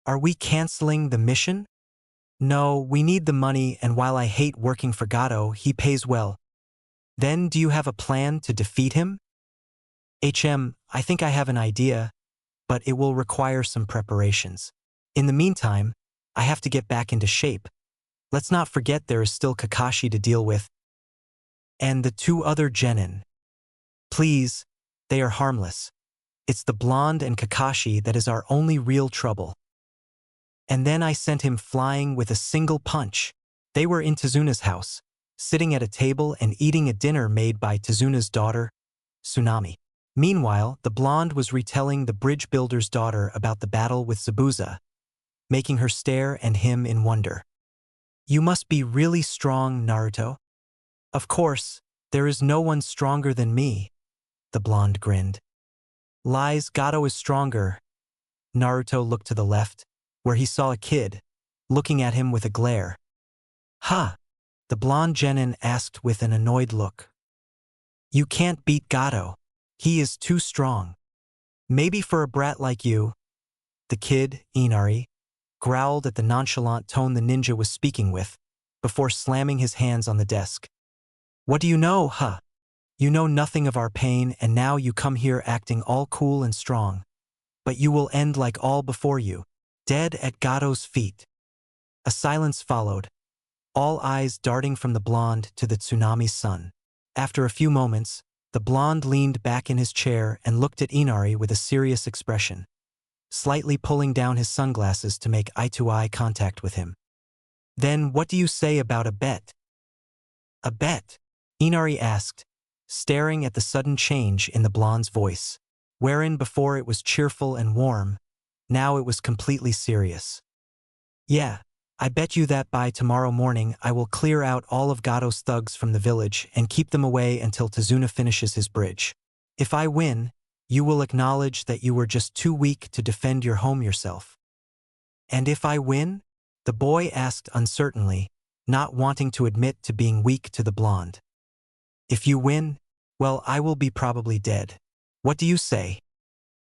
Are we canceling the mission? No, we need the money, and while I hate working for Gato, he pays well. Then do you have a plan to defeat him? I think I have an idea, but it will require some preparations. In the meantime, I have to get back into shape. Let's not forget there is still Kakashi to deal with. And the two other genin. Please, they are harmless. It's the blonde and Kakashi that is our only real trouble. And then I sent him flying with a single punch. They were in Tezuna's house, sitting at a table and eating a dinner made by Tezuna's daughter, Tsunami. Meanwhile, the blonde was retelling the bridge builder's daughter about the battle with Zabuza, making her stare at him in wonder. You must be really strong, Naruto. Of course, there is no one stronger than me, the blonde grinned. Lies, Gato is stronger. Naruto looked to the left, where he saw a kid, looking at him with a glare. Huh? The blonde genin asked with an annoyed look. You can't beat Gato. He is too strong. Maybe for a brat like you. The kid, Inari, growled at the nonchalant tone the ninja was speaking with, before slamming his hands on the desk. What do you know, huh? You know nothing of our pain, and now you come here acting all cool and strong. But you will end like all before you, dead at Gato's feet. A silence followed, all eyes darting from the blonde to the Tsunami's son. After a few moments, the blonde leaned back in his chair and looked at Inari with a serious expression, slightly pulling down his sunglasses to make eye-to-eye contact with him. Then what do you say about a bet? A bet? Inari asked, staring at the sudden change in the blonde's voice, wherein before it was cheerful and warm, now it was completely serious. Yeah, I bet you that by tomorrow morning I will clear out all of Gato's thugs from the village and keep them away until Tezuna finishes his bridge. If I win, you will acknowledge that you were just too weak to defend your home yourself. And if I win? The boy asked uncertainly, not wanting to admit to being weak to the blonde. If you win, well, I will be probably dead. What do you say?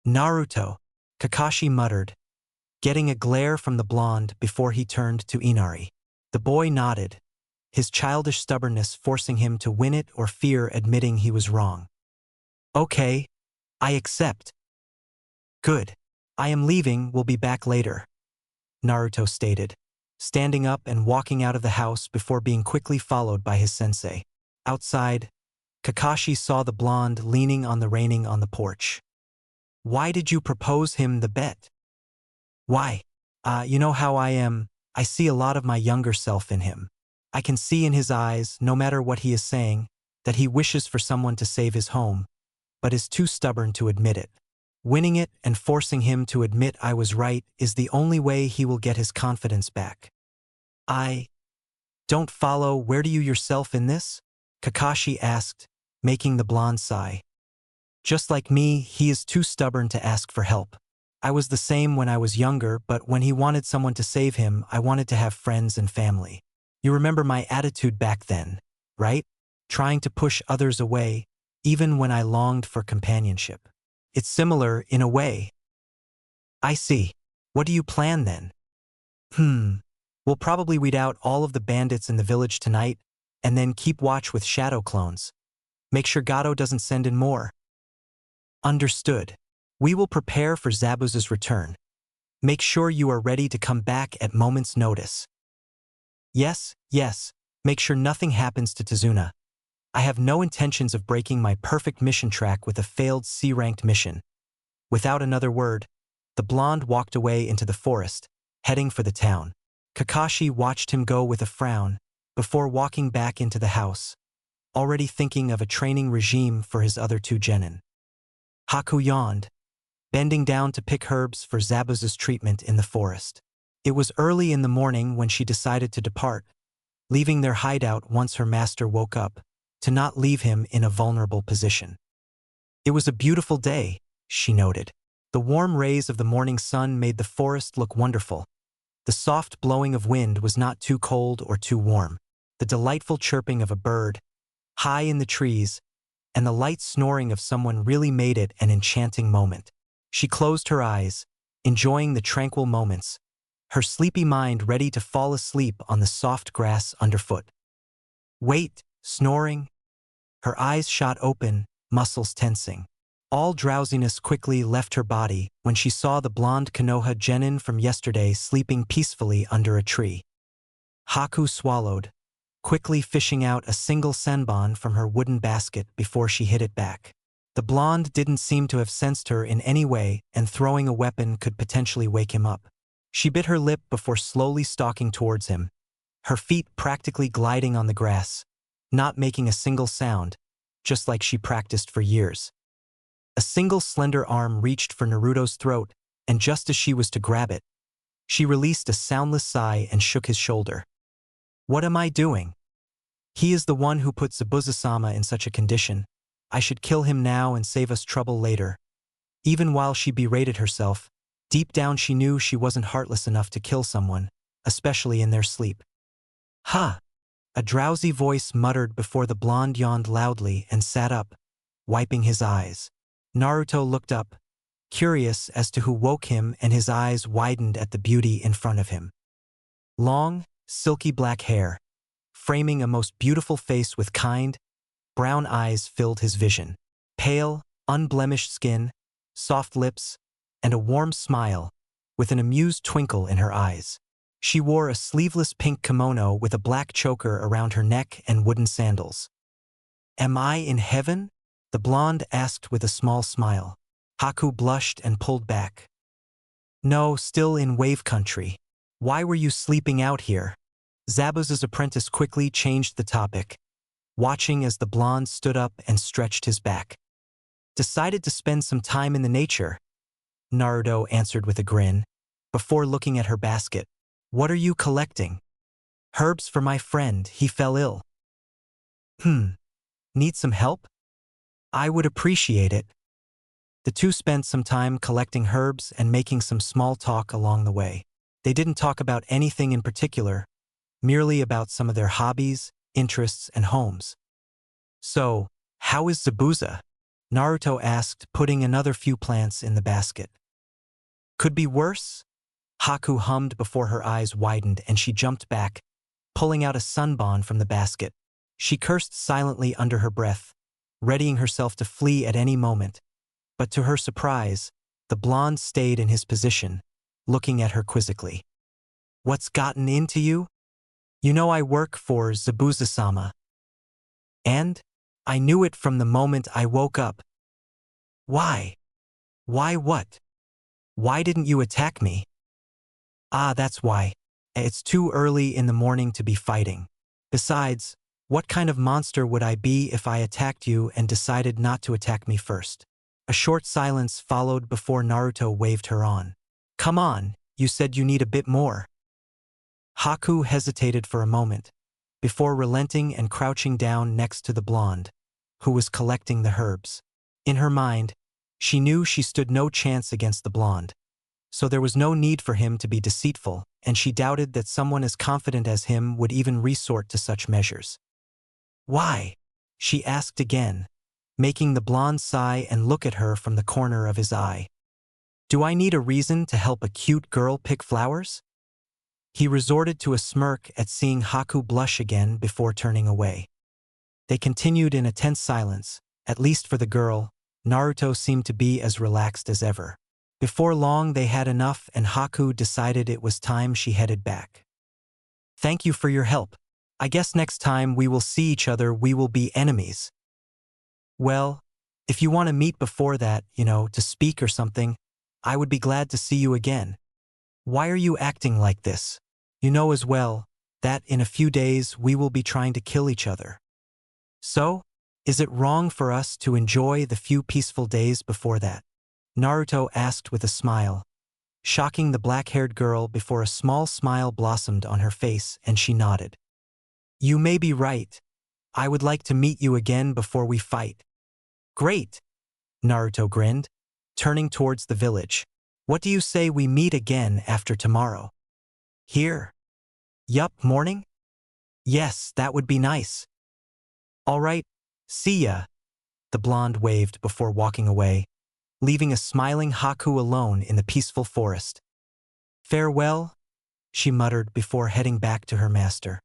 Naruto, Kakashi muttered, getting a glare from the blonde before he turned to Inari. The boy nodded, his childish stubbornness forcing him to win it or fear admitting he was wrong. Okay, I accept. Good. I am leaving, we'll be back later, Naruto stated, standing up and walking out of the house before being quickly followed by his sensei. Outside, Kakashi saw the blonde leaning on the railing on the porch. Why did you propose him the bet? Why? You know how I am. I see a lot of my younger self in him. I can see in his eyes, no matter what he is saying, that he wishes for someone to save his home, but is too stubborn to admit it. Winning it and forcing him to admit I was right is the only way he will get his confidence back. I don't follow. Where do you yourself in this? Kakashi asked, making the blonde sigh. Just like me, he is too stubborn to ask for help. I was the same when I was younger, but when he wanted someone to save him, I wanted to have friends and family. You remember my attitude back then, right? Trying to push others away, even when I longed for companionship. It's similar in a way. I see. What do you plan then? We'll probably weed out all of the bandits in the village tonight, and then keep watch with shadow clones. Make sure Gato doesn't send in more. Understood. We will prepare for Zabuza's return. Make sure you are ready to come back at moment's notice. Yes, make sure nothing happens to Tazuna. I have no intentions of breaking my perfect mission track with a failed C-ranked mission. Without another word, the blonde walked away into the forest, heading for the town. Kakashi watched him go with a frown, before walking back into the house, already thinking of a training regime for his other two genin. Haku yawned, bending down to pick herbs for Zabuza's treatment in the forest. It was early in the morning when she decided to depart, leaving their hideout once her master woke up, to not leave him in a vulnerable position. It was a beautiful day, she noted. The warm rays of the morning sun made the forest look wonderful. The soft blowing of wind was not too cold or too warm. The delightful chirping of a bird, high in the trees, and the light snoring of someone really made it an enchanting moment. She closed her eyes, enjoying the tranquil moments, her sleepy mind ready to fall asleep on the soft grass underfoot. Wait, snoring? Her eyes shot open, muscles tensing. All drowsiness quickly left her body when she saw the blonde Konoha genin from yesterday sleeping peacefully under a tree. Haku swallowed, quickly fishing out a single senbon from her wooden basket before she hid it back. The blonde didn't seem to have sensed her in any way, and throwing a weapon could potentially wake him up. She bit her lip before slowly stalking towards him, her feet practically gliding on the grass, not making a single sound, just like she practiced for years. A single slender arm reached for Naruto's throat, and just as she was to grab it, she released a soundless sigh and shook his shoulder. What am I doing? He is the one who put Zabuza-sama in such a condition. I should kill him now and save us trouble later. Even while she berated herself, deep down she knew she wasn't heartless enough to kill someone, especially in their sleep. Ha! A drowsy voice muttered before the blonde yawned loudly and sat up, wiping his eyes. Naruto looked up, curious as to who woke him, and his eyes widened at the beauty in front of him. Long, silky black hair, framing a most beautiful face with kind, brown eyes filled his vision. Pale, unblemished skin, soft lips, and a warm smile, with an amused twinkle in her eyes. She wore a sleeveless pink kimono with a black choker around her neck and wooden sandals. Am I in heaven? The blonde asked with a small smile. Haku blushed and pulled back. No, still in wave country. Why were you sleeping out here? Zabuza's apprentice quickly changed the topic, watching as the blonde stood up and stretched his back. Decided to spend some time in the nature, Naruto answered with a grin, before looking at her basket. What are you collecting? Herbs for my friend, he fell ill. Need some help? I would appreciate it. The two spent some time collecting herbs and making some small talk along the way. They didn't talk about anything in particular, merely about some of their hobbies, interests, and homes. So, how is Zabuza? Naruto asked, putting another few plants in the basket. Could be worse? Haku hummed before her eyes widened and she jumped back, pulling out a sunbon from the basket. She cursed silently under her breath, readying herself to flee at any moment. But to her surprise, the blonde stayed in his position, looking at her quizzically. "What's gotten into you? You know I work for Zabuza-sama. And? I knew it from the moment I woke up. Why? Why what? Why didn't you attack me?" "Ah, that's why. It's too early in the morning to be fighting. Besides, what kind of monster would I be if I attacked you and decided not to attack me first?" A short silence followed before Naruto waved her on. "Come on, you said you need a bit more." Haku hesitated for a moment, before relenting and crouching down next to the blonde, who was collecting the herbs. In her mind, she knew she stood no chance against the blonde, so there was no need for him to be deceitful, and she doubted that someone as confident as him would even resort to such measures. "Why?" she asked again, making the blonde sigh and look at her from the corner of his eye. "Do I need a reason to help a cute girl pick flowers?" He resorted to a smirk at seeing Haku blush again before turning away. They continued in a tense silence. At least for the girl, Naruto seemed to be as relaxed as ever. Before long they had enough and Haku decided it was time she headed back. "Thank you for your help. I guess next time we will see each other we will be enemies." "Well, if you want to meet before that, to speak or something, I would be glad to see you again. Why are you acting like this? You know as well that in a few days we will be trying to kill each other. So, is it wrong for us to enjoy the few peaceful days before that?" Naruto asked with a smile, shocking the black-haired girl before a small smile blossomed on her face and she nodded. "You may be right. I would like to meet you again before we fight." "Great," Naruto grinned, turning towards the village. "What do you say we meet again after tomorrow? Here?" "Yup, morning?" "Yes, that would be nice." "All right, see ya," the blonde waved before walking away, leaving a smiling Haku alone in the peaceful forest. "Farewell," she muttered before heading back to her master.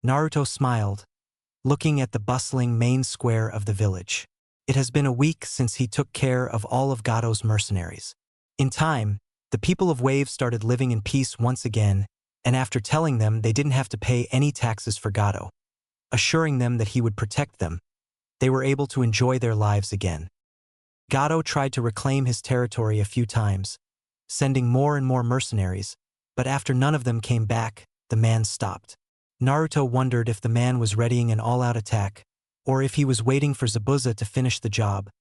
Naruto smiled, looking at the bustling main square of the village. It has been a week since he took care of all of Gato's mercenaries. In time, the people of Wave started living in peace once again, and after telling them they didn't have to pay any taxes for Gato, assuring them that he would protect them, they were able to enjoy their lives again. Gato tried to reclaim his territory a few times, sending more and more mercenaries, but after none of them came back, the man stopped. Naruto wondered if the man was readying an all-out attack, or if he was waiting for Zabuza to finish the job,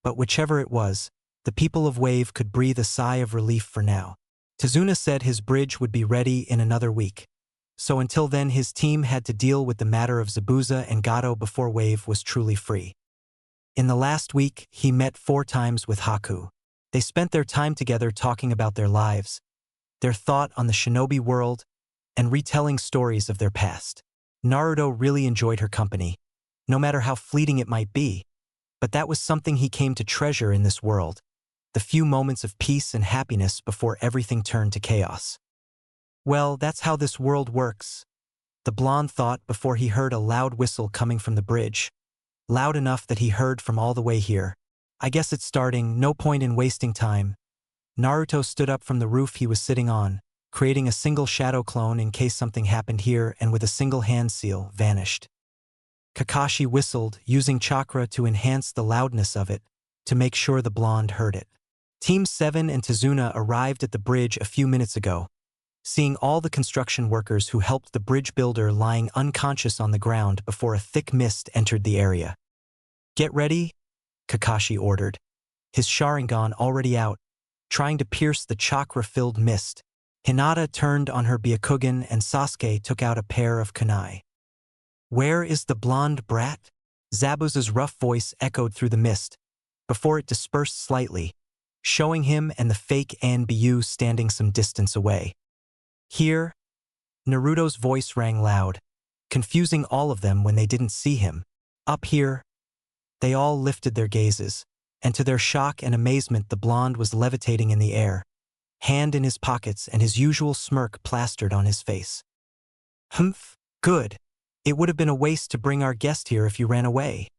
but whichever it was, the people of Wave could breathe a sigh of relief for now. Tazuna said his bridge would be ready in another week, so until then his team had to deal with the matter of Zabuza and Gato before Wave was truly free. In the last week, he met 4 times with Haku. They spent their time together talking about their lives, their thought on the shinobi world, and retelling stories of their past. Naruto really enjoyed her company, no matter how fleeting it might be, but that was something he came to treasure in this world, the few moments of peace and happiness before everything turned to chaos. "Well, that's how this world works," the blonde thought before he heard a loud whistle coming from the bridge, loud enough that he heard from all the way here. "I guess it's starting, no point in wasting time." Naruto stood up from the roof he was sitting on, creating a single shadow clone in case something happened here, and with a single hand seal, vanished. Kakashi whistled, using chakra to enhance the loudness of it, to make sure the blonde heard it. Team 7 and Tazuna arrived at the bridge a few minutes ago, seeing all the construction workers who helped the bridge builder lying unconscious on the ground before a thick mist entered the area. "Get ready," Kakashi ordered, his Sharingan already out, trying to pierce the chakra-filled mist. Hinata turned on her Byakugan and Sasuke took out a pair of kunai. "Where is the blonde brat?" Zabuza's rough voice echoed through the mist, before it dispersed slightly, showing him and the fake Anbu standing some distance away. "Here," Naruto's voice rang loud, confusing all of them when they didn't see him. "Up here." They all lifted their gazes, and to their shock and amazement the blonde was levitating in the air, hand in his pockets and his usual smirk plastered on his face. "Humph, good. It would have been a waste to bring our guest here if you ran away."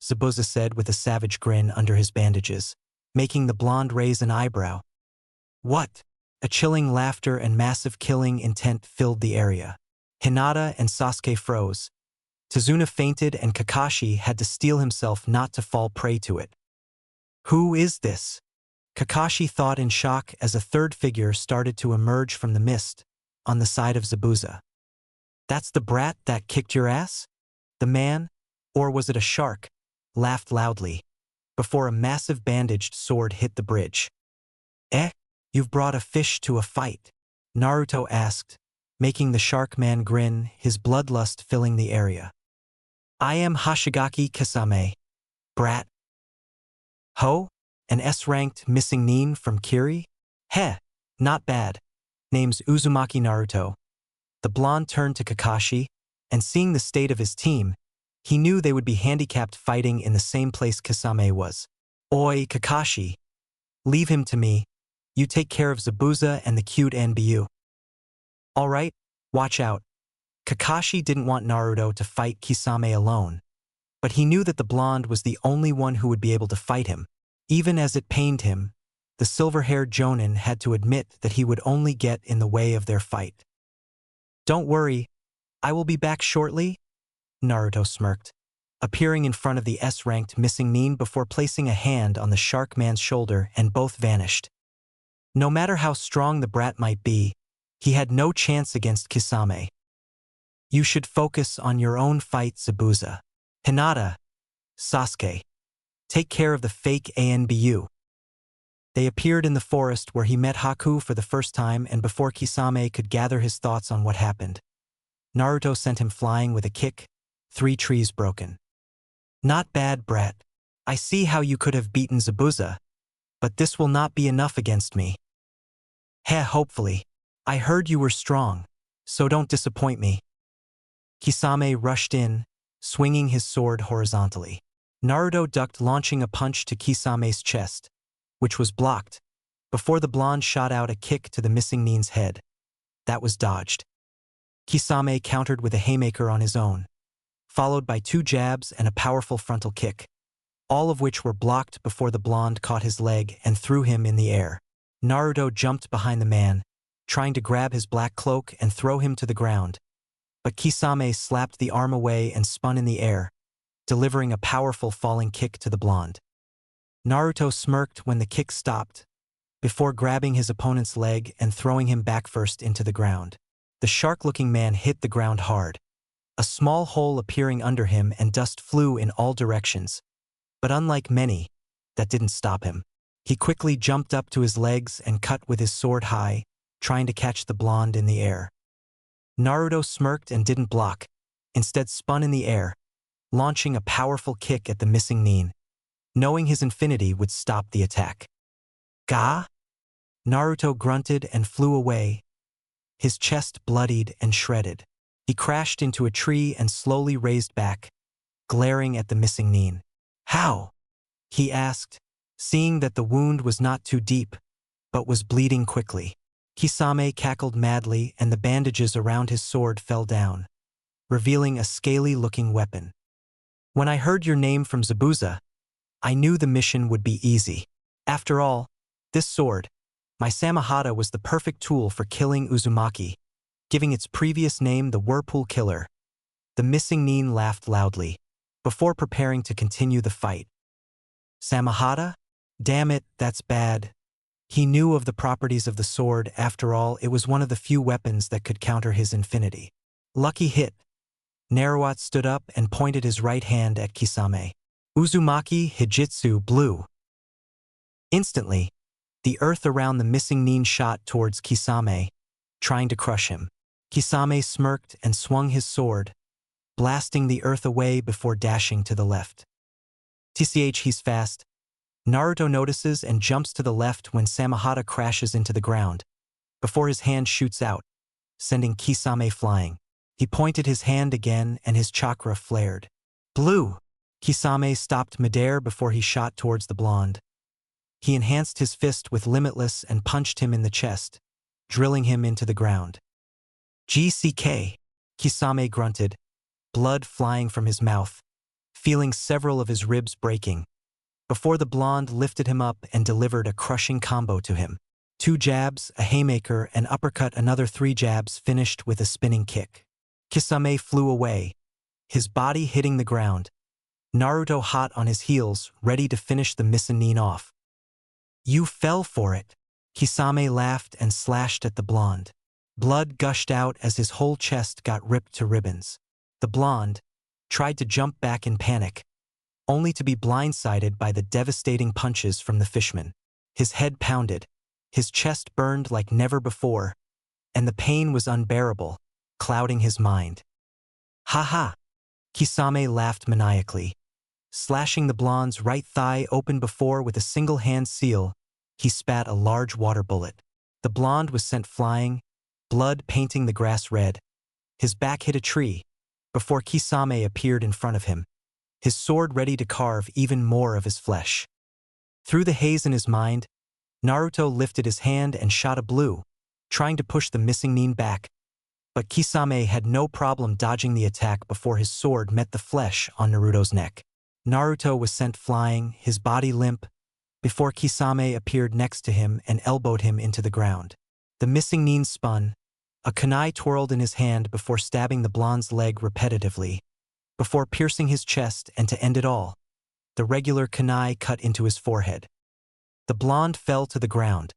Zabuza said with a savage grin under his bandages, making the blonde raise an eyebrow. What? A chilling laughter and massive killing intent filled the area. Hinata and Sasuke froze. Tazuna fainted and Kakashi had to steel himself not to fall prey to it. Who is this? Kakashi thought in shock as a third figure started to emerge from the mist, on the side of Zabuza. That's the brat that kicked your ass? The man, or was it a shark, laughed loudly, before a massive bandaged sword hit the bridge. Eh? You've brought a fish to a fight? Naruto asked, making the shark man grin, his bloodlust filling the area. I am Hashigaki Kisame, brat. Ho? An S-ranked missing nin from Kiri? Heh, not bad. Name's Uzumaki Naruto. The blonde turned to Kakashi, and seeing the state of his team, he knew they would be handicapped fighting in the same place Kisame was. Oi, Kakashi. Leave him to me. You take care of Zabuza and the cute NBU. All right, watch out. Kakashi didn't want Naruto to fight Kisame alone, but he knew that the blonde was the only one who would be able to fight him. Even as it pained him, the silver-haired Jonin had to admit that he would only get in the way of their fight. Don't worry, I will be back shortly, Naruto smirked, appearing in front of the S-ranked missing nin before placing a hand on the shark man's shoulder, and both vanished. No matter how strong the brat might be, he had no chance against Kisame. You should focus on your own fight, Zabuza. Hinata, Sasuke. Take care of the fake ANBU. They appeared in the forest where he met Haku for the first time, and before Kisame could gather his thoughts on what happened, Naruto sent him flying with a kick, 3 trees broken. Not bad, brat. I see how you could have beaten Zabuza, but this will not be enough against me. Heh, hopefully. I heard you were strong, so don't disappoint me. Kisame rushed in, swinging his sword horizontally. Naruto ducked, launching a punch to Kisame's chest, which was blocked, before the blonde shot out a kick to the missing nin's head. That was dodged. Kisame countered with a haymaker on his own, followed by 2 jabs and a powerful frontal kick, all of which were blocked before the blonde caught his leg and threw him in the air. Naruto jumped behind the man, trying to grab his black cloak and throw him to the ground, but Kisame slapped the arm away and spun in the air, delivering a powerful falling kick to the blonde. Naruto smirked when the kick stopped, before grabbing his opponent's leg and throwing him back first into the ground. The shark-looking man hit the ground hard, a small hole appearing under him, and dust flew in all directions. But unlike many, that didn't stop him. He quickly jumped up to his legs and cut with his sword high, trying to catch the blonde in the air. Naruto smirked and didn't block, instead spun in the air, launching a powerful kick at the missing nin, knowing his infinity would stop the attack. Ga? Naruto grunted and flew away, his chest bloodied and shredded. He crashed into a tree and slowly raised back, glaring at the missing nin. How? He asked, seeing that the wound was not too deep, but was bleeding quickly. Kisame cackled madly and the bandages around his sword fell down, revealing a scaly-looking weapon. When I heard your name from Zabuza, I knew the mission would be easy. After all, this sword, my Samahata, was the perfect tool for killing Uzumaki, giving its previous name the Whirlpool Killer. The missing nin laughed loudly, before preparing to continue the fight. Samahata? Damn it, that's bad. He knew of the properties of the sword. After all, it was one of the few weapons that could counter his infinity. Lucky hit. Naruto stood up and pointed his right hand at Kisame. Uzumaki Hijitsu blew. Instantly, the earth around the missing nin shot towards Kisame, trying to crush him. Kisame smirked and swung his sword, blasting the earth away before dashing to the left. Tch, he's fast. Naruto notices and jumps to the left when Samahata crashes into the ground, before his hand shoots out, sending Kisame flying. He pointed his hand again and his chakra flared. Blue! Kisame stopped midair before he shot towards the blonde. He enhanced his fist with Limitless and punched him in the chest, drilling him into the ground. GCK! Kisame grunted, blood flying from his mouth, feeling several of his ribs breaking, before the blonde lifted him up and delivered a crushing combo to him. 2 jabs, a haymaker, an uppercut, another 3 jabs finished with a spinning kick. Kisame flew away, his body hitting the ground. Naruto hot on his heels, ready to finish the mezzanine off. "You fell for it." Kisame laughed and slashed at the blonde. Blood gushed out as his whole chest got ripped to ribbons. The blonde tried to jump back in panic, only to be blindsided by the devastating punches from the fishman. His head pounded, his chest burned like never before, and the pain was unbearable, clouding his mind. "Ha ha!" Kisame laughed maniacally. Slashing the blonde's right thigh open before with a single-hand seal, he spat a large water bullet. The blonde was sent flying, blood painting the grass red. His back hit a tree, before Kisame appeared in front of him, his sword ready to carve even more of his flesh. Through the haze in his mind, Naruto lifted his hand and shot a blue, trying to push the missing nin back, but Kisame had no problem dodging the attack before his sword met the flesh on Naruto's neck. Naruto was sent flying, his body limp, before Kisame appeared next to him and elbowed him into the ground. The missing nin spun, a kunai twirled in his hand before stabbing the blonde's leg repetitively, before piercing his chest, and to end it all, the regular kunai cut into his forehead. The blonde fell to the ground,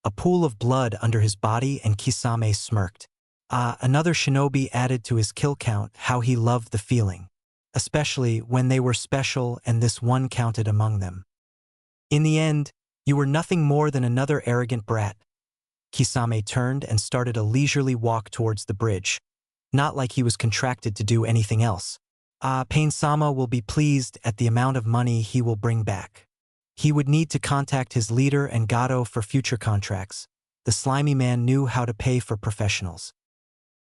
a pool of blood under his body, and Kisame smirked. Another shinobi added to his kill count. How he loved the feeling, especially when they were special and this one counted among them. "In the end, you were nothing more than another arrogant brat." Kisame turned and started a leisurely walk towards the bridge, not like he was contracted to do anything else. Pain-sama will be pleased at the amount of money he will bring back. He would need to contact his leader and Gato for future contracts. The slimy man knew how to pay for professionals.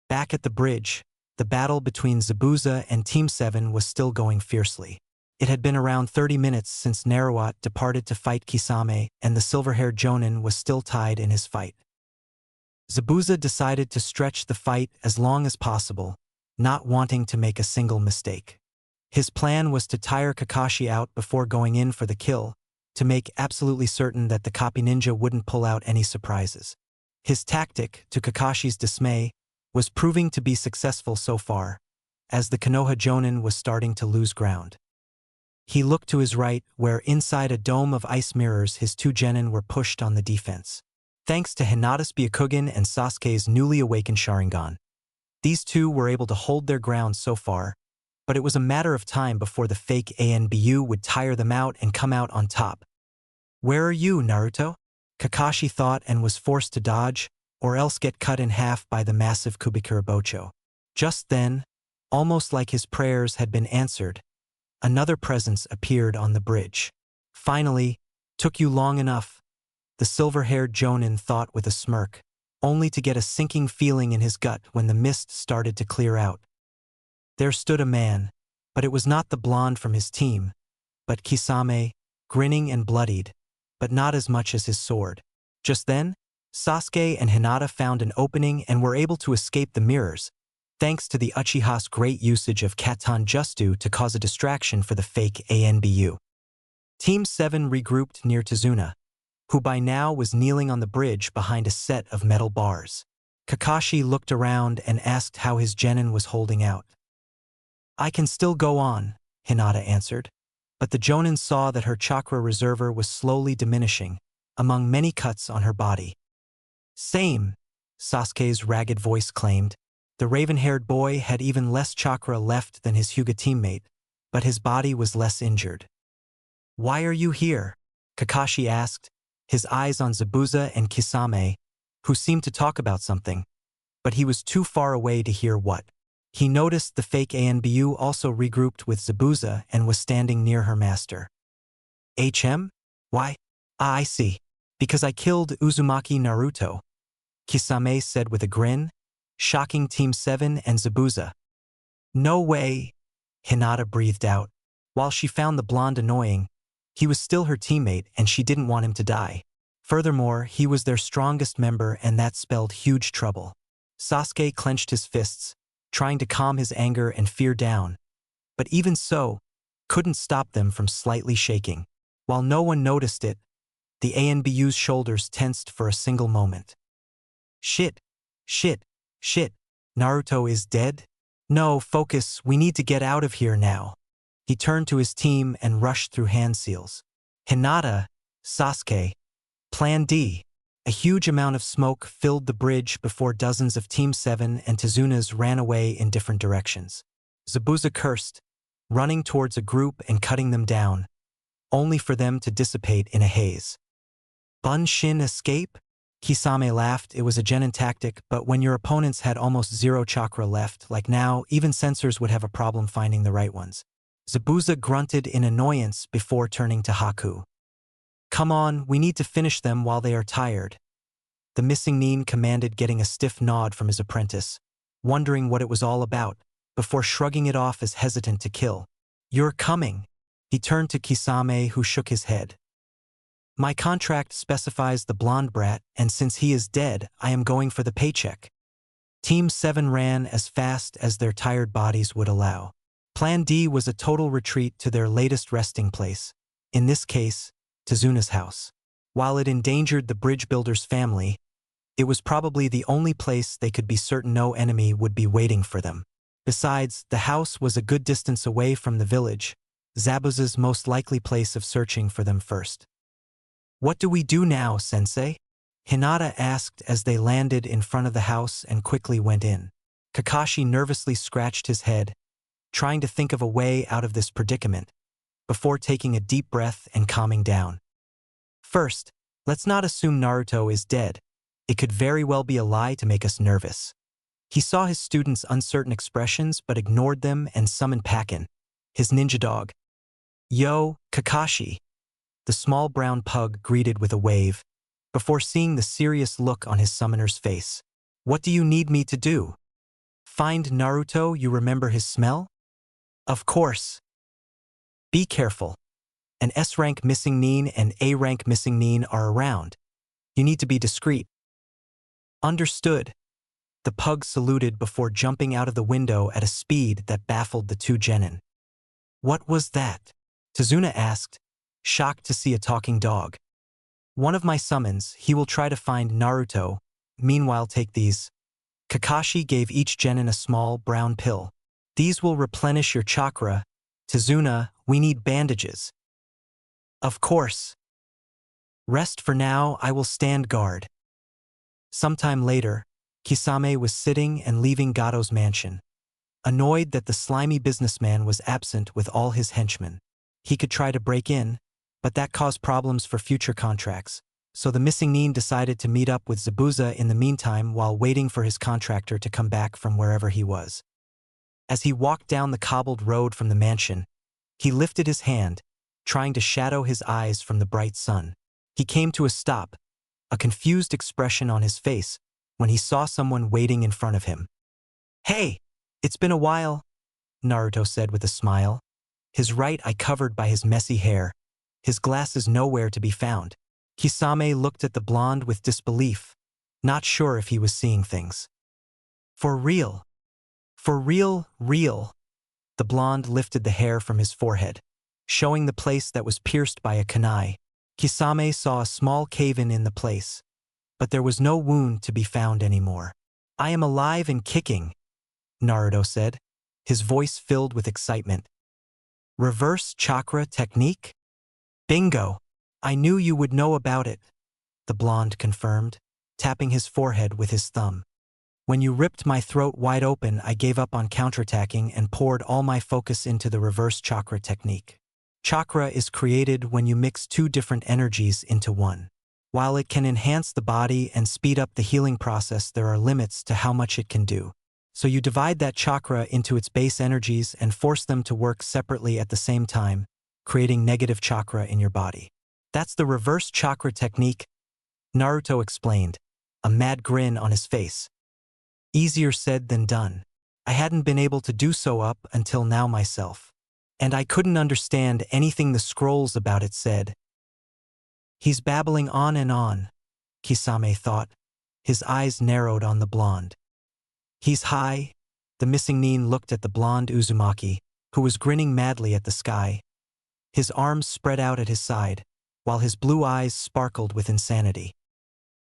Back at the bridge, the battle between Zabuza and Team 7 was still going fiercely. It had been around 30 minutes since Naruto departed to fight Kisame, and the silver-haired Jonin was still tied in his fight. Zabuza decided to stretch the fight as long as possible, not wanting to make a single mistake. His plan was to tire Kakashi out before going in for the kill, to make absolutely certain that the copy ninja wouldn't pull out any surprises. His tactic, to Kakashi's dismay, was proving to be successful so far, as the Konoha Jonin was starting to lose ground. He looked to his right, where inside a dome of ice mirrors his 2 genin were pushed on the defense. Thanks to Hinata's Byakugan and Sasuke's newly awakened Sharingan, these 2 were able to hold their ground so far, but it was a matter of time before the fake ANBU would tire them out and come out on top. "Where are you, Naruto?" Kakashi thought, and was forced to dodge, or else get cut in half by the massive Kubikurabocho. Just then, almost like his prayers had been answered, another presence appeared on the bridge. "Finally, took you long enough," the silver-haired Jonin thought with a smirk, only to get a sinking feeling in his gut when the mist started to clear out. There stood a man, but it was not the blonde from his team, but Kisame, grinning and bloodied, but not as much as his sword. Just then, Sasuke and Hinata found an opening and were able to escape the mirrors, thanks to the Uchiha's great usage of Katan Justu to cause a distraction for the fake ANBU. Team 7 regrouped near Tazuna, who by now was kneeling on the bridge behind a set of metal bars. Kakashi looked around and asked how his genin was holding out. "I can still go on," Hinata answered, but the Jonin saw that her chakra reservoir was slowly diminishing, among many cuts on her body. "Same," Sasuke's ragged voice claimed. The raven-haired boy had even less chakra left than his Hyuga teammate, but his body was less injured. "Why are you here?" Kakashi asked, his eyes on Zabuza and Kisame, who seemed to talk about something, but he was too far away to hear what. He noticed the fake ANBU also regrouped with Zabuza and was standing near her master. "HM? Why? I see. Because I killed Uzumaki Naruto," Kisame said with a grin, shocking Team 7 and Zabuza. "No way," Hinata breathed out. While she found the blonde annoying, he was still her teammate and she didn't want him to die. Furthermore, he was their strongest member and that spelled huge trouble. Sasuke clenched his fists, trying to calm his anger and fear down. But even so, couldn't stop them from slightly shaking. While no one noticed it, the ANBU's shoulders tensed for a single moment. Shit, shit, shit, Naruto is dead? No, focus, we need to get out of here now. He turned to his team and rushed through hand seals. Hinata, Sasuke, Plan D. A huge amount of smoke filled the bridge before dozens of Team 7 and Tezuna's ran away in different directions. Zabuza cursed, running towards a group and cutting them down, only for them to dissipate in a haze. Bunshin escape? Kisame laughed. It was a genin tactic, but when your opponents had almost zero chakra left, like now, even sensors would have a problem finding the right ones. Zabuza grunted in annoyance before turning to Haku. Come on, we need to finish them while they are tired. The missing Nin commanded, getting a stiff nod from his apprentice, wondering what it was all about, before shrugging it off as hesitant to kill. You're coming. He turned to Kisame, who shook his head. My contract specifies the blonde brat, and since he is dead, I am going for the paycheck. Team 7 ran as fast as their tired bodies would allow. Plan D was a total retreat to their latest resting place, in this case, Tezuna's house. While it endangered the bridge builder's family, it was probably the only place they could be certain no enemy would be waiting for them. Besides, the house was a good distance away from the village, Zabuza's most likely place of searching for them first. What do we do now, sensei? Hinata asked as they landed in front of the house and quickly went in. Kakashi nervously scratched his head, trying to think of a way out of this predicament, before taking a deep breath and calming down. First, let's not assume Naruto is dead. It could very well be a lie to make us nervous. He saw his students' uncertain expressions but ignored them and summoned Pakin, his ninja dog. Yo, Kakashi. The small brown pug greeted with a wave, before seeing the serious look on his summoner's face. What do you need me to do? Find Naruto, you remember his smell? Of course. Be careful. An S-rank missing Nin and A-rank missing Nin are around. You need to be discreet. Understood. The pug saluted before jumping out of the window at a speed that baffled the two genin. What was that? Tezuna asked, shocked to see a talking dog. One of my summons, he will try to find Naruto. Meanwhile, take these. Kakashi gave each genin a small brown pill. These will replenish your chakra. Tezuna, we need bandages. Of course. Rest for now, I will stand guard. Sometime later, Kisame was sitting and leaving Gato's mansion, annoyed that the slimy businessman was absent with all his henchmen. He could try to break in, but that caused problems for future contracts, so the missing Nin decided to meet up with Zabuza in the meantime while waiting for his contractor to come back from wherever he was. As he walked down the cobbled road from the mansion, he lifted his hand, trying to shadow his eyes from the bright sun. He came to a stop, a confused expression on his face, when he saw someone waiting in front of him. Hey, it's been a while, Naruto said with a smile, his right eye covered by his messy hair, his glasses nowhere to be found. Kisame looked at the blonde with disbelief, not sure if he was seeing things. For real? For real, real? The blonde lifted the hair from his forehead, showing the place that was pierced by a kunai. Kisame saw a small cave-in in the place, but there was no wound to be found anymore. I am alive and kicking, Naruto said, his voice filled with excitement. Reverse chakra technique? Bingo! I knew you would know about it, the blonde confirmed, tapping his forehead with his thumb. When you ripped my throat wide open, I gave up on counterattacking and poured all my focus into the reverse chakra technique. Chakra is created when you mix two different energies into one. While it can enhance the body and speed up the healing process, there are limits to how much it can do. So you divide that chakra into its base energies and force them to work separately at the same time, creating negative chakra in your body. That's the reverse chakra technique, Naruto explained, a mad grin on his face. Easier said than done. I hadn't been able to do so up until now myself. And I couldn't understand anything the scrolls about it said. He's babbling on and on, Kisame thought, his eyes narrowed on the blonde. He's high. The missing Nin looked at the blonde Uzumaki, who was grinning madly at the sky, his arms spread out at his side, while his blue eyes sparkled with insanity.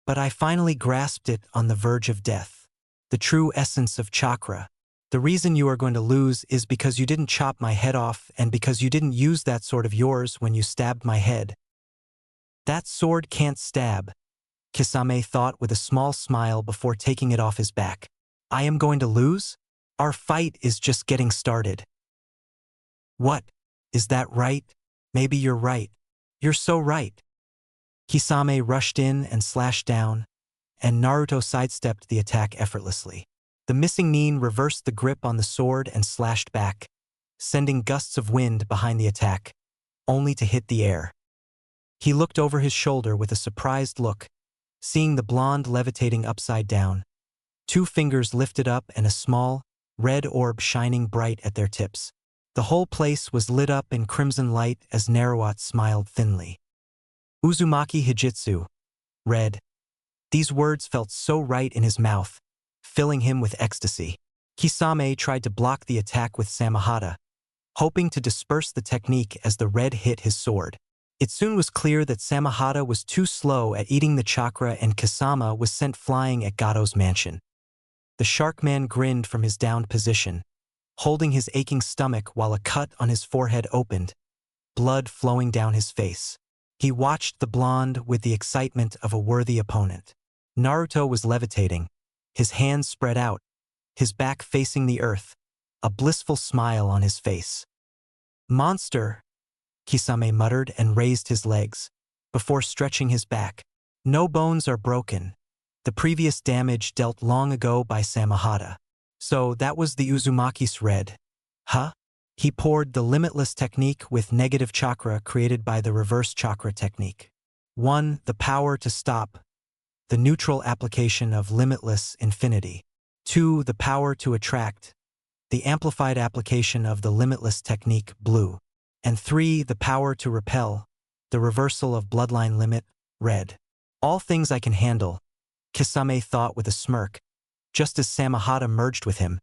But I finally grasped it on the verge of death. The true essence of chakra. The reason you are going to lose is because you didn't chop my head off and because you didn't use that sword of yours when you stabbed my head. That sword can't stab, Kisame thought with a small smile before taking it off his back. I am going to lose? Our fight is just getting started. What? Is that right? Maybe you're right. You're so right. Kisame rushed in and slashed down, and Naruto sidestepped the attack effortlessly. The missing Nin reversed the grip on the sword and slashed back, sending gusts of wind behind the attack, only to hit the air. He looked over his shoulder with a surprised look, seeing the blonde levitating upside down, 2 fingers lifted up and a small, red orb shining bright at their tips. The whole place was lit up in crimson light as Naruto smiled thinly. Uzumaki Hijitsu. Red. These words felt so right in his mouth, filling him with ecstasy. Kisame tried to block the attack with Samahata, hoping to disperse the technique as the red hit his sword. It soon was clear that Samahata was too slow at eating the chakra and Kisame was sent flying at Gato's mansion. The shark man grinned from his downed position, holding his aching stomach while a cut on his forehead opened, blood flowing down his face. He watched the blonde with the excitement of a worthy opponent. Naruto was levitating, his hands spread out, his back facing the earth, a blissful smile on his face. Monster, Kisame muttered and raised his legs, before stretching his back. No bones are broken. The previous damage dealt long ago by Samahata. So that was the Uzumaki's red. Huh? He poured the limitless technique with negative chakra created by the reverse chakra technique. 1. The power to stop. The neutral application of limitless infinity. 2. The power to attract. The amplified application of the limitless technique blue. And 3. The power to repel. The reversal of bloodline limit red. All things I can handle, Kisame thought with a smirk, just as Samahata merged with him,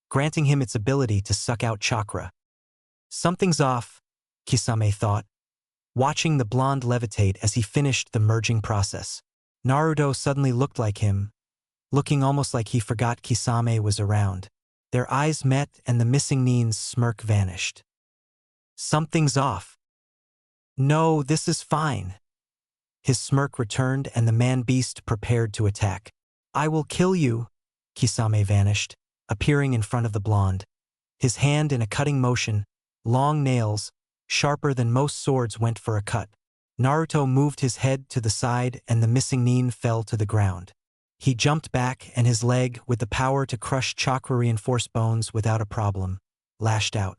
granting him its ability to suck out chakra. Something's off, Kisame thought, watching the blonde levitate as he finished the merging process. Naruto suddenly looked like him, looking almost like he forgot Kisame was around. Their eyes met and the missing Nin's smirk vanished. Something's off. No, this is fine. His smirk returned and the man-beast prepared to attack. I will kill you. Kisame vanished, appearing in front of the blonde. His hand in a cutting motion, long nails, sharper than most swords went for a cut. Naruto moved his head to the side and the missing Nin fell to the ground. He jumped back and his leg, with the power to crush chakra-reinforced bones without a problem, lashed out.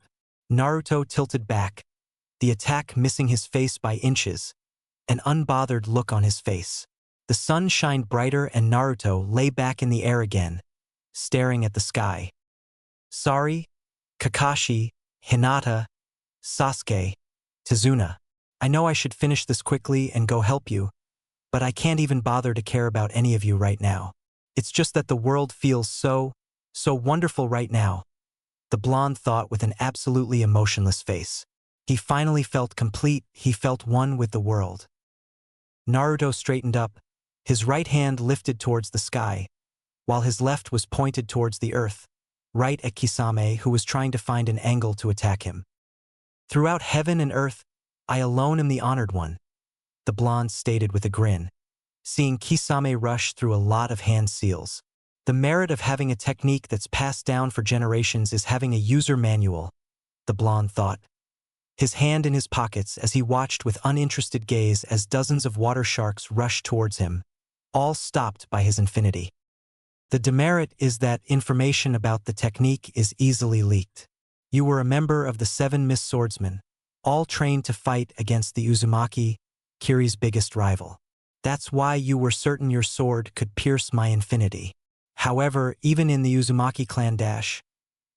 Naruto tilted back, the attack missing his face by inches, an unbothered look on his face. The sun shined brighter and Naruto lay back in the air again, staring at the sky. Sorry, Kakashi, Hinata, Sasuke, Tazuna. I know I should finish this quickly and go help you, but I can't even bother to care about any of you right now. It's just that the world feels so wonderful right now. The blonde thought with an absolutely emotionless face. He finally felt complete, he felt one with the world. Naruto straightened up, his right hand lifted towards the sky, while his left was pointed towards the earth, right at Kisame, who was trying to find an angle to attack him. Throughout heaven and earth, I alone am the honored one, the blonde stated with a grin, seeing Kisame rush through a lot of hand seals. The merit of having a technique that's passed down for generations is having a user manual, the blonde thought, his hand in his pockets as he watched with uninterested gaze as dozens of water sharks rushed towards him, all stopped by his infinity. The demerit is that information about the technique is easily leaked. You were a member of the 7 Miss Swordsmen, all trained to fight against the Uzumaki, Kiri's biggest rival. That's why you were certain your sword could pierce my infinity. However, even in the Uzumaki clan dash,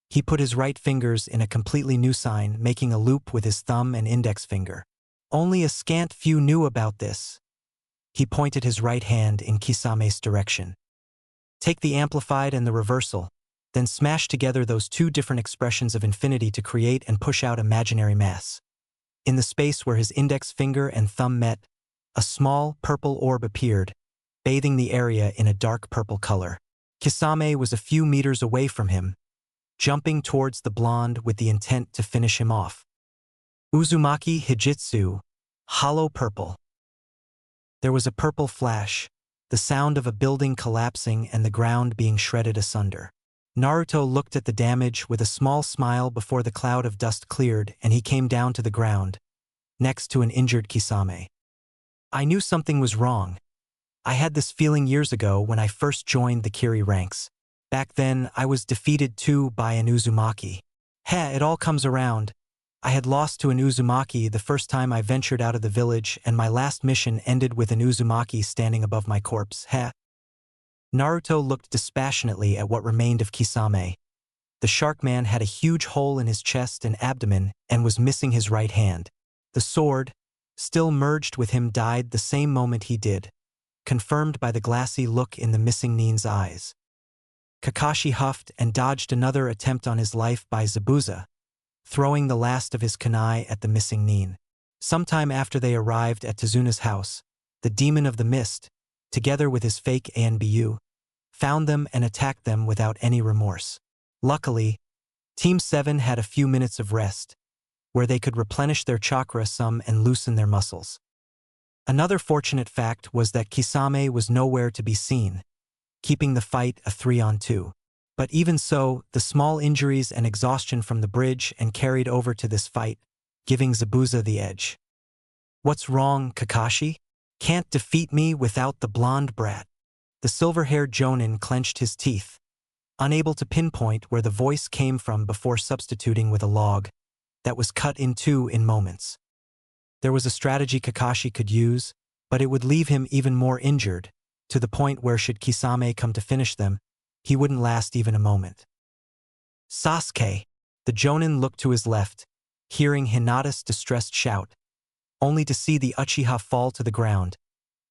he put his right fingers in a completely new sign, making a loop with his thumb and index finger. Only a scant few knew about this. He pointed his right hand in Kisame's direction. Take the amplified and the reversal, then smashed together those two different expressions of infinity to create and push out imaginary mass. In the space where his index finger and thumb met, a small, purple orb appeared, bathing the area in a dark purple color. Kisame was a few meters away from him, jumping towards the blonde with the intent to finish him off. Uzumaki Hijitsu, hollow purple. There was a purple flash, the sound of a building collapsing and the ground being shredded asunder. Naruto looked at the damage with a small smile before the cloud of dust cleared and he came down to the ground, next to an injured Kisame. I knew something was wrong. I had this feeling years ago when I first joined the Kiri ranks. Back then, I was defeated too by an Uzumaki. It all comes around. I had lost to an Uzumaki the first time I ventured out of the village, and my last mission ended with an Uzumaki standing above my corpse. Naruto looked dispassionately at what remained of Kisame. The shark man had a huge hole in his chest and abdomen and was missing his right hand. The sword, still merged with him, died the same moment he did, confirmed by the glassy look in the missing Nin's eyes. Kakashi huffed and dodged another attempt on his life by Zabuza, throwing the last of his kunai at the missing Nin. Sometime after they arrived at Tezuna's house, the demon of the mist, together with his fake ANBU, found them and attacked them without any remorse. Luckily, Team 7 had a few minutes of rest, where they could replenish their chakra some and loosen their muscles. Another fortunate fact was that Kisame was nowhere to be seen, keeping the fight a 3-on-2. But even so, the small injuries and exhaustion from the bridge and carried over to this fight, giving Zabuza the edge. What's wrong, Kakashi? Can't defeat me without the blonde brat. The silver-haired Jonin clenched his teeth, unable to pinpoint where the voice came from before substituting with a log that was cut in two in moments. There was a strategy Kakashi could use, but it would leave him even more injured, to the point where should Kisame come to finish them, he wouldn't last even a moment. Sasuke! The Jonin looked to his left, hearing Hinata's distressed shout, only to see the Uchiha fall to the ground,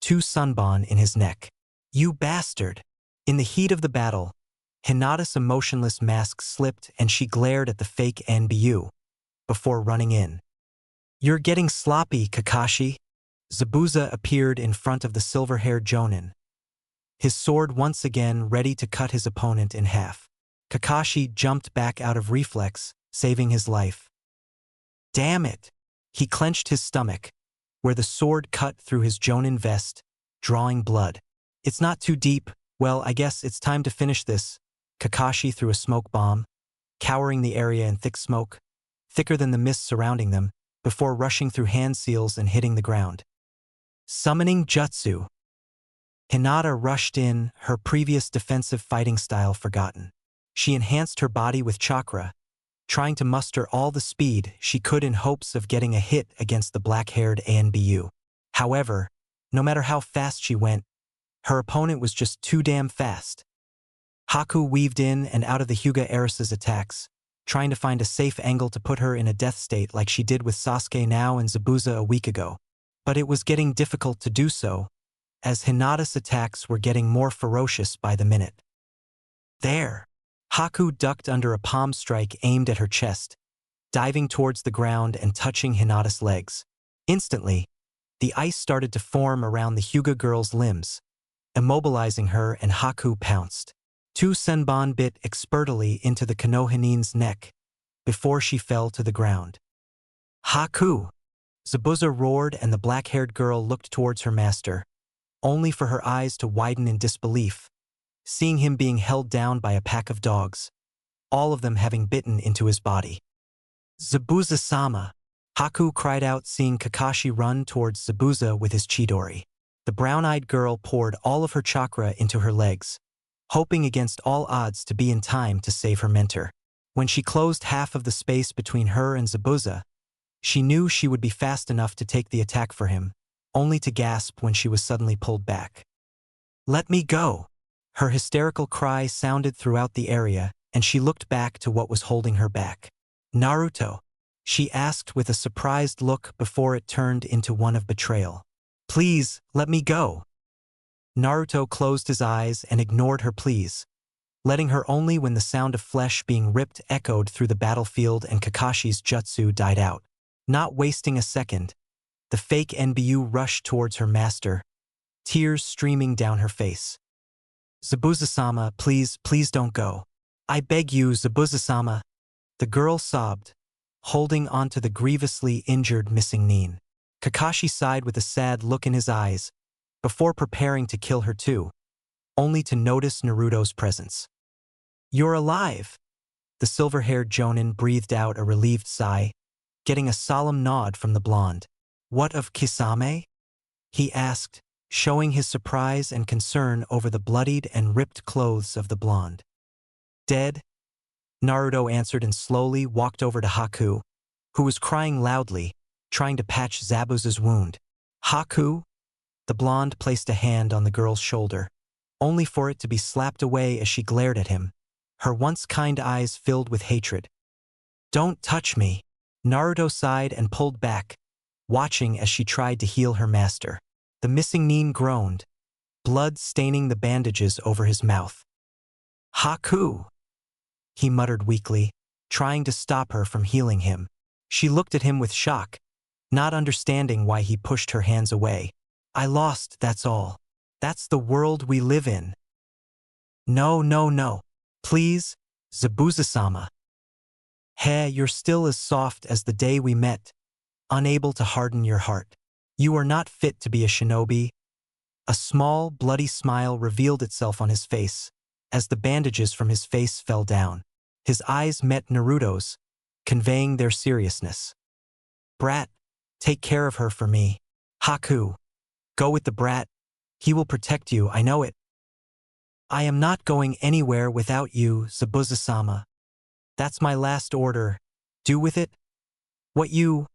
two sunbon in his neck. You bastard! In the heat of the battle, Hinata's emotionless mask slipped and she glared at the fake Anbu, before running in. You're getting sloppy, Kakashi. Zabuza appeared in front of the silver-haired Jonin, his sword once again ready to cut his opponent in half. Kakashi jumped back out of reflex, saving his life. Damn it! He clenched his stomach, where the sword cut through his Jonin vest, drawing blood. It's not too deep. Well, I guess it's time to finish this. Kakashi threw a smoke bomb, cowering the area in thick smoke, thicker than the mist surrounding them, before rushing through hand seals and hitting the ground. Summoning Jutsu. Hinata rushed in, her previous defensive fighting style forgotten. She enhanced her body with chakra, trying to muster all the speed she could in hopes of getting a hit against the black-haired ANBU. However, no matter how fast she went, her opponent was just too damn fast. Haku weaved in and out of the Hyuga heiress's attacks, trying to find a safe angle to put her in a death state like she did with Sasuke now and Zabuza a week ago. But it was getting difficult to do so, as Hinata's attacks were getting more ferocious by the minute. There! Haku ducked under a palm strike aimed at her chest, diving towards the ground and touching Hinata's legs. Instantly, the ice started to form around the Hyuga girl's limbs, immobilizing her, and Haku pounced. Two senbon bit expertly into the Konohanin's neck before she fell to the ground. Haku! Zabuza roared and the black-haired girl looked towards her master, only for her eyes to widen in disbelief, seeing him being held down by a pack of dogs, all of them having bitten into his body. Zabuza-sama! Haku cried out, seeing Kakashi run towards Zabuza with his Chidori. The brown-eyed girl poured all of her chakra into her legs, hoping against all odds to be in time to save her mentor. When she closed half of the space between her and Zabuza, she knew she would be fast enough to take the attack for him, only to gasp when she was suddenly pulled back. Let me go! Her hysterical cry sounded throughout the area, and she looked back to what was holding her back. Naruto, she asked with a surprised look before it turned into one of betrayal. Please, let me go. Naruto closed his eyes and ignored her pleas, letting her only when the sound of flesh being ripped echoed through the battlefield and Kakashi's jutsu died out. Not wasting a second, the fake NBU rushed towards her master, tears streaming down her face. "Zabuza-sama, please, please don't go. I beg you, Zabuza-sama," the girl sobbed, holding onto the grievously injured missing nin. Kakashi sighed with a sad look in his eyes, before preparing to kill her too, only to notice Naruto's presence. "You're alive!" The silver-haired jonin breathed out a relieved sigh, getting a solemn nod from the blonde. "What of Kisame?" he asked, showing his surprise and concern over the bloodied and ripped clothes of the blonde. "Dead?" Naruto answered and slowly walked over to Haku, who was crying loudly, trying to patch Zabuza's wound. "Haku?" The blonde placed a hand on the girl's shoulder, only for it to be slapped away as she glared at him, her once kind eyes filled with hatred. "Don't touch me." Naruto sighed and pulled back, watching as she tried to heal her master. The missing nin groaned, blood staining the bandages over his mouth. "Haku!" he muttered weakly, trying to stop her from healing him. She looked at him with shock, not understanding why he pushed her hands away. "I lost, that's all. That's the world we live in." "No, no, no. Please, Zabuza-sama. Hey, you're still as soft as the day we met, unable to harden your heart. You are not fit to be a shinobi." A small, bloody smile revealed itself on his face, as the bandages from his face fell down. His eyes met Naruto's, conveying their seriousness. "Brat, take care of her for me. Haku, go with the brat. He will protect you, I know it." "I am not going anywhere without you, Zabuza-sama. That's my last order. Do with it what you—"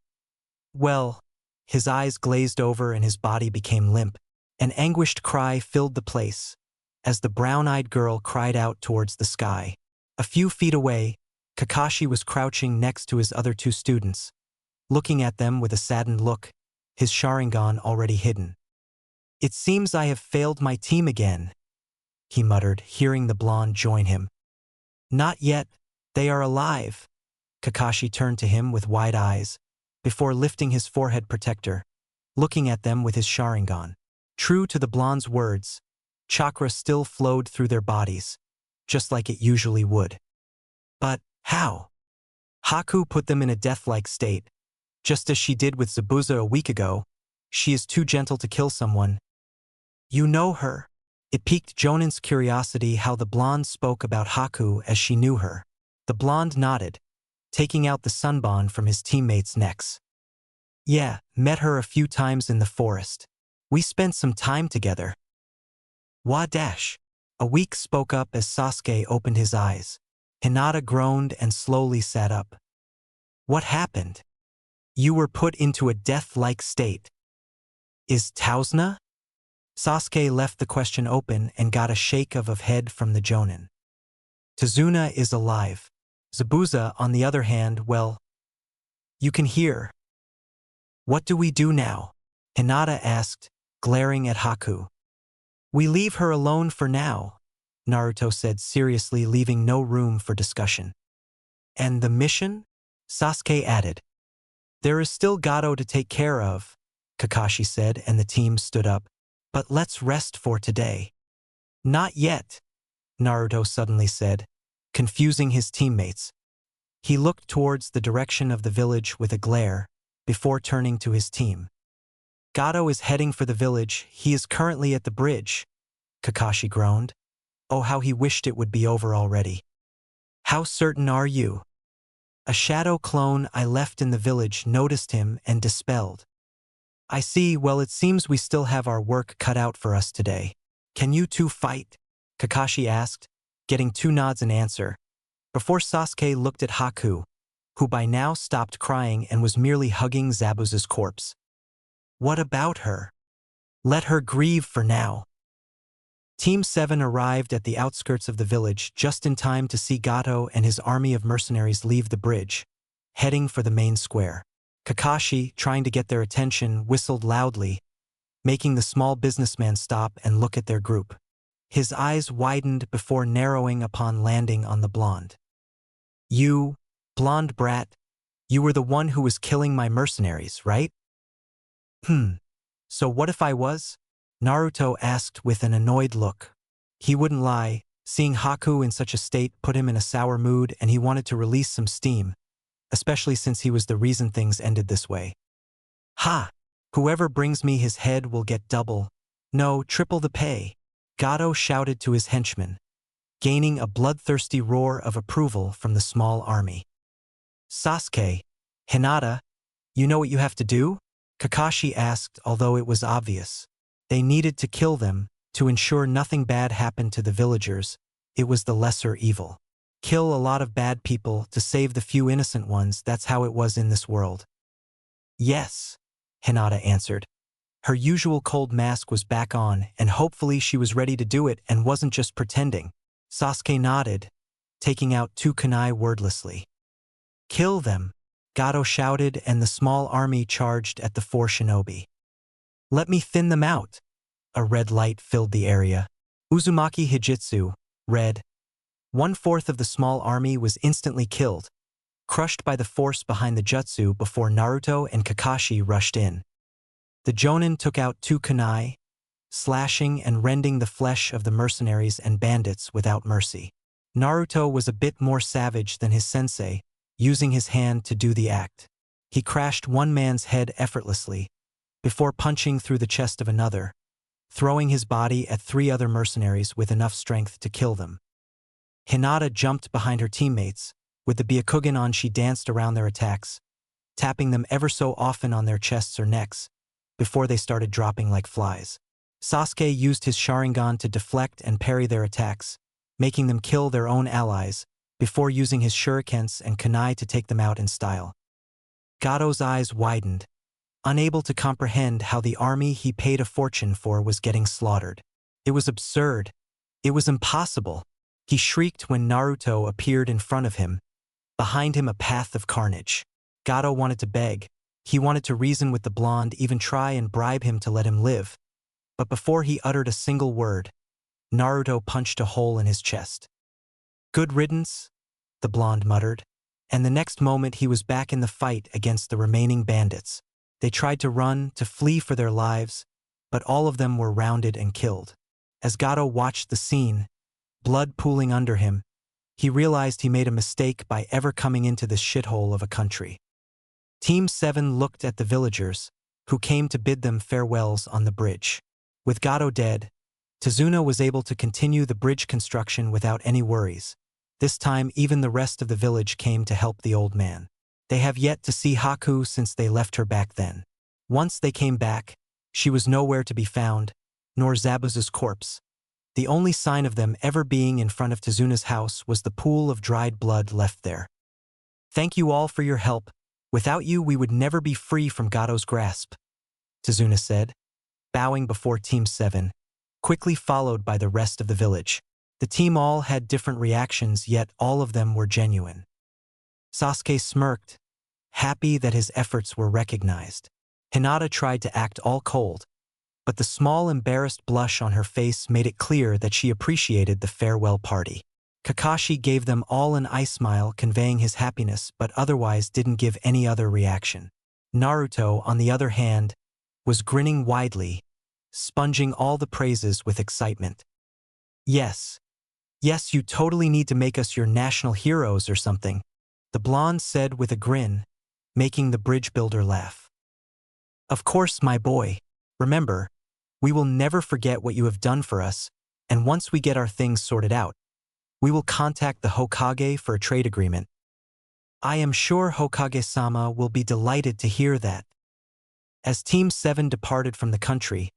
Well, his eyes glazed over and his body became limp. An anguished cry filled the place, as the brown-eyed girl cried out towards the sky. A few feet away, Kakashi was crouching next to his other two students, looking at them with a saddened look, his Sharingan already hidden. "It seems I have failed my team again," he muttered, hearing the blonde join him. "Not yet, they are alive." Kakashi turned to him with wide eyes, before lifting his forehead protector, looking at them with his Sharingan. True to the blonde's words, chakra still flowed through their bodies, just like it usually would. But how? Haku put them in a death-like state, just as she did with Zabuza a week ago. She is too gentle to kill someone. "You know her." It piqued Jonin's curiosity how the blonde spoke about Haku as she knew her. The blonde nodded, taking out the sunbond from his teammates' necks. "Yeah, met her a few times in the forest. We spent some time together." "Wadash." A weak spoke up as Sasuke opened his eyes. Hinata groaned and slowly sat up. "What happened?" "You were put into a death-like state." "Is Tausna?" Sasuke left the question open and got a shake of head from the Jonin. "Tazuna is alive. Zabuza, on the other hand, well, you can hear." "What do we do now?" Hinata asked, glaring at Haku. "We leave her alone for now," Naruto said seriously, leaving no room for discussion. "And the mission?" Sasuke added. "There is still Gato to take care of," Kakashi said, and the team stood up. "But let's rest for today." "Not yet," Naruto suddenly said, confusing his teammates. He looked towards the direction of the village with a glare, before turning to his team. "Gato is heading for the village. He is currently at the bridge," Kakashi groaned. Oh, how he wished it would be over already. "How certain are you?" A shadow clone I left in the village noticed him and dispelled. "I see. Well, it seems we still have our work cut out for us today. Can you two fight?" Kakashi asked, getting two nods in answer, before Sasuke looked at Haku, who by now stopped crying and was merely hugging Zabuza's corpse. "What about her? Let her grieve for now." Team 7 arrived at the outskirts of the village just in time to see Gato and his army of mercenaries leave the bridge, heading for the main square. Kakashi, trying to get their attention, whistled loudly, making the small businessman stop and look at their group. His eyes widened before narrowing upon landing on the blonde. You, blonde brat, you were the one who was killing my mercenaries, right? So what if I was? Naruto asked with an annoyed look. He wouldn't lie. Seeing Haku in such a state put him in a sour mood, and he wanted to release some steam, especially since he was the reason things ended this way. Ha! Whoever brings me his head will get double, no, triple the pay, Gato shouted to his henchmen, gaining a bloodthirsty roar of approval from the small army. Sasuke, Hinata, you know what you have to do? Kakashi asked, although it was obvious. They needed to kill them to ensure nothing bad happened to the villagers. It was the lesser evil. Kill a lot of bad people to save the few innocent ones, that's how it was in this world. Yes, Hinata answered. Her usual cold mask was back on, and hopefully she was ready to do it and wasn't just pretending. Sasuke nodded, taking out 2 kunai wordlessly. Kill them, Gato shouted, and the small army charged at the 4 shinobi. Let me thin them out. A red light filled the area. Uzumaki Hijitsu, red. 1/4 of the small army was instantly killed, crushed by the force behind the jutsu before Naruto and Kakashi rushed in. The Jonin took out 2 kunai, slashing and rending the flesh of the mercenaries and bandits without mercy. Naruto was a bit more savage than his sensei, using his hand to do the act. He crashed one man's head effortlessly, before punching through the chest of another, throwing his body at 3 other mercenaries with enough strength to kill them. Hinata jumped behind her teammates. With the Byakugan on, she danced around their attacks, tapping them ever so often on their chests or necks, before they started dropping like flies. Sasuke used his Sharingan to deflect and parry their attacks, making them kill their own allies, before using his shurikens and kunai to take them out in style. Gato's eyes widened, unable to comprehend how the army he paid a fortune for was getting slaughtered. It was absurd. It was impossible. He shrieked when Naruto appeared in front of him, behind him a path of carnage. Gato wanted to beg. He wanted to reason with the blonde, even try and bribe him to let him live. But before he uttered a single word, Naruto punched a hole in his chest. Good riddance, the blonde muttered, and the next moment he was back in the fight against the remaining bandits. They tried to run, to flee for their lives, but all of them were rounded and killed. As Gato watched the scene, blood pooling under him, he realized he made a mistake by ever coming into this shithole of a country. Team 7 looked at the villagers, who came to bid them farewells on the bridge. With Gato dead, Tazuna was able to continue the bridge construction without any worries. This time even the rest of the village came to help the old man. They have yet to see Haku since they left her back then. Once they came back, she was nowhere to be found, nor Zabuza's corpse. The only sign of them ever being in front of Tazuna's house was the pool of dried blood left there. Thank you all for your help. Without you we would never be free from Gato's grasp, Tazuna said, bowing before Team 7, quickly followed by the rest of the village. The team all had different reactions, yet all of them were genuine. Sasuke smirked, happy that his efforts were recognized. Hinata tried to act all cold, but the small embarrassed blush on her face made it clear that she appreciated the farewell party. Kakashi gave them all an eye smile, conveying his happiness, but otherwise didn't give any other reaction. Naruto, on the other hand, was grinning widely, sponging all the praises with excitement. Yes, you totally need to make us your national heroes or something, the blonde said with a grin, making the bridge builder laugh. Of course, my boy. Remember, we will never forget what you have done for us, and once we get our things sorted out, we will contact the Hokage for a trade agreement. I am sure Hokage-sama will be delighted to hear that. As Team 7 departed from the country,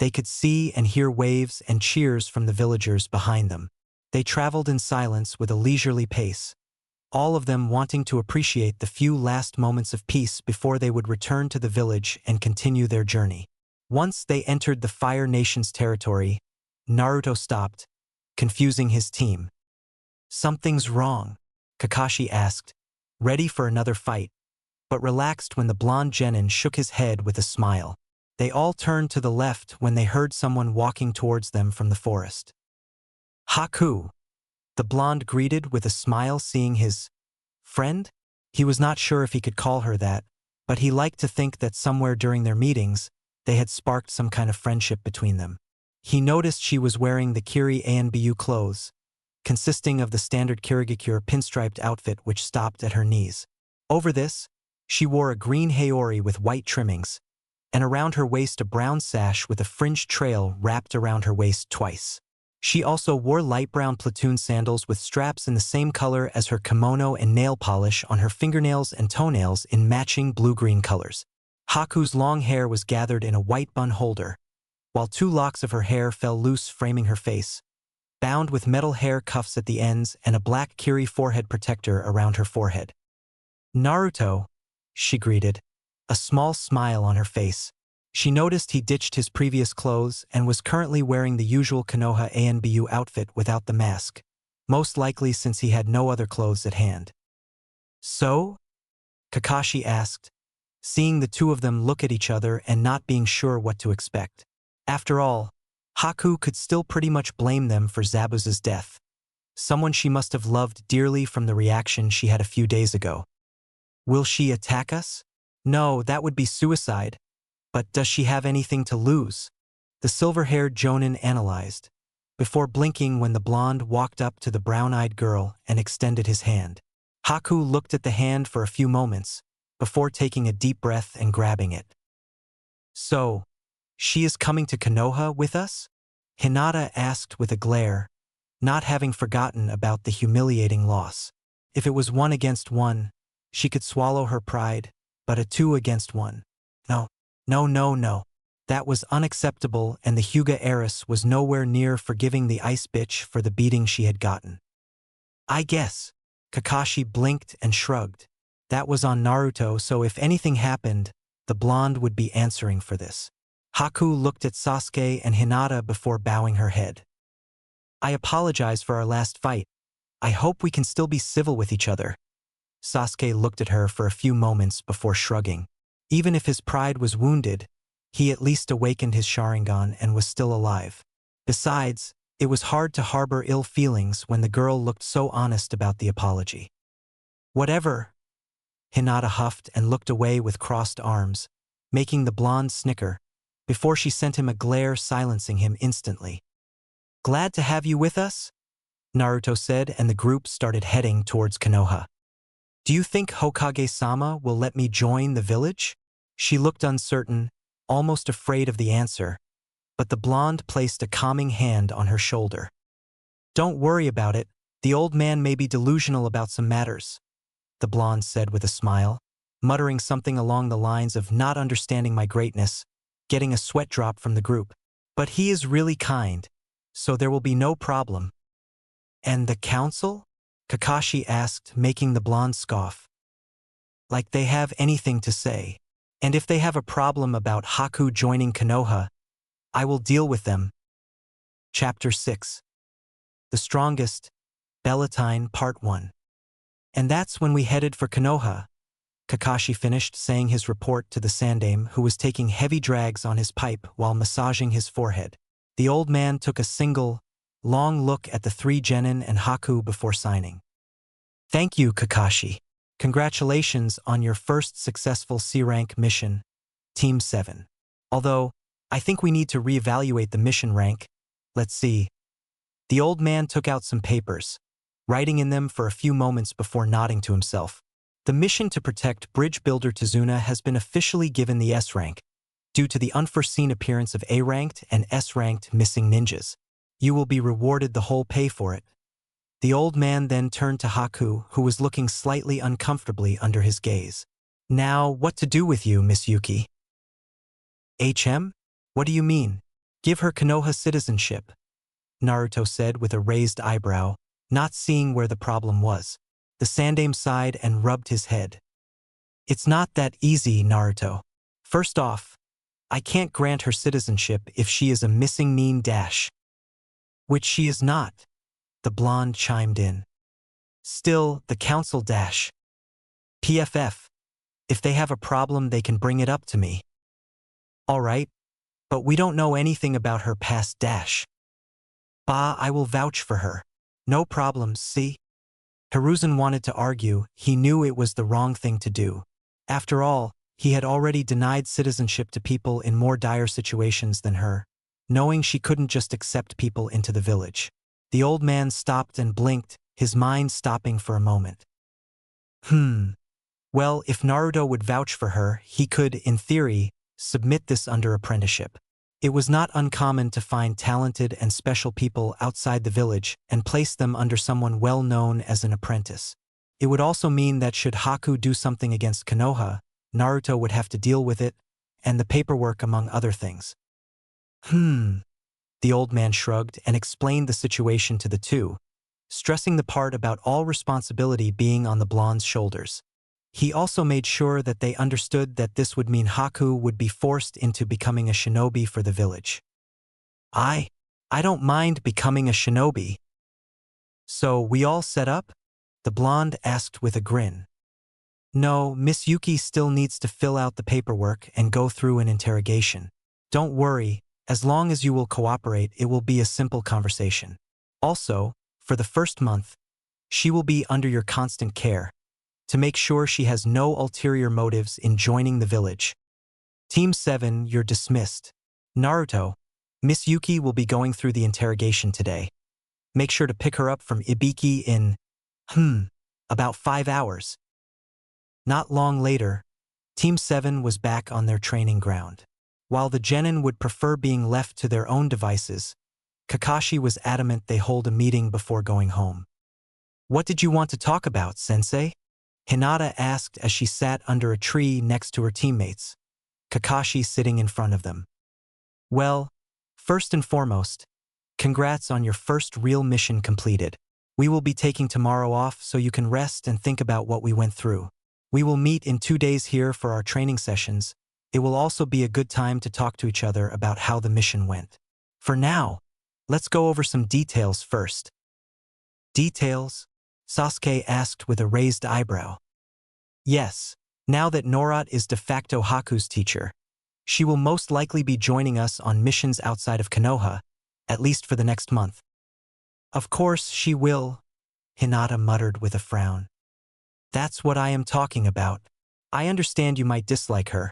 they could see and hear waves and cheers from the villagers behind them. They traveled in silence with a leisurely pace, all of them wanting to appreciate the few last moments of peace before they would return to the village and continue their journey. Once they entered the Fire Nation's territory, Naruto stopped, confusing his team. Something's wrong, Kakashi asked, ready for another fight, but relaxed when the blonde genin shook his head with a smile. They all turned to the left when they heard someone walking towards them from the forest. Haku, the blonde greeted with a smile seeing his friend. He was not sure if he could call her that, but he liked to think that somewhere during their meetings, they had sparked some kind of friendship between them. He noticed she was wearing the Kiri Anbu clothes, consisting of the standard Kirigakure pinstriped outfit which stopped at her knees. Over this, she wore a green haori with white trimmings, and around her waist a brown sash with a fringed trail wrapped around her waist twice. She also wore light brown platoon sandals with straps in the same color as her kimono and nail polish on her fingernails and toenails in matching blue-green colors. Haku's long hair was gathered in a white bun holder, while 2 locks of her hair fell loose framing her face, bound with metal hair cuffs at the ends and a black Kiri forehead protector around her forehead. Naruto, she greeted, a small smile on her face. She noticed he ditched his previous clothes and was currently wearing the usual Konoha Anbu outfit without the mask, most likely since he had no other clothes at hand. So? Kakashi asked, seeing the two of them look at each other and not being sure what to expect. After all, Haku could still pretty much blame them for Zabuza's death, someone she must have loved dearly from the reaction she had a few days ago. Will she attack us? No, that would be suicide. But does she have anything to lose? The silver-haired Jonin analyzed, before blinking when the blonde walked up to the brown-eyed girl and extended his hand. Haku looked at the hand for a few moments, before taking a deep breath and grabbing it. So, she is coming to Konoha with us? Hinata asked with a glare, not having forgotten about the humiliating loss. If it was 1 against 1, she could swallow her pride, but a 2 against 1. No. That was unacceptable, and the Hyuga heiress was nowhere near forgiving the ice bitch for the beating she had gotten. I guess. Kakashi blinked and shrugged. That was on Naruto, so if anything happened, the blonde would be answering for this. Haku looked at Sasuke and Hinata before bowing her head. I apologize for our last fight. I hope we can still be civil with each other. Sasuke looked at her for a few moments before shrugging. Even if his pride was wounded, he at least awakened his Sharingan and was still alive. Besides, it was hard to harbor ill feelings when the girl looked so honest about the apology. Whatever. Hinata huffed and looked away with crossed arms, making the blonde snicker, before she sent him a glare silencing him instantly. Glad to have you with us? Naruto said, and the group started heading towards Konoha. Do you think Hokage-sama will let me join the village? She looked uncertain, almost afraid of the answer, but the blonde placed a calming hand on her shoulder. Don't worry about it, the old man may be delusional about some matters, the blonde said with a smile, muttering something along the lines of not understanding my greatness, getting a sweat drop from the group. But he is really kind, so there will be no problem. And the council? Kakashi asked, making the blonde scoff. Like they have anything to say. And if they have a problem about Haku joining Konoha, I will deal with them. Chapter 6. The Strongest, Bellatine Part 1. And that's when we headed for Konoha. Kakashi finished saying his report to the Sandaime, who was taking heavy drags on his pipe while massaging his forehead. The old man took a single, long look at the 3 genin and Haku before signing. Thank you, Kakashi. Congratulations on your first successful C-rank mission, Team 7. Although, I think we need to reevaluate the mission rank. Let's see. The old man took out some papers, writing in them for a few moments before nodding to himself. The mission to protect Bridge Builder Tazuna has been officially given the S rank, due to the unforeseen appearance of A-ranked and S-ranked missing ninjas. You will be rewarded the whole pay for it. The old man then turned to Haku, who was looking slightly uncomfortably under his gaze. Now, what to do with you, Miss Yuki? HM? What do you mean? Give her Konoha citizenship, Naruto said with a raised eyebrow, not seeing where the problem was. The Sandaime sighed and rubbed his head. It's not that easy, Naruto. First off, I can't grant her citizenship if she is a missing nin dash. Which she is not, the blonde chimed in. Still, the council dash. PFF. If they have a problem, they can bring it up to me. All right, but we don't know anything about her past dash. Bah, I will vouch for her. No problems, see? Hiruzen wanted to argue. He knew it was the wrong thing to do. After all, he had already denied citizenship to people in more dire situations than her, knowing she couldn't just accept people into the village. The old man stopped and blinked, his mind stopping for a moment. Well, if Naruto would vouch for her, he could, in theory, submit this under apprenticeship. It was not uncommon to find talented and special people outside the village and place them under someone well known as an apprentice. It would also mean that should Haku do something against Konoha, Naruto would have to deal with it, and the paperwork among other things. The old man shrugged and explained the situation to the two, stressing the part about all responsibility being on the blonde's shoulders. He also made sure that they understood that this would mean Haku would be forced into becoming a shinobi for the village. I don't mind becoming a shinobi. So we all set up? The blonde asked with a grin. No, Miss Yuki still needs to fill out the paperwork and go through an interrogation. Don't worry, as long as you will cooperate, it will be a simple conversation. Also, for the first month, she will be under your constant care, to make sure she has no ulterior motives in joining the village. Team 7, you're dismissed. Naruto, Miss Yuki will be going through the interrogation today. Make sure to pick her up from Ibiki in, about 5 hours. Not long later, Team 7 was back on their training ground. While the genin would prefer being left to their own devices, Kakashi was adamant they hold a meeting before going home. What did you want to talk about, sensei? Hinata asked as she sat under a tree next to her teammates, Kakashi sitting in front of them. Well, first and foremost, congrats on your first real mission completed. We will be taking tomorrow off so you can rest and think about what we went through. We will meet in 2 days here for our training sessions. It will also be a good time to talk to each other about how the mission went. For now, let's go over some details first. Details? Sasuke asked with a raised eyebrow. Yes, now that Norat is de facto Haku's teacher, she will most likely be joining us on missions outside of Konoha, at least for the next month. Of course she will, Hinata muttered with a frown. That's what I am talking about. I understand you might dislike her,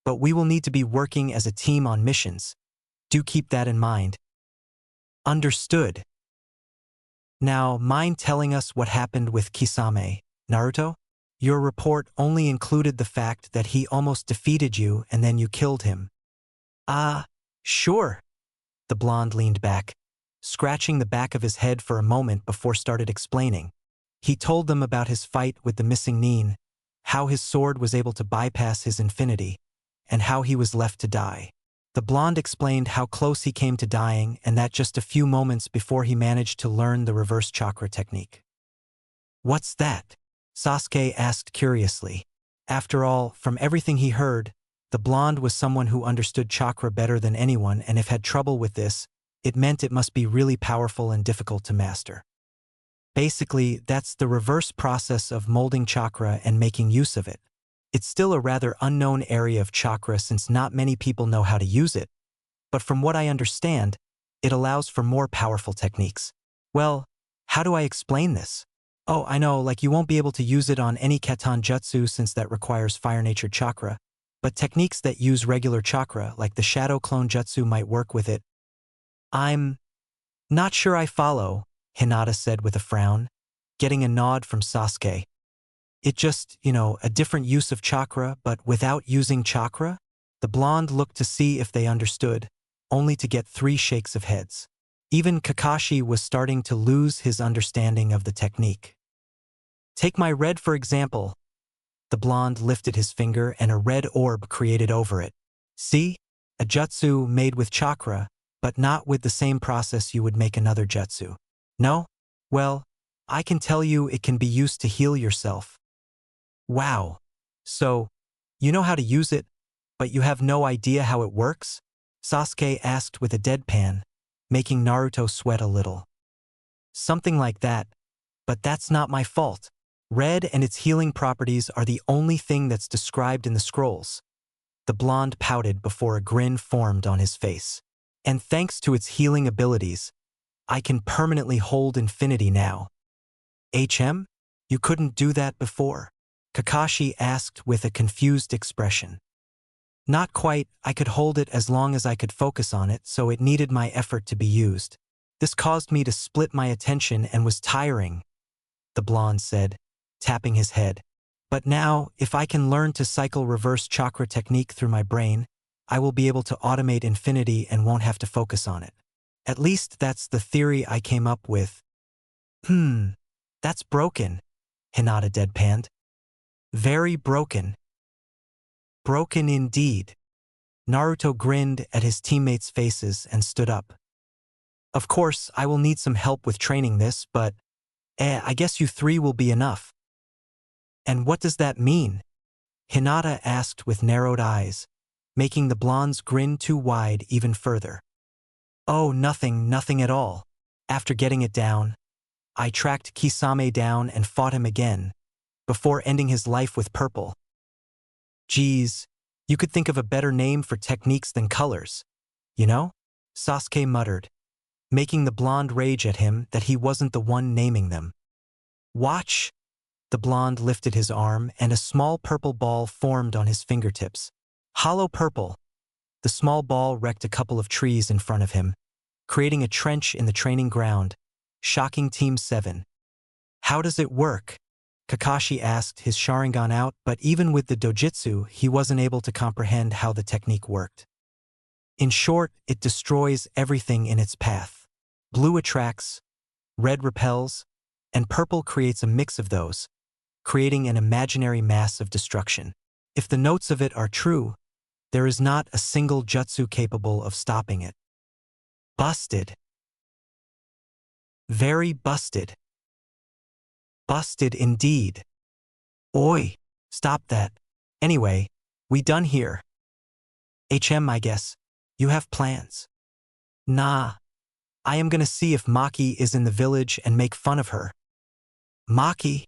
but we will need to be working as a team on missions. Do keep that in mind. Understood. Now, mind telling us what happened with Kisame, Naruto? Your report only included the fact that he almost defeated you and then you killed him. Sure. The blonde leaned back, scratching the back of his head for a moment before started explaining. He told them about his fight with the missing Nin, how his sword was able to bypass his infinity, and how he was left to die. The blonde explained how close he came to dying and that just a few moments before he managed to learn the reverse chakra technique. What's that? Sasuke asked curiously. After all, from everything he heard, the blonde was someone who understood chakra better than anyone, and if had trouble with this, it meant it must be really powerful and difficult to master. Basically, that's the reverse process of molding chakra and making use of it. It's still a rather unknown area of chakra since not many people know how to use it, but from what I understand, it allows for more powerful techniques. Well, how do I explain this? Oh, I know, like you won't be able to use it on any Keton Jutsu since that requires fire-nature chakra, but techniques that use regular chakra, like the Shadow Clone Jutsu, might work with it. I'm not sure I follow, Hinata said with a frown, getting a nod from Sasuke. It just, a different use of chakra, but without using chakra? The blonde looked to see if they understood, only to get 3 shakes of heads. Even Kakashi was starting to lose his understanding of the technique. Take my red for example. The blonde lifted his finger and a red orb created over it. See? A jutsu made with chakra, but not with the same process you would make another jutsu. No? Well, I can tell you it can be used to heal yourself. Wow. So, you know how to use it, but you have no idea how it works? Sasuke asked with a deadpan, making Naruto sweat a little. Something like that, but that's not my fault. Red and its healing properties are the only thing that's described in the scrolls. The blonde pouted before a grin formed on his face. And thanks to its healing abilities, I can permanently hold infinity now. HM? You couldn't do that before? Kakashi asked with a confused expression. Not quite. I could hold it as long as I could focus on it, so it needed my effort to be used. This caused me to split my attention and was tiring, the blonde said, tapping his head. But now, if I can learn to cycle reverse chakra technique through my brain, I will be able to automate infinity and won't have to focus on it. At least that's the theory I came up with. That's broken, Hinata deadpanned. Very broken. Broken indeed. Naruto grinned at his teammates' faces and stood up. Of course, I will need some help with training this, but I guess you three will be enough. And what does that mean? Hinata asked with narrowed eyes, making the blonde's grin too wide even further. Oh, nothing at all. After getting it down, I tracked Kisame down and fought him again, before ending his life with purple. Geez, you could think of a better name for techniques than colors, you know? Sasuke muttered, making the blonde rage at him that he wasn't the one naming them. Watch! The blonde lifted his arm and a small purple ball formed on his fingertips. Hollow purple. The small ball wrecked a couple of trees in front of him, creating a trench in the training ground, shocking Team 7. How does it work? Kakashi asked, his Sharingan out, but even with the dojutsu, he wasn't able to comprehend how the technique worked. In short, it destroys everything in its path. Blue attracts, red repels, and purple creates a mix of those, creating an imaginary mass of destruction. If the notes of it are true, there is not a single jutsu capable of stopping it. Busted. Very busted. Busted indeed. Oi, stop that. Anyway, we done here. I guess. You have plans. Nah. I am gonna see if Maki is in the village and make fun of her. Maki?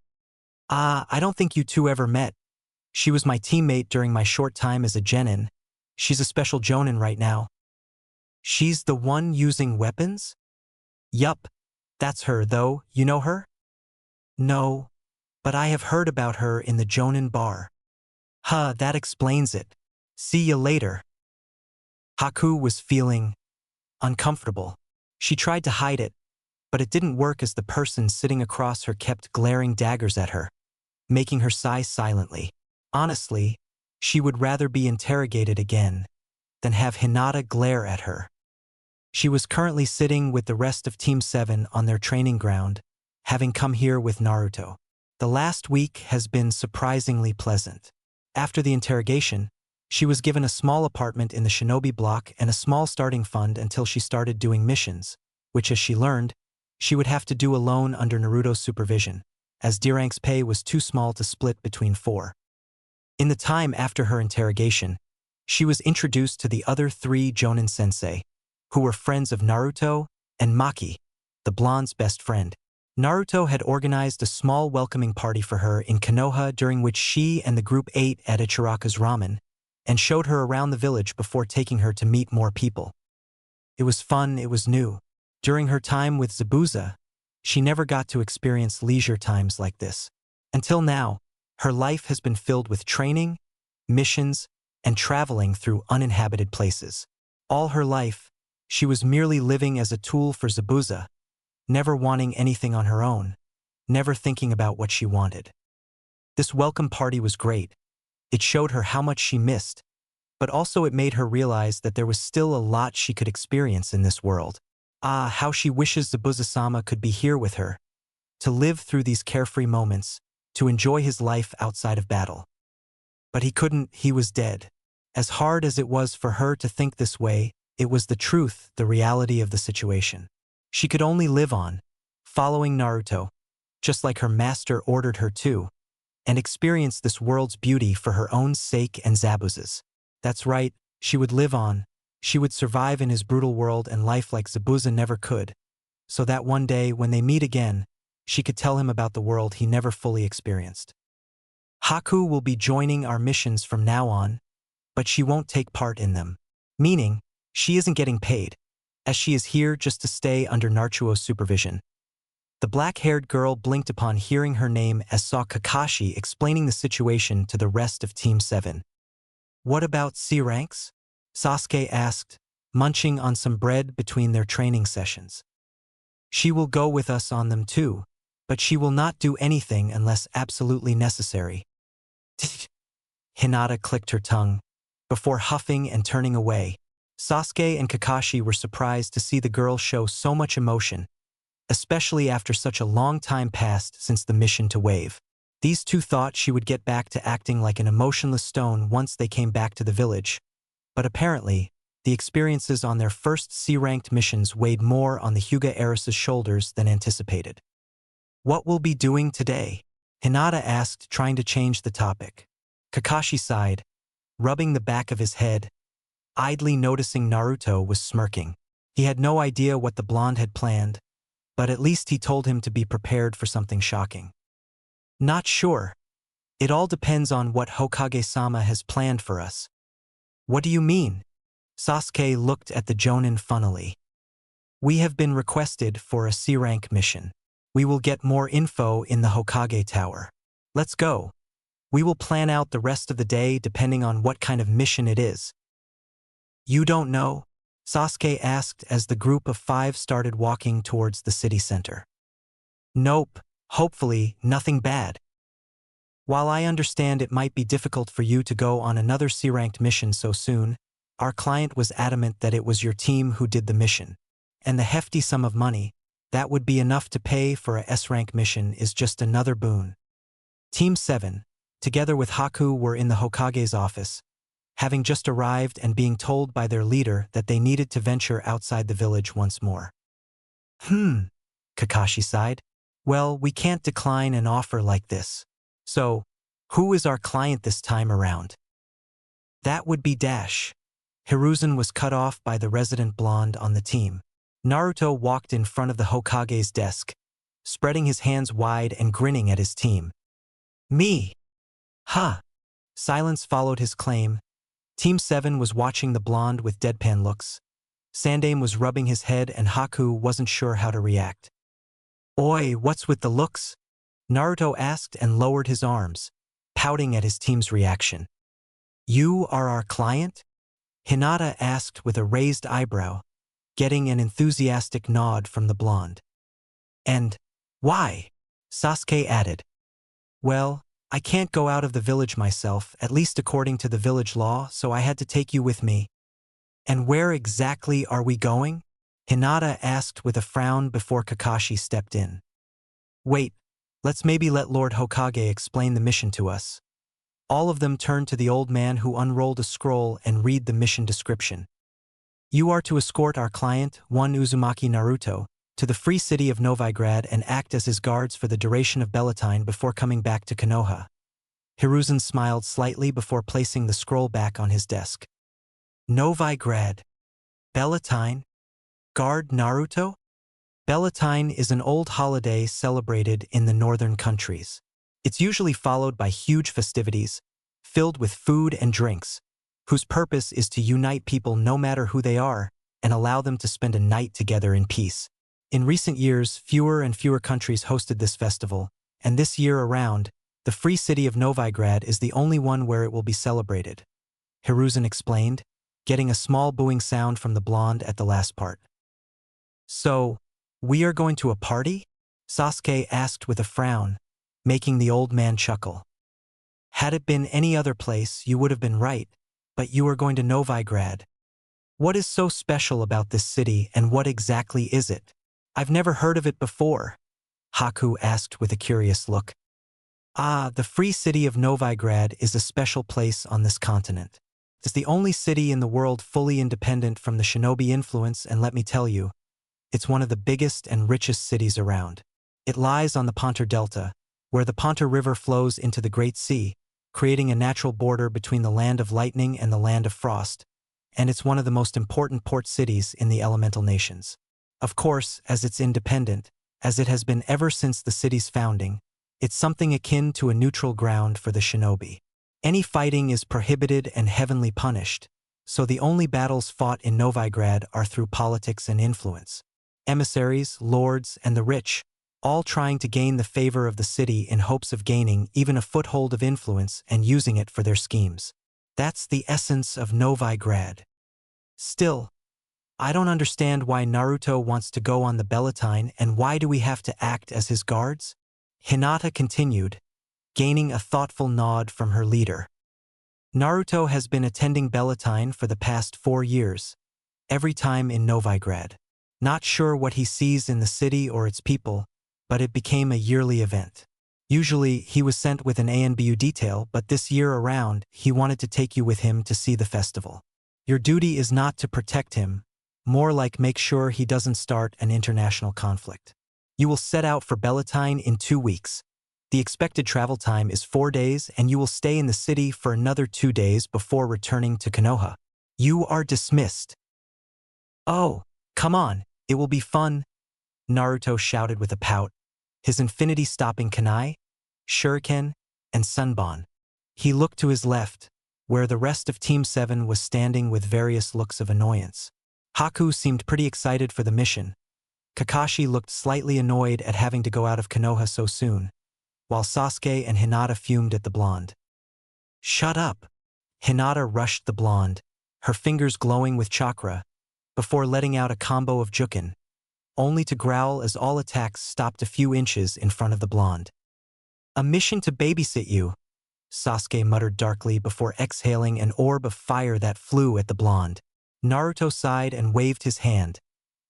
I don't think you two ever met. She was my teammate during my short time as a genin. She's a special jonin right now. She's the one using weapons? Yup. That's her, though. You know her? No. But I have heard about her in the jonin bar. Huh, that explains it. See you later. Haku was feeling uncomfortable. She tried to hide it, but it didn't work as the person sitting across her kept glaring daggers at her, making her sigh silently. Honestly, she would rather be interrogated again than have Hinata glare at her. She was currently sitting with the rest of Team 7 on their training ground, having come here with Naruto. The last week has been surprisingly pleasant. After the interrogation, she was given a small apartment in the shinobi block and a small starting fund until she started doing missions, which, as she learned, she would have to do alone under Naruto's supervision, as D-Rank's pay was too small to split between 4. In the time after her interrogation, she was introduced to the other 3 Jonin sensei, who were friends of Naruto and Maki, the blonde's best friend. Naruto had organized a small welcoming party for her in Konoha during which she and the group ate at Ichiraka's ramen and showed her around the village before taking her to meet more people. It was fun, it was new. During her time with Zabuza, she never got to experience leisure times like this. Until now, her life has been filled with training, missions, and traveling through uninhabited places. All her life, she was merely living as a tool for Zabuza, never wanting anything on her own, never thinking about what she wanted. This welcome party was great. It showed her how much she missed, but also it made her realize that there was still a lot she could experience in this world. How she wishes Zabuza-sama could be here with her, to live through these carefree moments, to enjoy his life outside of battle. But he couldn't, he was dead. As hard as it was for her to think this way, it was the truth, the reality of the situation. She could only live on, following Naruto, just like her master ordered her to, and experience this world's beauty for her own sake and Zabuza's. That's right, she would live on. She would survive in his brutal world and life like Zabuza never could, so that one day, when they meet again, she could tell him about the world he never fully experienced. Haku will be joining our missions from now on, but she won't take part in them. Meaning, she isn't getting paid. as she is here just to stay under Naruto's supervision. The black-haired girl blinked upon hearing her name as saw Kakashi explaining the situation to the rest of Team 7. What about C ranks? Sasuke asked, munching on some bread between their training sessions. She will go with us on them too, but she will not do anything unless absolutely necessary. Hinata clicked her tongue. Before huffing and turning away, Sasuke and Kakashi were surprised to see the girl show so much emotion, especially after such a long time passed since the mission to Wave. These two thought she would get back to acting like an emotionless stone once they came back to the village, but apparently, the experiences on their first C-ranked missions weighed more on the Hyuga heiress's shoulders than anticipated. What will be doing today? Hinata asked, trying to change the topic. Kakashi sighed, rubbing the back of his head, idly noticing Naruto was smirking. He had no idea what the blonde had planned, but at least he told him to be prepared for something shocking. Not sure. It all depends on what Hokage-sama has planned for us. What do you mean? Sasuke looked at the Jonin funnily. We have been requested for a C-rank mission. We will get more info in the Hokage Tower. Let's go. We will plan out the rest of the day depending on what kind of mission it is. You don't know? Sasuke asked as the group of 5 started walking towards the city center. Nope, hopefully nothing bad. While I understand it might be difficult for you to go on another C-ranked mission so soon, our client was adamant that it was your team who did the mission, and the hefty sum of money that would be enough to pay for a S-rank mission is just another boon. Team 7, together with Haku, were in the Hokage's office, having just arrived and being told by their leader that they needed to venture outside the village once more. Kakashi sighed. Well, we can't decline an offer like this. So, who is our client this time around? That would be Dash. Hiruzen was cut off by the resident blonde on the team. Naruto walked in front of the Hokage's desk, spreading his hands wide and grinning at his team. Me? Ha! Silence followed his claim. Team 7 was watching the blonde with deadpan looks. Sandaime was rubbing his head and Haku wasn't sure how to react. Oi, what's with the looks? Naruto asked and lowered his arms, pouting at his team's reaction. You are our client? Hinata asked with a raised eyebrow, getting an enthusiastic nod from the blonde. And why? Sasuke added. Well, I can't go out of the village myself, at least according to the village law, so I had to take you with me. And where exactly are we going? Hinata asked with a frown before Kakashi stepped in. Wait, let's maybe let Lord Hokage explain the mission to us. All of them turned to the old man who unrolled a scroll and read the mission description. You are to escort our client, one Uzumaki Naruto, to the free city of Novigrad and act as his guards for the duration of Bellatine before coming back to Konoha. Hiruzen smiled slightly before placing the scroll back on his desk. Novigrad. Bellatine? Guard Naruto? Bellatine is an old holiday celebrated in the northern countries. It's usually followed by huge festivities, filled with food and drinks, whose purpose is to unite people no matter who they are and allow them to spend a night together in peace. In recent years, fewer and fewer countries hosted this festival, and this year around, the free city of Novigrad is the only one where it will be celebrated. Hiruzen explained, getting a small booing sound from the blonde at the last part. So, we are going to a party? Sasuke asked with a frown, making the old man chuckle. Had it been any other place, you would have been right, but you are going to Novigrad. What is so special about this city and what exactly is it? I've never heard of it before, Haku asked with a curious look. The free city of Novigrad is a special place on this continent. It's the only city in the world fully independent from the shinobi influence, and let me tell you, it's one of the biggest and richest cities around. It lies on the Pontar Delta, where the Pontar River flows into the Great Sea, creating a natural border between the land of lightning and the land of frost, and it's one of the most important port cities in the elemental nations. Of course, as it's independent, as it has been ever since the city's founding, it's something akin to a neutral ground for the shinobi. Any fighting is prohibited and heavily punished, so the only battles fought in Novigrad are through politics and influence. Emissaries, lords, and the rich, all trying to gain the favor of the city in hopes of gaining even a foothold of influence and using it for their schemes. That's the essence of Novigrad. Still, I don't understand why Naruto wants to go on the Bellatine, and why do we have to act as his guards? Hinata continued, gaining a thoughtful nod from her leader. Naruto has been attending Bellatine for the past 4 years, every time in Novigrad. Not sure what he sees in the city or its people, but it became a yearly event. Usually, he was sent with an ANBU detail, but this year around, he wanted to take you with him to see the festival. Your duty is not to protect him, more like make sure he doesn't start an international conflict. You will set out for Bellatine in 2 weeks. The expected travel time is 4 days, and you will stay in the city for another 2 days before returning to Konoha. You are dismissed. Oh, come on, it will be fun, Naruto shouted with a pout, his infinity-stopping kunai, shuriken, and sunbon. He looked to his left, where the rest of Team 7 was standing with various looks of annoyance. Haku seemed pretty excited for the mission. Kakashi looked slightly annoyed at having to go out of Konoha so soon, while Sasuke and Hinata fumed at the blonde. Shut up! Hinata rushed the blonde, her fingers glowing with chakra, before letting out a combo of jukin, only to growl as all attacks stopped a few inches in front of the blonde. A mission to babysit you, Sasuke muttered darkly before exhaling an orb of fire that flew at the blonde. Naruto sighed and waved his hand,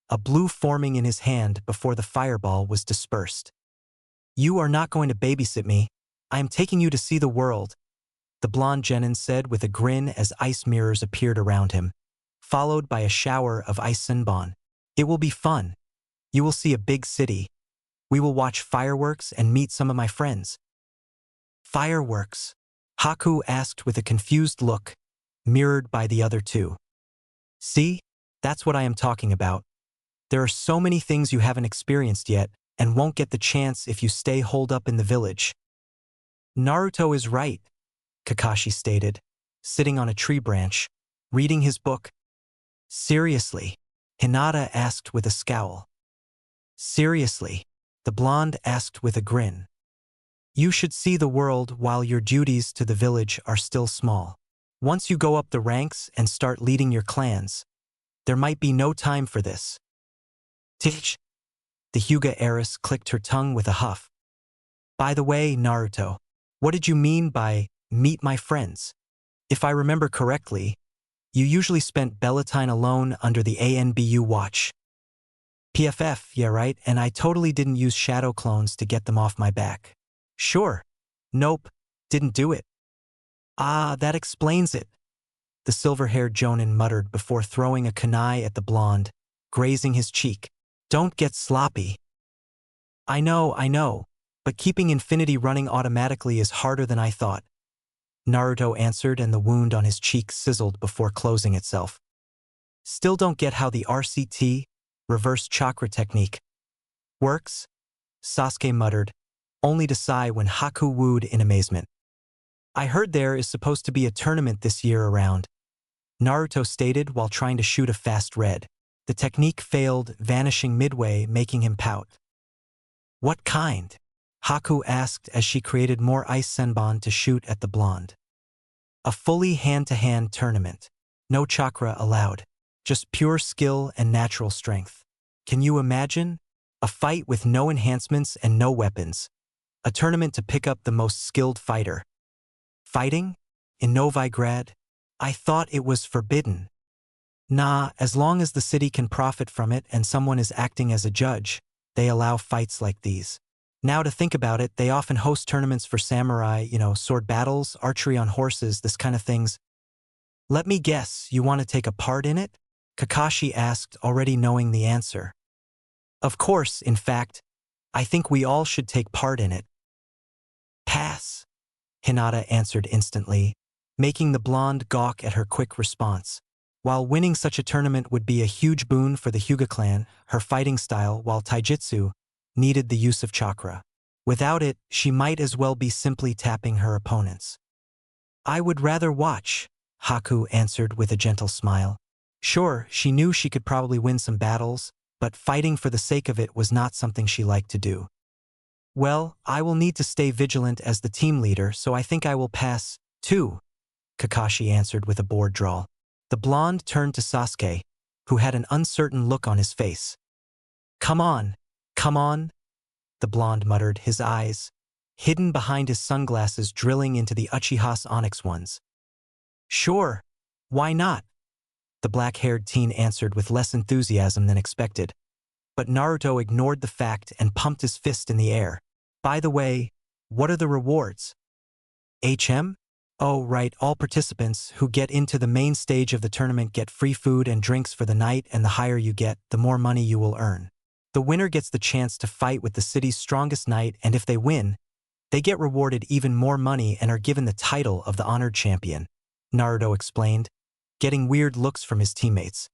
a blue forming in his hand before the fireball was dispersed. You are not going to babysit me. I am taking you to see the world, the blonde genin said with a grin as ice mirrors appeared around him, followed by a shower of ice sunbon. It will be fun. You will see a big city. We will watch fireworks and meet some of my friends. Fireworks? Haku asked with a confused look, mirrored by the other two. See? That's what I am talking about. There are so many things you haven't experienced yet, and won't get the chance if you stay holed up in the village. Naruto is right, Kakashi stated, sitting on a tree branch, reading his book. Seriously? Hinata asked with a scowl. Seriously? The blonde asked with a grin. You should see the world while your duties to the village are still small. Once you go up the ranks and start leading your clans, there might be no time for this. Tch! The Hyuga heiress clicked her tongue with a huff. By the way, Naruto, what did you mean by meet my friends? If I remember correctly, you usually spent Bellatine alone under the ANBU watch. PFF, yeah right, and I totally didn't use shadow clones to get them off my back. Sure. Nope, didn't do it. Ah, that explains it, the silver-haired jonin muttered before throwing a kunai at the blonde, grazing his cheek. Don't get sloppy. I know, but keeping infinity running automatically is harder than I thought, Naruto answered, and the wound on his cheek sizzled before closing itself. Still don't get how the RCT, reverse chakra technique, works, Sasuke muttered, only to sigh when Haku wooed in amazement. I heard there is supposed to be a tournament this year around, Naruto stated while trying to shoot a fast red. The technique failed, vanishing midway, making him pout. What kind? Haku asked as she created more ice senbon to shoot at the blonde. A fully hand-to-hand tournament. No chakra allowed. Just pure skill and natural strength. Can you imagine? A fight with no enhancements and no weapons. A tournament to pick up the most skilled fighter. Fighting? In Novigrad? I thought it was forbidden. Nah, as long as the city can profit from it and someone is acting as a judge, they allow fights like these. Now to think about it, they often host tournaments for samurai, sword battles, archery on horses, this kind of things. Let me guess, you want to take a part in it? Kakashi asked, already knowing the answer. Of course, in fact, I think we all should take part in it. Pass, Hinata answered instantly, making the blonde gawk at her quick response. While winning such a tournament would be a huge boon for the Hyuga clan, her fighting style, while taijutsu, needed the use of chakra. Without it, she might as well be simply tapping her opponents. I would rather watch, Haku answered with a gentle smile. Sure, she knew she could probably win some battles, but fighting for the sake of it was not something she liked to do. Well, I will need to stay vigilant as the team leader, so I think I will pass, too, Kakashi answered with a bored drawl. The blonde turned to Sasuke, who had an uncertain look on his face. Come on, the blonde muttered, his eyes, hidden behind his sunglasses, drilling into the Uchiha's onyx ones. Sure, why not? The black-haired teen answered with less enthusiasm than expected. But Naruto ignored the fact and pumped his fist in the air. By the way, what are the rewards? HM? Oh, right, all participants who get into the main stage of the tournament get free food and drinks for the night, and the higher you get, the more money you will earn. The winner gets the chance to fight with the city's strongest knight, and if they win, they get rewarded even more money and are given the title of the honored champion, Naruto explained, getting weird looks from his teammates.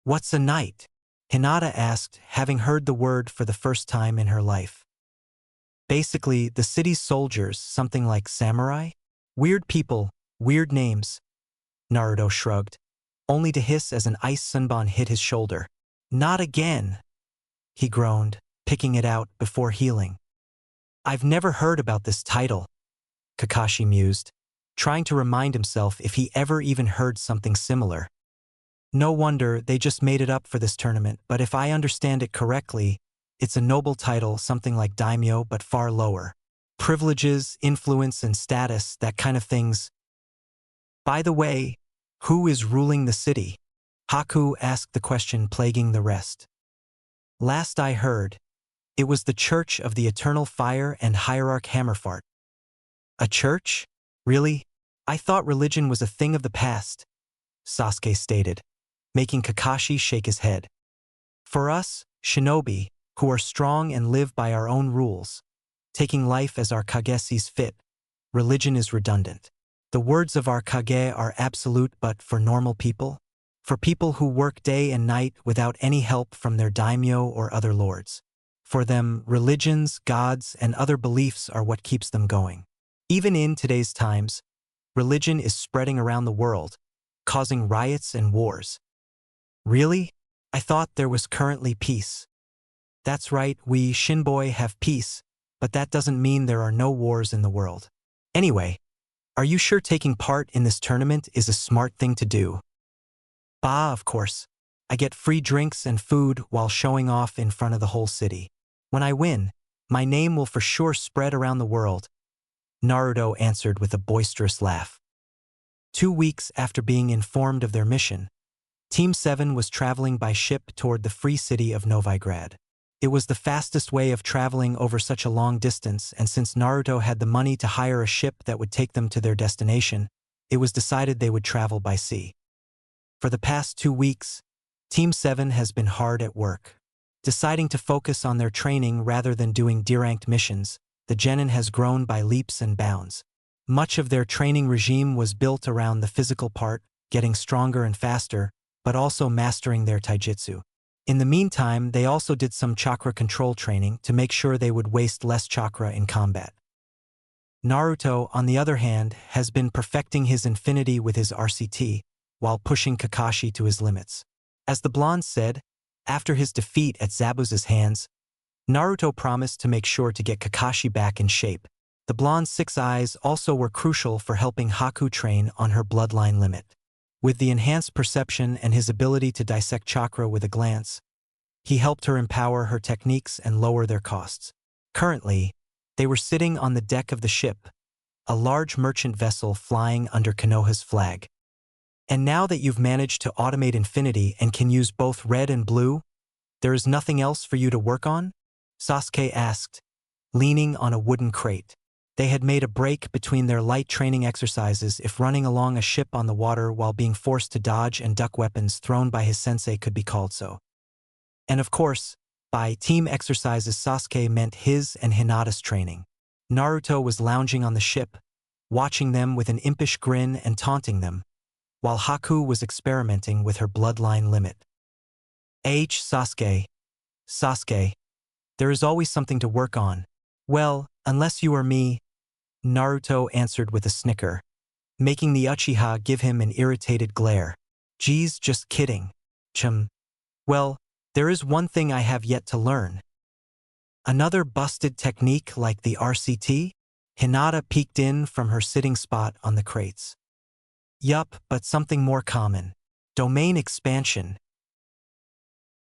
What's a knight? Hinata asked, having heard the word for the first time in her life. Basically, the city's soldiers, something like samurai? Weird people, weird names. Naruto shrugged, only to hiss as an ice sunbon hit his shoulder. Not again, he groaned, picking it out before healing. I've never heard about this title, Kakashi mused, trying to remind himself if he ever even heard something similar. No wonder they just made it up for this tournament, but if I understand it correctly, it's a noble title, something like daimyo but far lower. Privileges, influence, and status, that kind of things. By the way, who is ruling the city? Haku asked the question plaguing the rest. Last I heard, it was the Church of the Eternal Fire and Hierarch Hammerfart. A church? Really? I thought religion was a thing of the past, Sasuke stated, making Kakashi shake his head. For us, shinobi, who are strong and live by our own rules, taking life as our Kage sees fit, religion is redundant. The words of our Kage are absolute, but for normal people? For people who work day and night without any help from their daimyo or other lords. For them, religions, gods, and other beliefs are what keeps them going. Even in today's times, religion is spreading around the world, causing riots and wars. Really? I thought there was currently peace. That's right, we Shinboi have peace, but that doesn't mean there are no wars in the world. Anyway, are you sure taking part in this tournament is a smart thing to do? Bah, of course. I get free drinks and food while showing off in front of the whole city. When I win, my name will for sure spread around the world, Naruto answered with a boisterous laugh. 2 weeks after being informed of their mission, Team 7 was traveling by ship toward the free city of Novigrad. It was the fastest way of traveling over such a long distance, and since Naruto had the money to hire a ship that would take them to their destination, it was decided they would travel by sea. For the past 2 weeks, Team 7 has been hard at work. Deciding to focus on their training rather than doing D-ranked missions, the genin has grown by leaps and bounds. Much of their training regime was built around the physical part, getting stronger and faster, but also mastering their taijutsu. In the meantime, they also did some chakra control training to make sure they would waste less chakra in combat. Naruto, on the other hand, has been perfecting his infinity with his RCT, while pushing Kakashi to his limits. As the blonde said, after his defeat at Zabuza's hands, Naruto promised to make sure to get Kakashi back in shape. The blonde's 6 eyes also were crucial for helping Haku train on her bloodline limit. With the enhanced perception and his ability to dissect chakra with a glance, he helped her empower her techniques and lower their costs. Currently, they were sitting on the deck of the ship, a large merchant vessel flying under Konoha's flag. And now that you've managed to automate infinity and can use both red and blue, there is nothing else for you to work on? Sasuke asked, leaning on a wooden crate. They had made a break between their light training exercises if running along a ship on the water while being forced to dodge and duck weapons thrown by his sensei could be called so. And of course, by team exercises Sasuke meant his and Hinata's training. Naruto was lounging on the ship, watching them with an impish grin and taunting them, while Haku was experimenting with her bloodline limit. Sasuke, there is always something to work on. Well, unless you or me, Naruto answered with a snicker, making the Uchiha give him an irritated glare. Geez, just kidding. Well, there is one thing I have yet to learn. Another busted technique like the RCT? Hinata peeked in from her sitting spot on the crates. Yup, but something more common. Domain expansion.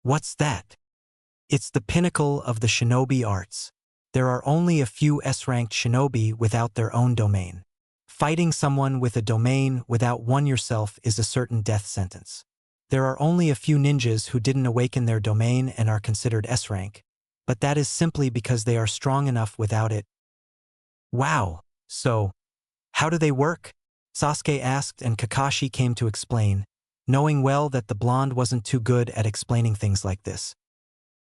What's that? It's the pinnacle of the shinobi arts. There are only a few S-ranked shinobi without their own domain. Fighting someone with a domain without one yourself is a certain death sentence. There are only a few ninjas who didn't awaken their domain and are considered S-rank, but that is simply because they are strong enough without it. Wow, so, how do they work? Sasuke asked, and Kakashi came to explain, knowing well that the blonde wasn't too good at explaining things like this.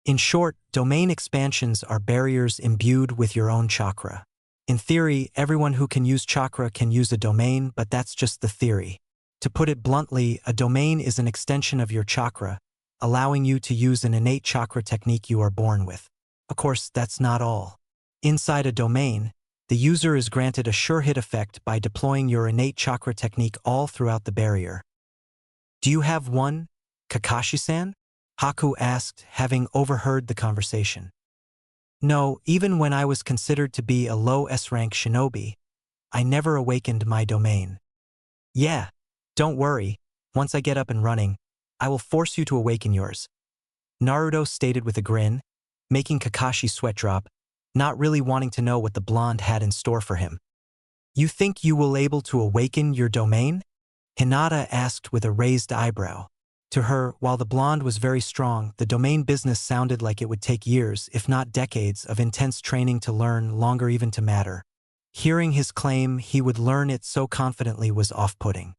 In short, domain expansions are barriers imbued with your own chakra. In theory, everyone who can use chakra can use a domain, but that's just the theory. To put it bluntly, a domain is an extension of your chakra, allowing you to use an innate chakra technique you are born with. Of course, that's not all. Inside a domain, the user is granted a sure-hit effect by deploying your innate chakra technique all throughout the barrier. Do you have one, Kakashi-san? Haku asked, having overheard the conversation. No, even when I was considered to be a low S-rank shinobi, I never awakened my domain. Yeah, don't worry, once I get up and running, I will force you to awaken yours. Naruto stated with a grin, making Kakashi sweat drop, not really wanting to know what the blonde had in store for him. You think you will able to awaken your domain? Hinata asked with a raised eyebrow. To her, while the blonde was very strong, the domain business sounded like it would take years, if not decades, of intense training to learn, longer even to matter. Hearing his claim he would learn it so confidently was off-putting.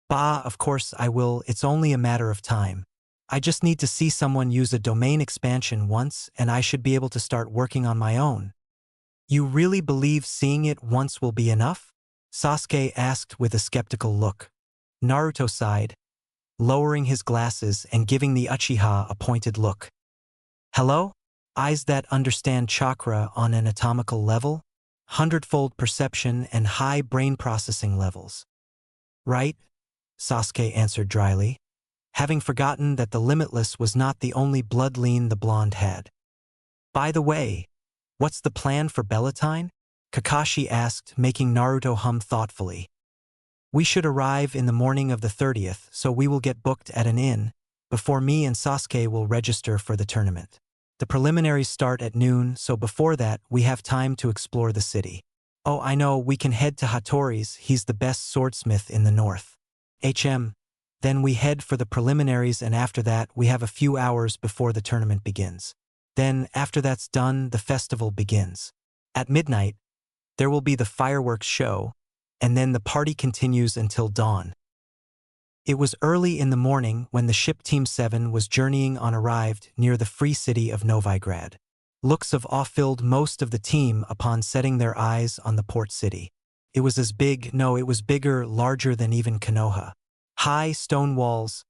Bah, of course I will, it's only a matter of time. I just need to see someone use a domain expansion once and I should be able to start working on my own. You really believe seeing it once will be enough? Sasuke asked with a skeptical look. Naruto sighed, lowering his glasses and giving the Uchiha a pointed look. Hello? Eyes that understand chakra on an atomical level? Hundredfold perception and high brain processing levels. Right? Sasuke answered dryly, having forgotten that the Limitless was not the only blood lean the blonde had. By the way, what's the plan for Bellatine? Kakashi asked, making Naruto hum thoughtfully. We should arrive in the morning of the 30th, so we will get booked at an inn, before me and Sasuke will register for the tournament. The preliminaries start at noon, so before that, we have time to explore the city. Oh, I know, we can head to Hattori's, he's the best swordsmith in the north. Then we head for the preliminaries, and after that, we have a few hours before the tournament begins. Then, after that's done, the festival begins. At midnight, there will be the fireworks show, and then the party continues until dawn. It was early in the morning when the ship Team 7 was journeying on arrived near the free city of Novigrad. Looks of awe filled most of the team upon setting their eyes on the port city. It was as big, no, it was bigger, larger than even Konoha. High stone walls,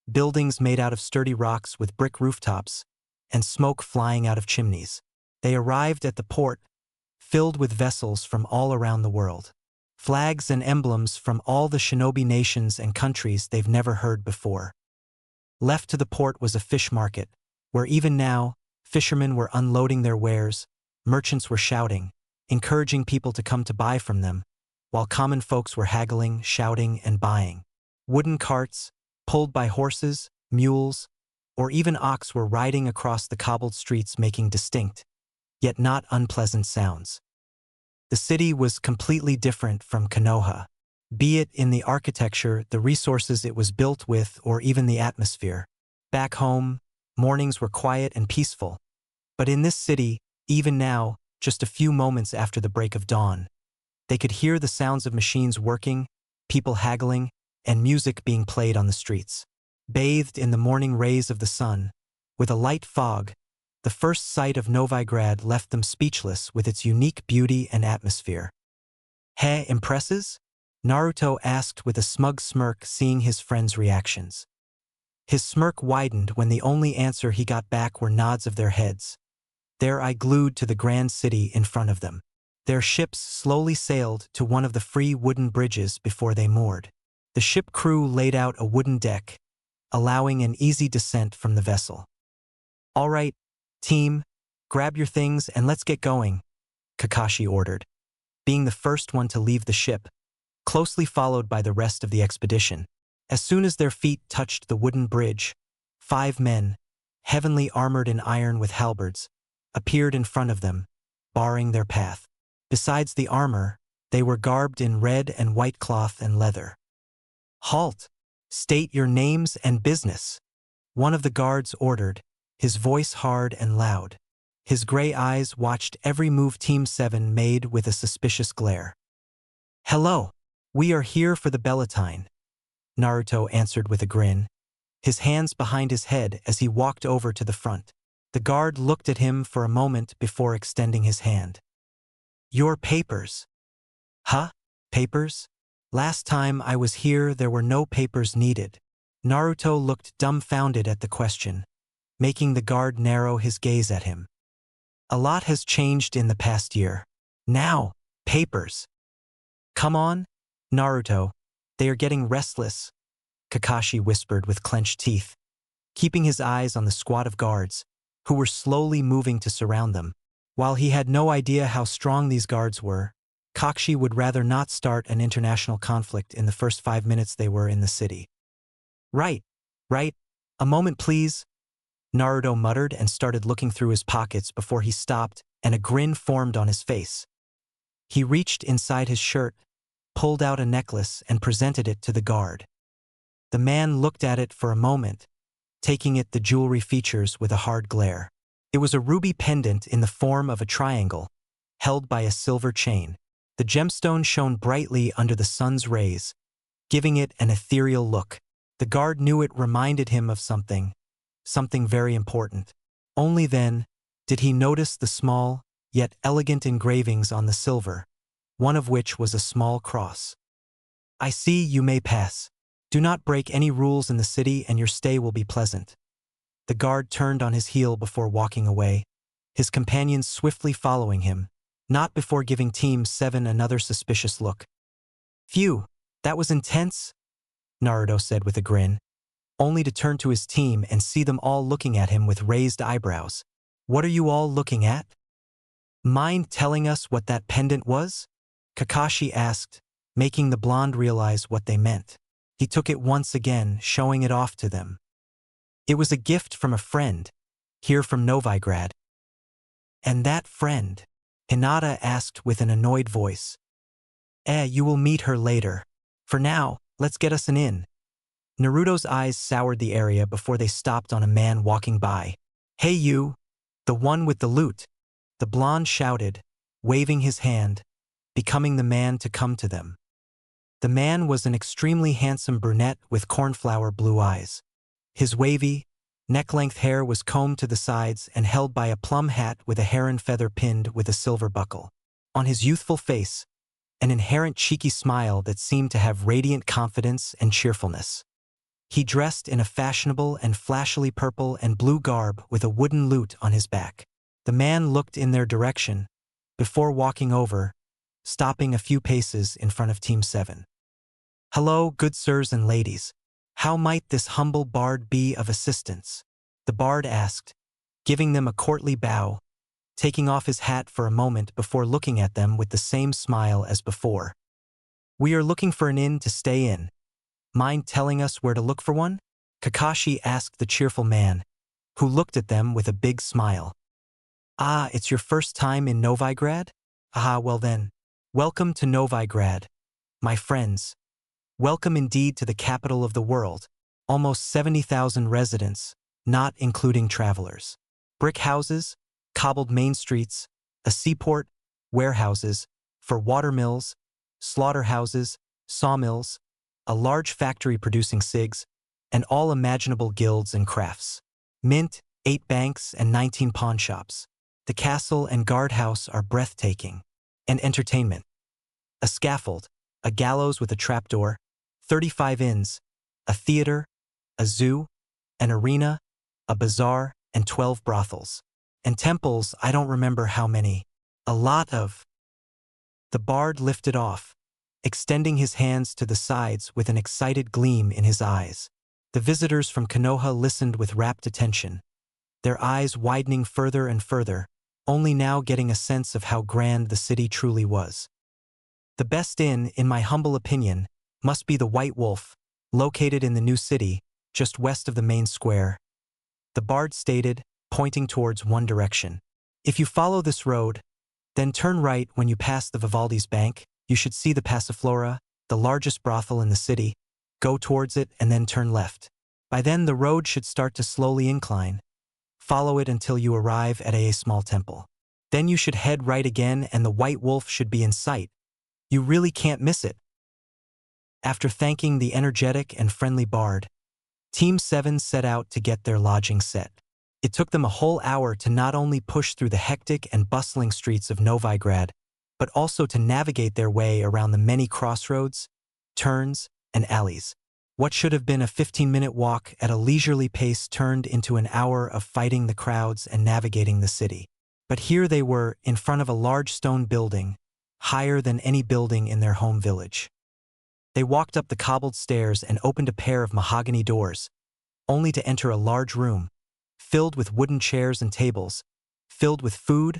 buildings made out of sturdy rocks with brick rooftops, and smoke flying out of chimneys. They arrived at the port, filled with vessels from all around the world. Flags and emblems from all the shinobi nations and countries they've never heard before. Left to the port was a fish market, where even now, fishermen were unloading their wares, merchants were shouting, encouraging people to come to buy from them, while common folks were haggling, shouting, and buying. Wooden carts, pulled by horses, mules, or even ox were riding across the cobbled streets making distinct, yet not unpleasant sounds. The city was completely different from Konoha, be it in the architecture, the resources it was built with, or even the atmosphere. Back home, mornings were quiet and peaceful, but in this city, even now, just a few moments after the break of dawn, they could hear the sounds of machines working, people haggling, and music being played on the streets. Bathed in the morning rays of the sun, with a light fog, the first sight of Novigrad left them speechless with its unique beauty and atmosphere. Heh, impresses? Naruto asked with a smug smirk, seeing his friend's reactions. His smirk widened when the only answer he got back were nods of their heads, their eye glued to the grand city in front of them. Their ships slowly sailed to one of the free wooden bridges before they moored. The ship crew laid out a wooden deck, allowing an easy descent from the vessel. "All right, team, grab your things and let's get going," Kakashi ordered, being the first one to leave the ship, closely followed by the rest of the expedition. As soon as their feet touched the wooden bridge, 5 men, heavily armored in iron with halberds, appeared in front of them, barring their path. Besides the armor, they were garbed in red and white cloth and leather. "Halt! State your names and business," one of the guards ordered, his voice hard and loud. His gray eyes watched every move Team 7 made with a suspicious glare. "Hello, we are here for the Bellatine," Naruto answered with a grin, his hands behind his head as he walked over to the front. The guard looked at him for a moment before extending his hand. "Your papers." "Huh? Papers? Last time I was here there were no papers needed." Naruto looked dumbfounded at the question, making the guard narrow his gaze at him. "A lot has changed in the past year. Now, papers." "Come on, Naruto, they are getting restless," Kakashi whispered with clenched teeth, keeping his eyes on the squad of guards, who were slowly moving to surround them. While he had no idea how strong these guards were, Kakashi would rather not start an international conflict in the first 5 minutes they were in the city. Right. A moment please," Naruto muttered and started looking through his pockets before he stopped and a grin formed on his face. He reached inside his shirt, pulled out a necklace and presented it to the guard. The man looked at it for a moment, taking it the jewelry features with a hard glare. It was a ruby pendant in the form of a triangle, held by a silver chain. The gemstone shone brightly under the sun's rays, giving it an ethereal look. The guard knew it reminded him of something very important. Only then did he notice the small, yet elegant engravings on the silver, one of which was a small cross. "I see you may pass. Do not break any rules in the city and your stay will be pleasant." The guard turned on his heel before walking away, his companions swiftly following him, not before giving Team 7 another suspicious look. "Phew, that was intense," Naruto said with a grin, only to turn to his team and see them all looking at him with raised eyebrows. "What are you all looking at?" "Mind telling us what that pendant was?" Kakashi asked, making the blonde realize what they meant. He took it once again, showing it off to them. "It was a gift from a friend, here from Novigrad." "And that friend?" Hinata asked with an annoyed voice. You will meet her later. For now, let's get us an inn." Naruto's eyes soured the area before they stopped on a man walking by. "Hey you, the one with the lute," the blonde shouted, waving his hand, becoming the man to come to them. The man was an extremely handsome brunette with cornflower blue eyes. His wavy, neck-length hair was combed to the sides and held by a plum hat with a heron feather pinned with a silver buckle. On his youthful face, an inherent cheeky smile that seemed to have radiant confidence and cheerfulness. He dressed in a fashionable and flashily purple and blue garb with a wooden lute on his back. The man looked in their direction, before walking over, stopping a few paces in front of Team 7. "Hello, good sirs and ladies. How might this humble bard be of assistance?" the bard asked, giving them a courtly bow, taking off his hat for a moment before looking at them with the same smile as before. "We are looking for an inn to stay in. Mind telling us where to look for one?" Kakashi asked the cheerful man, who looked at them with a big smile. "Ah, it's your first time in Novigrad? Ah, well then, welcome to Novigrad, my friends. Welcome indeed to the capital of the world. Almost 70,000 residents, not including travelers. Brick houses, cobbled main streets, a seaport, warehouses, for watermills, slaughterhouses, sawmills, a large factory producing cigs, and all imaginable guilds and crafts. Mint, 8 banks, and 19 pawn shops. The castle and guardhouse are breathtaking. And entertainment. A scaffold, a gallows with a trapdoor, 35 inns, a theater, a zoo, an arena, a bazaar, and 12 brothels. And temples, I don't remember how many. A lot of The bard lifted off, extending his hands to the sides with an excited gleam in his eyes. The visitors from Konoha listened with rapt attention, their eyes widening further and further, only now getting a sense of how grand the city truly was. The best inn, in my humble opinion, must be the White Wolf, located in the new city, just west of the main square. The bard stated, pointing towards one direction. If you follow this road, then turn right when you pass the Vivaldi's bank, you should see the Passiflora, the largest brothel in the city. Go towards it and then turn left. By then the road should start to slowly incline. Follow it until you arrive at a small temple. Then you should head right again and the White Wolf should be in sight. You really can't miss it. After thanking the energetic and friendly bard, Team 7 set out to get their lodging set. It took them a whole hour to not only push through the hectic and bustling streets of Novigrad, but also to navigate their way around the many crossroads, turns, and alleys. What should have been a 15-minute walk at a leisurely pace turned into an hour of fighting the crowds and navigating the city. But here they were, in front of a large stone building, higher than any building in their home village. They walked up the cobbled stairs and opened a pair of mahogany doors, only to enter a large room, filled with wooden chairs and tables, filled with food,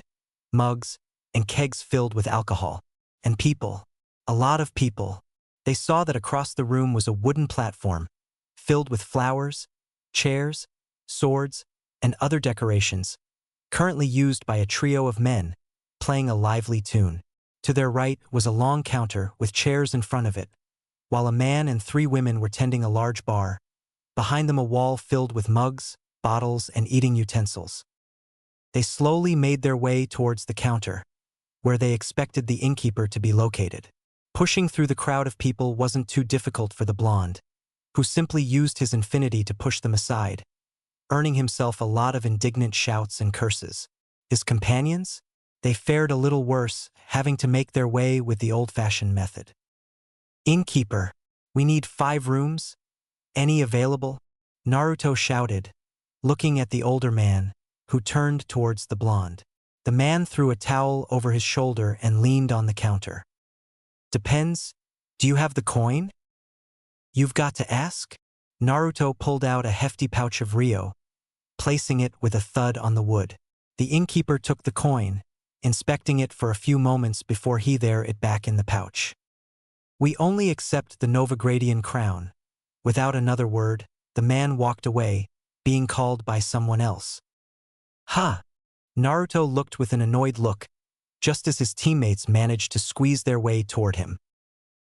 mugs, and kegs filled with alcohol. And people. A lot of people. They saw that across the room was a wooden platform, filled with flowers, chairs, swords, and other decorations, currently used by a trio of men, playing a lively tune. To their right was a long counter with chairs in front of it, while a man and 3 women were tending a large bar, behind them a wall filled with mugs, bottles, and eating utensils. They slowly made their way towards the counter, where they expected the innkeeper to be located. Pushing through the crowd of people wasn't too difficult for the blonde, who simply used his infinity to push them aside, earning himself a lot of indignant shouts and curses. His companions? They fared a little worse, having to make their way with the old-fashioned method. "Innkeeper, we need 5 rooms. Any available?" Naruto shouted, looking at the older man, who turned towards the blonde. The man threw a towel over his shoulder and leaned on the counter. "Depends. Do you have the coin?" "You've got to ask?" Naruto pulled out a hefty pouch of Ryo, placing it with a thud on the wood. The innkeeper took the coin, inspecting it for a few moments before he threw it back in the pouch. "We only accept the Novigradian crown." Without another word, the man walked away, being called by someone else. "Ha!" Naruto looked with an annoyed look, just as his teammates managed to squeeze their way toward him.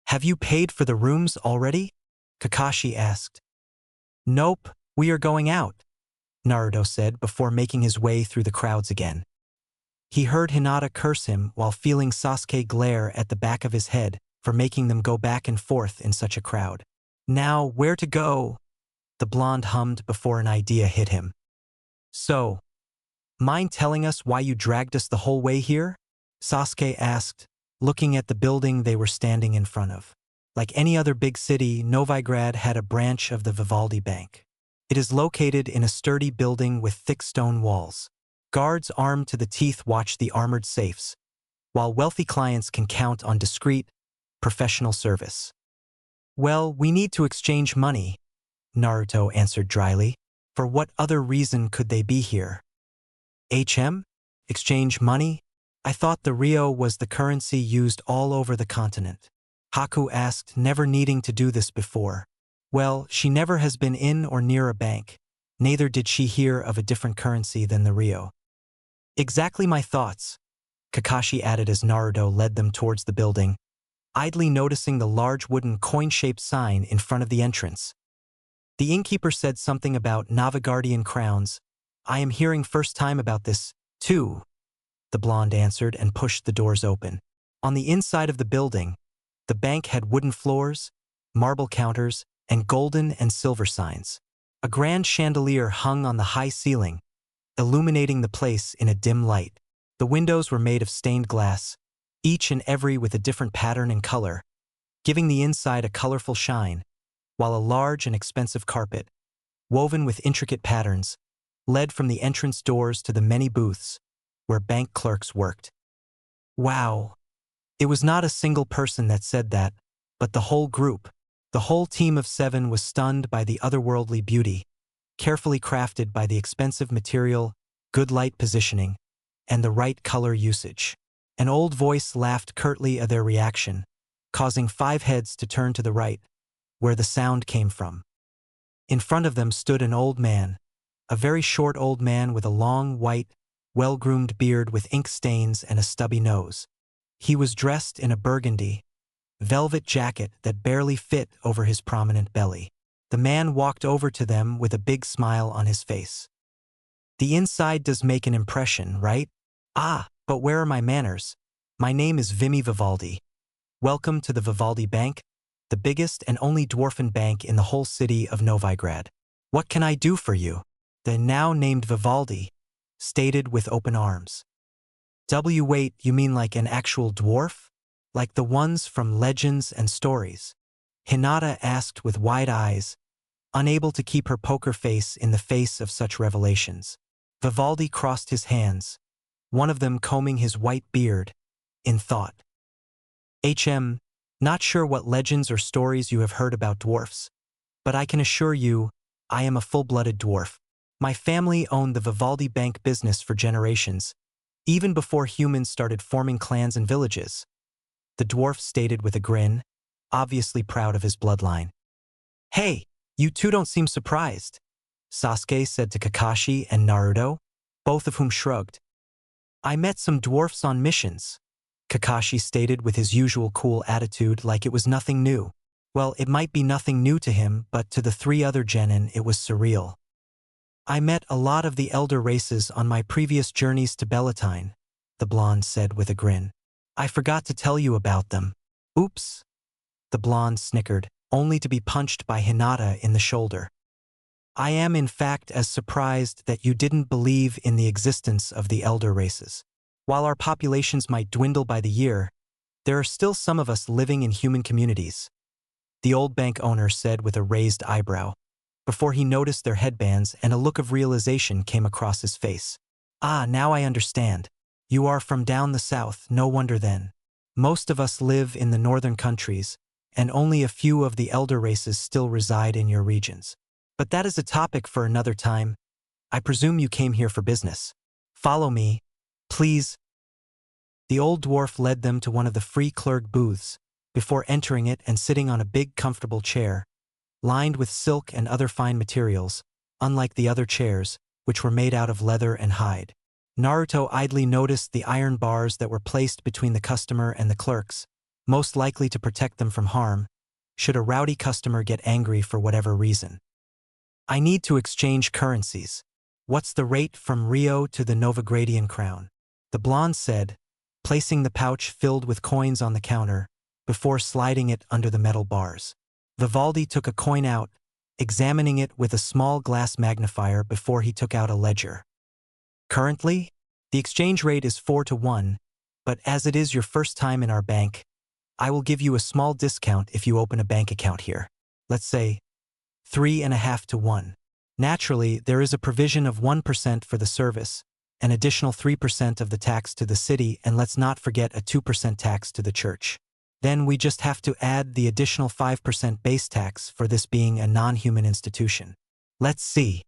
"Have you paid for the rooms already?" Kakashi asked. "Nope, we are going out," Naruto said before making his way through the crowds again. He heard Hinata curse him while feeling Sasuke glare at the back of his head for making them go back and forth in such a crowd. "Now, where to go?" the blonde hummed before an idea hit him. "So, mind telling us why you dragged us the whole way here?" Sasuke asked, looking at the building they were standing in front of. Like any other big city, Novigrad had a branch of the Vivaldi Bank. It is located in a sturdy building with thick stone walls. Guards armed to the teeth watch the armored safes, while wealthy clients can count on discreet, professional service. "Well, we need to exchange money," Naruto answered dryly. For what other reason could they be here? Exchange money? I thought the Ryo was the currency used all over the continent. Haku asked, never needing to do this before. Well, she never has been in or near a bank. Neither did she hear of a different currency than the Ryo. Exactly my thoughts, Kakashi added as Naruto led them towards the building, idly noticing the large wooden coin-shaped sign in front of the entrance. The innkeeper said something about Novigradian crowns. I am hearing first time about this, too, the blonde answered and pushed the doors open. On the inside of the building, the bank had wooden floors, marble counters, and golden and silver signs. A grand chandelier hung on the high ceiling, illuminating the place in a dim light. The windows were made of stained glass, each and every with a different pattern and color, giving the inside a colorful shine, while a large and expensive carpet, woven with intricate patterns, led from the entrance doors to the many booths where bank clerks worked. Wow! It was not a single person that said that, but the whole group. The whole team of 7 was stunned by the otherworldly beauty, carefully crafted by the expensive material, good light positioning, and the right color usage. An old voice laughed curtly at their reaction, causing 5 heads to turn to the right, where the sound came from. In front of them stood an old man, a very short old man with a long, white, well-groomed beard with ink stains and a stubby nose. He was dressed in a burgundy, velvet jacket that barely fit over his prominent belly. The man walked over to them with a big smile on his face. The inside does make an impression, right? Ah, but where are my manners? My name is Vimy Vivaldi. Welcome to the Vivaldi Bank, the biggest and only dwarfen bank in the whole city of Novigrad. What can I do for you? The now named Vivaldi stated with open arms. Wait, you mean like an actual dwarf? Like the ones from legends and stories? Hinata asked with wide eyes, unable to keep her poker face in the face of such revelations. Vivaldi crossed his hands, one of them combing his white beard, in thought. Not sure what legends or stories you have heard about dwarfs, but I can assure you, I am a full-blooded dwarf. My family owned the Vivaldi Bank business for generations, even before humans started forming clans and villages. The dwarf stated with a grin, obviously proud of his bloodline. Hey, you two don't seem surprised, Sasuke said to Kakashi and Naruto, both of whom shrugged. I met some dwarfs on missions, Kakashi stated with his usual cool attitude like it was nothing new. Well, it might be nothing new to him, but to the 3 other genin it was surreal. I met a lot of the elder races on my previous journeys to Bellatine, the blonde said with a grin. I forgot to tell you about them. Oops. The blonde snickered, only to be punched by Hinata in the shoulder. I am in fact as surprised that you didn't believe in the existence of the elder races. While our populations might dwindle by the year, there are still some of us living in human communities, the old bank owner said with a raised eyebrow, before he noticed their headbands and a look of realization came across his face. Ah, now I understand. You are from down the south, no wonder then. Most of us live in the northern countries, and only a few of the elder races still reside in your regions. But that is a topic for another time. I presume you came here for business. Follow me, please. The old dwarf led them to one of the free clerk booths, before entering it and sitting on a big comfortable chair, lined with silk and other fine materials, unlike the other chairs, which were made out of leather and hide. Naruto idly noticed the iron bars that were placed between the customer and the clerks, most likely to protect them from harm, should a rowdy customer get angry for whatever reason. I need to exchange currencies. What's the rate from Rio to the Novigradian crown? The blonde said, placing the pouch filled with coins on the counter, before sliding it under the metal bars. Vivaldi took a coin out, examining it with a small glass magnifier before he took out a ledger. Currently, the exchange rate is 4-1, but as it is your first time in our bank, I will give you a small discount if you open a bank account here. Let's say 3.5-1. Naturally, there is a provision of 1% for the service, an additional 3% of the tax to the city, and let's not forget a 2% tax to the church. Then we just have to add the additional 5% base tax for this being a non-human institution. Let's see.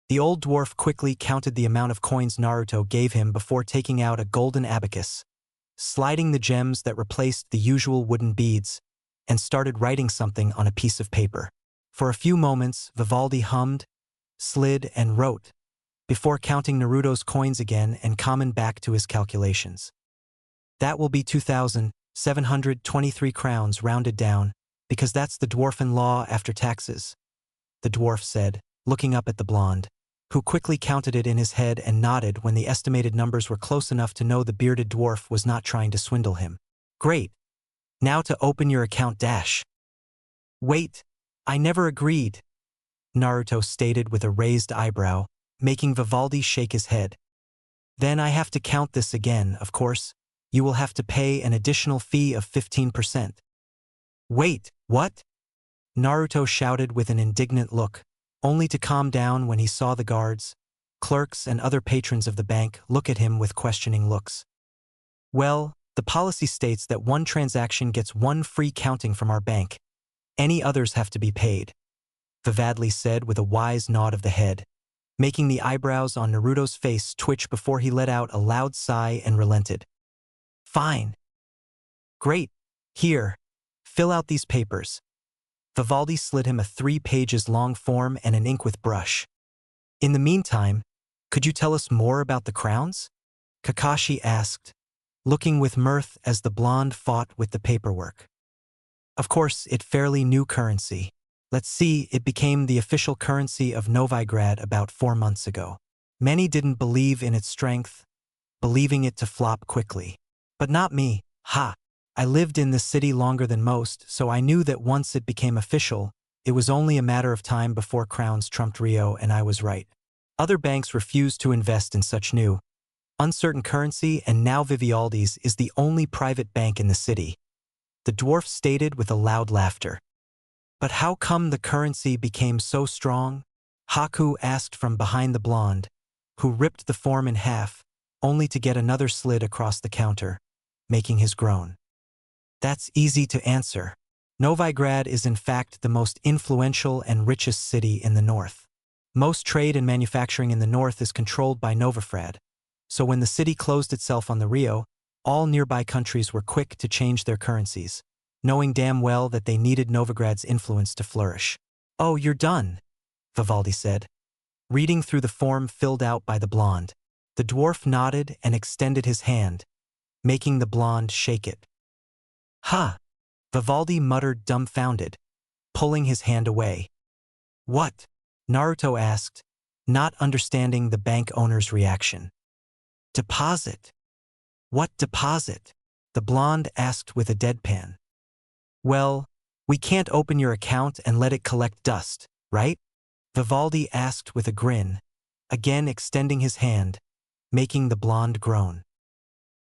The old dwarf quickly counted the amount of coins Naruto gave him before taking out a golden abacus, sliding the gems that replaced the usual wooden beads, and started writing something on a piece of paper. For a few moments, Vivaldi hummed, slid, and wrote, before counting Naruto's coins again and coming back to his calculations. That will be 2,723 crowns rounded down, because that's the dwarfen law after taxes, the dwarf said, looking up at the blonde, who quickly counted it in his head and nodded when the estimated numbers were close enough to know the bearded dwarf was not trying to swindle him. Great. Now to open your account dash. Wait, I never agreed, Naruto stated with a raised eyebrow, making Vivaldi shake his head. Then I have to count this again, of course. You will have to pay an additional fee of 15%. Wait, what? Naruto shouted with an indignant look, only to calm down when he saw the guards, clerks, and other patrons of the bank look at him with questioning looks. Well, The policy states that one transaction gets one free counting from our bank. Any others have to be paid, Vivadli said with a wise nod of the head, making the eyebrows on Naruto's face twitch before he let out a loud sigh and relented. Fine. Great. Here. Fill out these papers. Vivaldi slid him a 3 pages long form and an ink with brush. In the meantime, could you tell us more about the crowns? Kakashi asked, looking with mirth as the blonde fought with the paperwork. Of course, it fairly new currency. Let's see, it became the official currency of Novigrad about 4 months ago. Many didn't believe in its strength, believing it to flop quickly. But not me, ha! I lived in this city longer than most, so I knew that once it became official, it was only a matter of time before crowns trumped Rio, and I was right. Other banks refused to invest in such new, uncertain currency, and now Vivaldi's is the only private bank in the city, the dwarf stated with a loud laughter. But how come the currency became so strong? Haku asked from behind the blonde, who ripped the form in half, only to get another slid across the counter, making his groan. That's easy to answer. Novigrad is in fact the most influential and richest city in the north. Most trade and manufacturing in the north is controlled by Novifrad, so when the city closed itself on the Rio, all nearby countries were quick to change their currencies, knowing damn well that they needed Novigrad's influence to flourish. Oh, you're done, Vivaldi said, reading through the form filled out by the blonde. The dwarf nodded and extended his hand, making the blonde shake it. Ha! Vivaldi muttered dumbfounded, pulling his hand away. What? Naruto asked, not understanding the bank owner's reaction. Deposit. What deposit? The blonde asked with a deadpan. Well, we can't open your account and let it collect dust, right? Vivaldi asked with a grin, again extending his hand, making the blonde groan.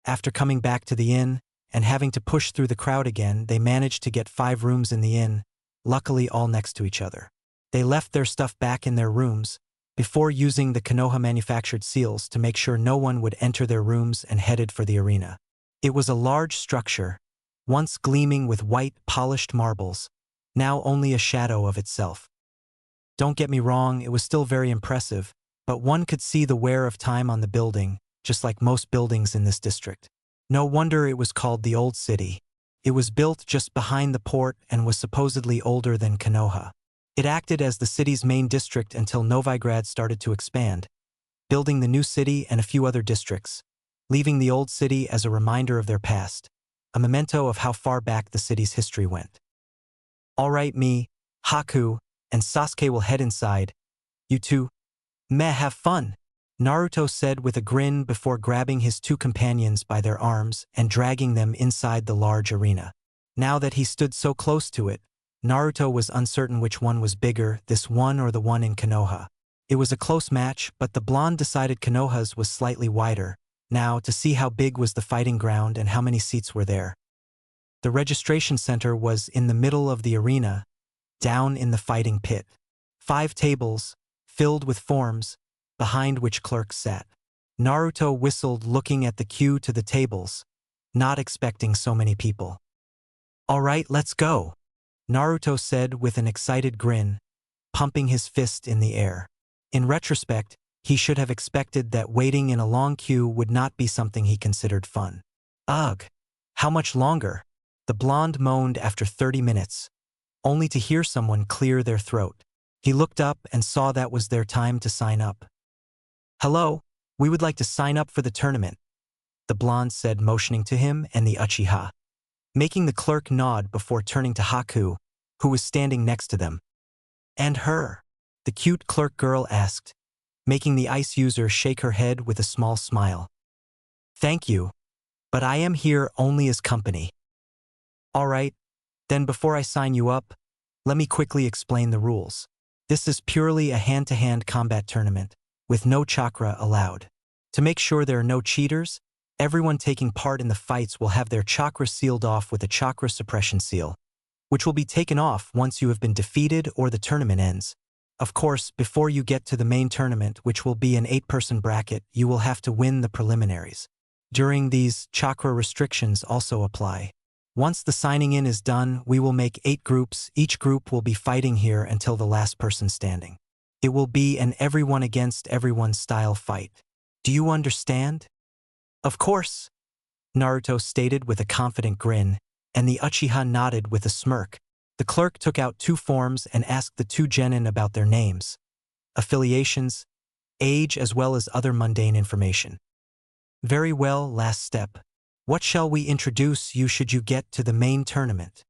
After coming back to the inn and having to push through the crowd again, they managed to get 5 rooms in the inn, luckily all next to each other. They left their stuff back in their rooms before using the Konoha manufactured seals to make sure no one would enter their rooms and headed for the arena. It was a large structure, once gleaming with white polished marbles, now only a shadow of itself. Don't get me wrong, it was still very impressive, but one could see the wear of time on the building, just like most buildings in this district. No wonder it was called the Old City. It was built just behind the port and was supposedly older than Konoha. It acted as the city's main district until Novigrad started to expand, building the new city and a few other districts, leaving the old city as a reminder of their past, a memento of how far back the city's history went. All right, me, Haku, and Sasuke will head inside. You two, meh, have fun, Naruto said with a grin before grabbing his 2 companions by their arms and dragging them inside the large arena. Now that he stood so close to it, Naruto was uncertain which one was bigger, this one or the one in Konoha. It was a close match, but the blonde decided Konoha's was slightly wider, now to see how big was the fighting ground and how many seats were there. The registration center was in the middle of the arena, down in the fighting pit. 5 tables, filled with forms, behind which clerks sat. Naruto whistled looking at the queue to the tables, not expecting so many people. All right, let's go, Naruto said with an excited grin, pumping his fist in the air. In retrospect, he should have expected that waiting in a long queue would not be something he considered fun. Ugh, how much longer? The blonde moaned after 30 minutes, only to hear someone clear their throat. He looked up and saw that was their time to sign up. Hello, we would like to sign up for the tournament, the blonde said, motioning to him and the Uchiha, making the clerk nod before turning to Haku, who was standing next to them. And her? The cute clerk girl asked, making the ice user shake her head with a small smile. Thank you, but I am here only as company. All right, then before I sign you up, let me quickly explain the rules. This is purely a hand-to-hand combat tournament, with no chakra allowed. To make sure there are no cheaters, everyone taking part in the fights will have their chakra sealed off with a chakra suppression seal, which will be taken off once you have been defeated or the tournament ends. Of course, before you get to the main tournament, which will be an 8-person bracket, you will have to win the preliminaries. During these, chakra restrictions also apply. Once the signing in is done, we will make 8 groups. Each group will be fighting here until the last person standing. It will be an everyone against everyone style fight. Do you understand? Of course, Naruto stated with a confident grin, and the Uchiha nodded with a smirk. The clerk took out 2 forms and asked the 2 genin about their names, affiliations, age, as well as other mundane information. Very well, last step. What shall we introduce you should you get to the main tournament?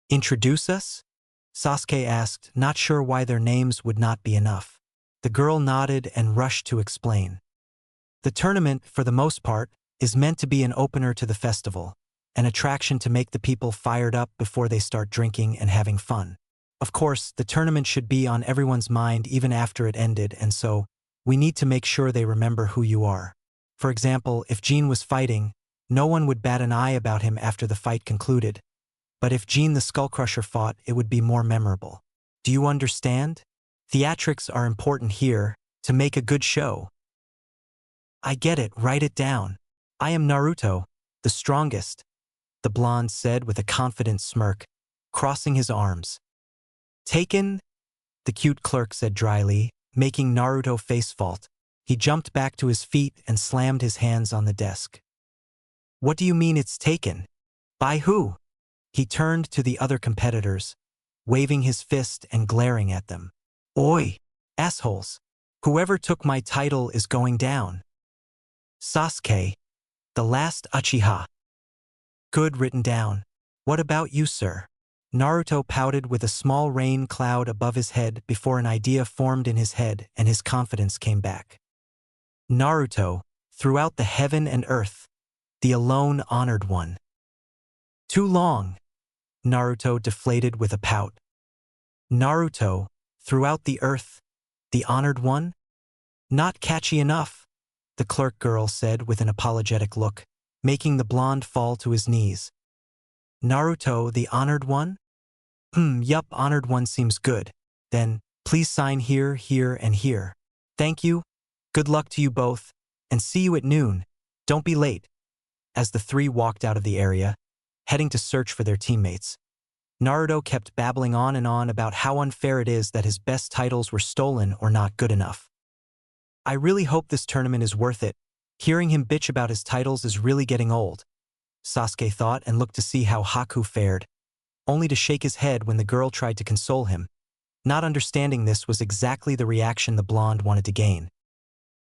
Introduce us? Sasuke asked, not sure why their names would not be enough. The girl nodded and rushed to explain. The tournament, for the most part, is meant to be an opener to the festival, an attraction to make the people fired up before they start drinking and having fun. Of course, the tournament should be on everyone's mind even after it ended, and so, we need to make sure they remember who you are. For example, if Jean was fighting, no one would bat an eye about him after the fight concluded. But if Jean the Skullcrusher fought, it would be more memorable. Do you understand? Theatrics are important here, to make a good show. I get it, write it down. I am Naruto, the strongest, the blonde said with a confident smirk, crossing his arms. Taken? The cute clerk said dryly, making Naruto face fault. He jumped back to his feet and slammed his hands on the desk. What do you mean it's taken? By who? He turned to the other competitors, waving his fist and glaring at them. Oi, assholes! Whoever took my title is going down. Sasuke, the last Uchiha. Good, written down. What about you, sir? Naruto pouted with a small rain cloud above his head before an idea formed in his head and his confidence came back. Naruto, throughout the heaven and earth, the alone honored one. Too long. Naruto deflated with a pout. Naruto, throughout the earth, the honored one? Not catchy enough, the clerk girl said with an apologetic look, making the blonde fall to his knees. Naruto, the honored one? Yup, honored one seems good. Then, please sign here, here, and here. Thank you. Good luck to you both, and see you at noon. Don't be late. As the 3 walked out of the area, heading to search for their teammates, Naruto kept babbling on and on about how unfair it is that his best titles were stolen or not good enough. I really hope this tournament is worth it. Hearing him bitch about his titles is really getting old, Sasuke thought and looked to see how Haku fared, only to shake his head when the girl tried to console him. Not understanding this was exactly the reaction the blonde wanted to gain.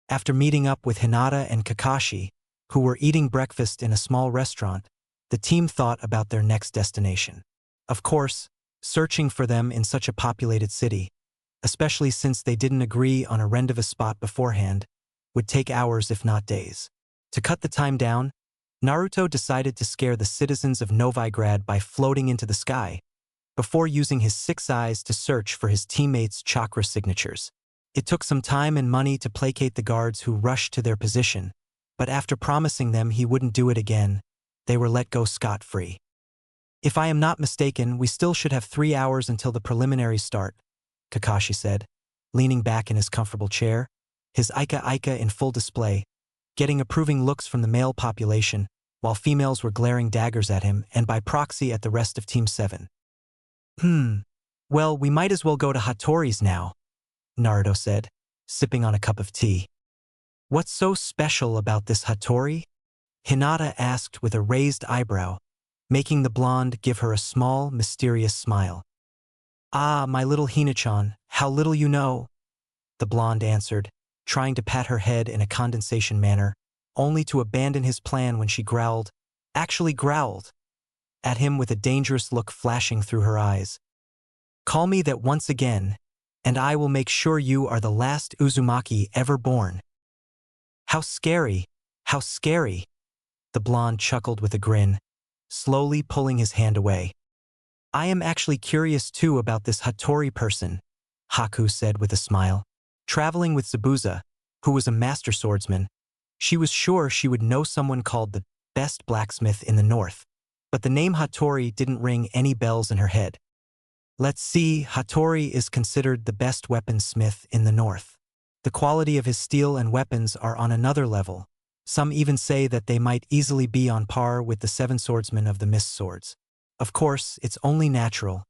After meeting up with Hinata and Kakashi, who were eating breakfast in a small restaurant, the team thought about their next destination. Of course, searching for them in such a populated city, especially since they didn't agree on a rendezvous spot beforehand, would take hours if not days. To cut the time down, Naruto decided to scare the citizens of Novigrad by floating into the sky, before using his 6 eyes to search for his teammates' chakra signatures. It took some time and money to placate the guards who rushed to their position, but after promising them he wouldn't do it again, they were let go scot-free. If I am not mistaken, we still should have 3 hours until the preliminaries start, Kakashi said, leaning back in his comfortable chair, his Ika in full display, getting approving looks from the male population, while females were glaring daggers at him and by proxy at the rest of Team 7. Well, we might as well go to Hattori's now, Naruto said, sipping on a cup of tea. What's so special about this Hattori? Hinata asked with a raised eyebrow, making the blonde give her a small, mysterious smile. Ah, my little Hina-chan, how little you know, the blonde answered, trying to pat her head in a condensation manner, only to abandon his plan when she actually growled, at him with a dangerous look flashing through her eyes. Call me that once again, and I will make sure you are the last Uzumaki ever born. How scary, how scary, the blonde chuckled with a grin, slowly pulling his hand away. I am actually curious too about this Hattori person, Haku said with a smile. Traveling with Zabuza, who was a master swordsman, she was sure she would know someone called the best blacksmith in the north, but the name Hattori didn't ring any bells in her head. Let's see, Hattori is considered the best weaponsmith in the north. The quality of his steel and weapons are on another level, Some even say that they might easily be on par with the seven swordsmen of the Mist Swords. Of course, it's only natural,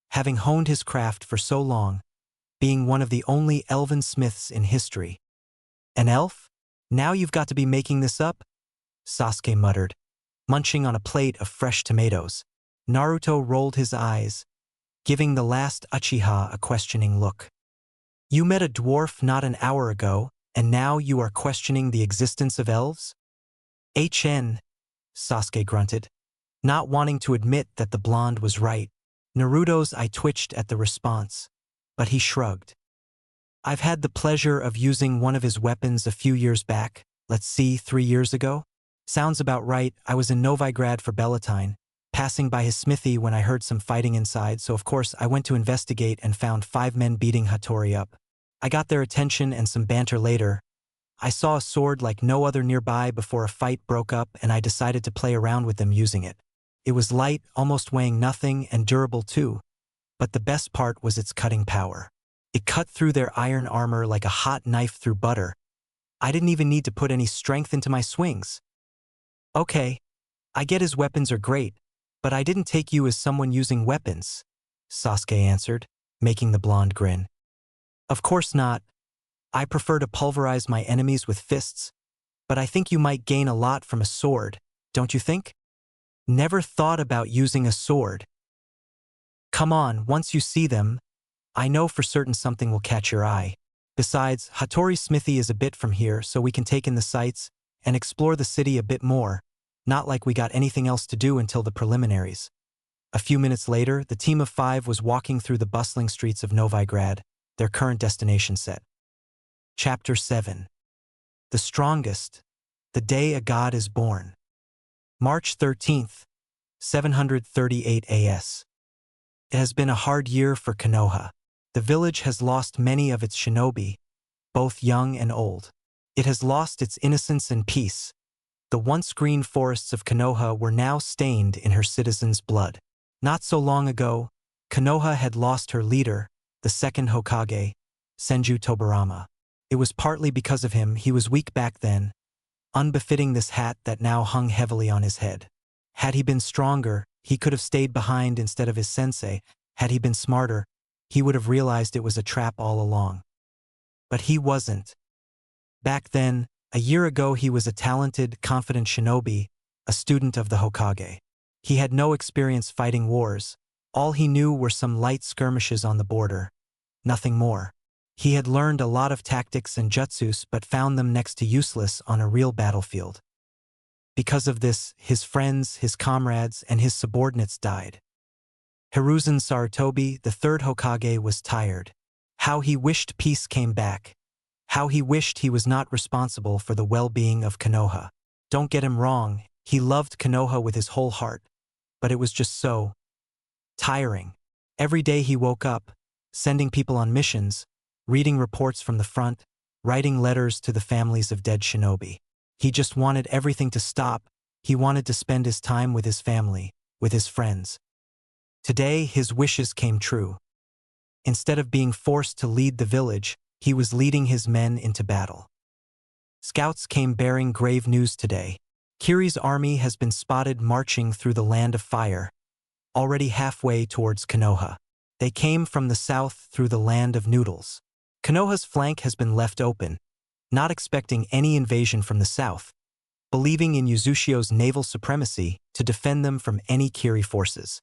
having honed his craft for so long, being one of the only elven smiths in history. An elf? Now you've got to be making this up? Sasuke muttered, munching on a plate of fresh tomatoes. Naruto rolled his eyes, giving the last Uchiha a questioning look. You met a dwarf not an hour ago, and now you are questioning the existence of elves? HN, Sasuke grunted, not wanting to admit that the blonde was right. Naruto's eye twitched at the response, but he shrugged. I've had the pleasure of using one of his weapons a few years back, let's see, 3 years ago? Sounds about right. I was in Novigrad for Bellatine, passing by his smithy when I heard some fighting inside, so of course I went to investigate and found 5 men beating Hattori up. I got their attention and some banter later. I saw a sword like no other nearby before a fight broke up, and I decided to play around with them using it. It was light, almost weighing nothing, and durable too. But the best part was its cutting power. It cut through their iron armor like a hot knife through butter. I didn't even need to put any strength into my swings. Okay, I get his weapons are great, but I didn't take you as someone using weapons, Sasuke answered, making the blonde grin. Of course not. I prefer to pulverize my enemies with fists, but I think you might gain a lot from a sword, don't you think? Never thought about using a sword. Come on, once you see them, I know for certain something will catch your eye. Besides, Hattori's smithy is a bit from here, so we can take in the sights and explore the city a bit more, not like we got anything else to do until the preliminaries. A few minutes later, the team of 5 was walking through the bustling streets of Novigrad, their current destination set. Chapter 7. The Strongest. The Day a God is Born. March 13th, 738 AS. It has been a hard year for Konoha. The village has lost many of its shinobi, both young and old. It has lost its innocence and peace. The once green forests of Konoha were now stained in her citizens' blood. Not so long ago, Konoha had lost her leader, the second Hokage, Senju Tobirama. It was partly because of him. He was weak back then, unbefitting this hat that now hung heavily on his head. Had he been stronger, he could have stayed behind instead of his sensei. Had he been smarter, he would have realized it was a trap all along. But he wasn't. Back then, a year ago, he was a talented, confident shinobi, a student of the Hokage. He had no experience fighting wars. All he knew were some light skirmishes on the border. Nothing more. He had learned a lot of tactics and jutsus but found them next to useless on a real battlefield. Because of this, his friends, his comrades, and his subordinates died. Hiruzen Sarutobi, the third Hokage, was tired. How he wished peace came back. How he wished he was not responsible for the well-being of Konoha. Don't get him wrong, he loved Konoha with his whole heart. But it was just so tiring. Every day he woke up, sending people on missions, reading reports from the front, writing letters to the families of dead shinobi. He just wanted everything to stop. He wanted to spend his time with his family, with his friends. Today, his wishes came true. Instead of being forced to lead the village, he was leading his men into battle. Scouts came bearing grave news today. Kiri's army has been spotted marching through the land of fire, already halfway towards Konoha. They came from the south through the land of noodles. Konoha's flank has been left open, not expecting any invasion from the south, believing in Uzushio's naval supremacy to defend them from any Kiri forces.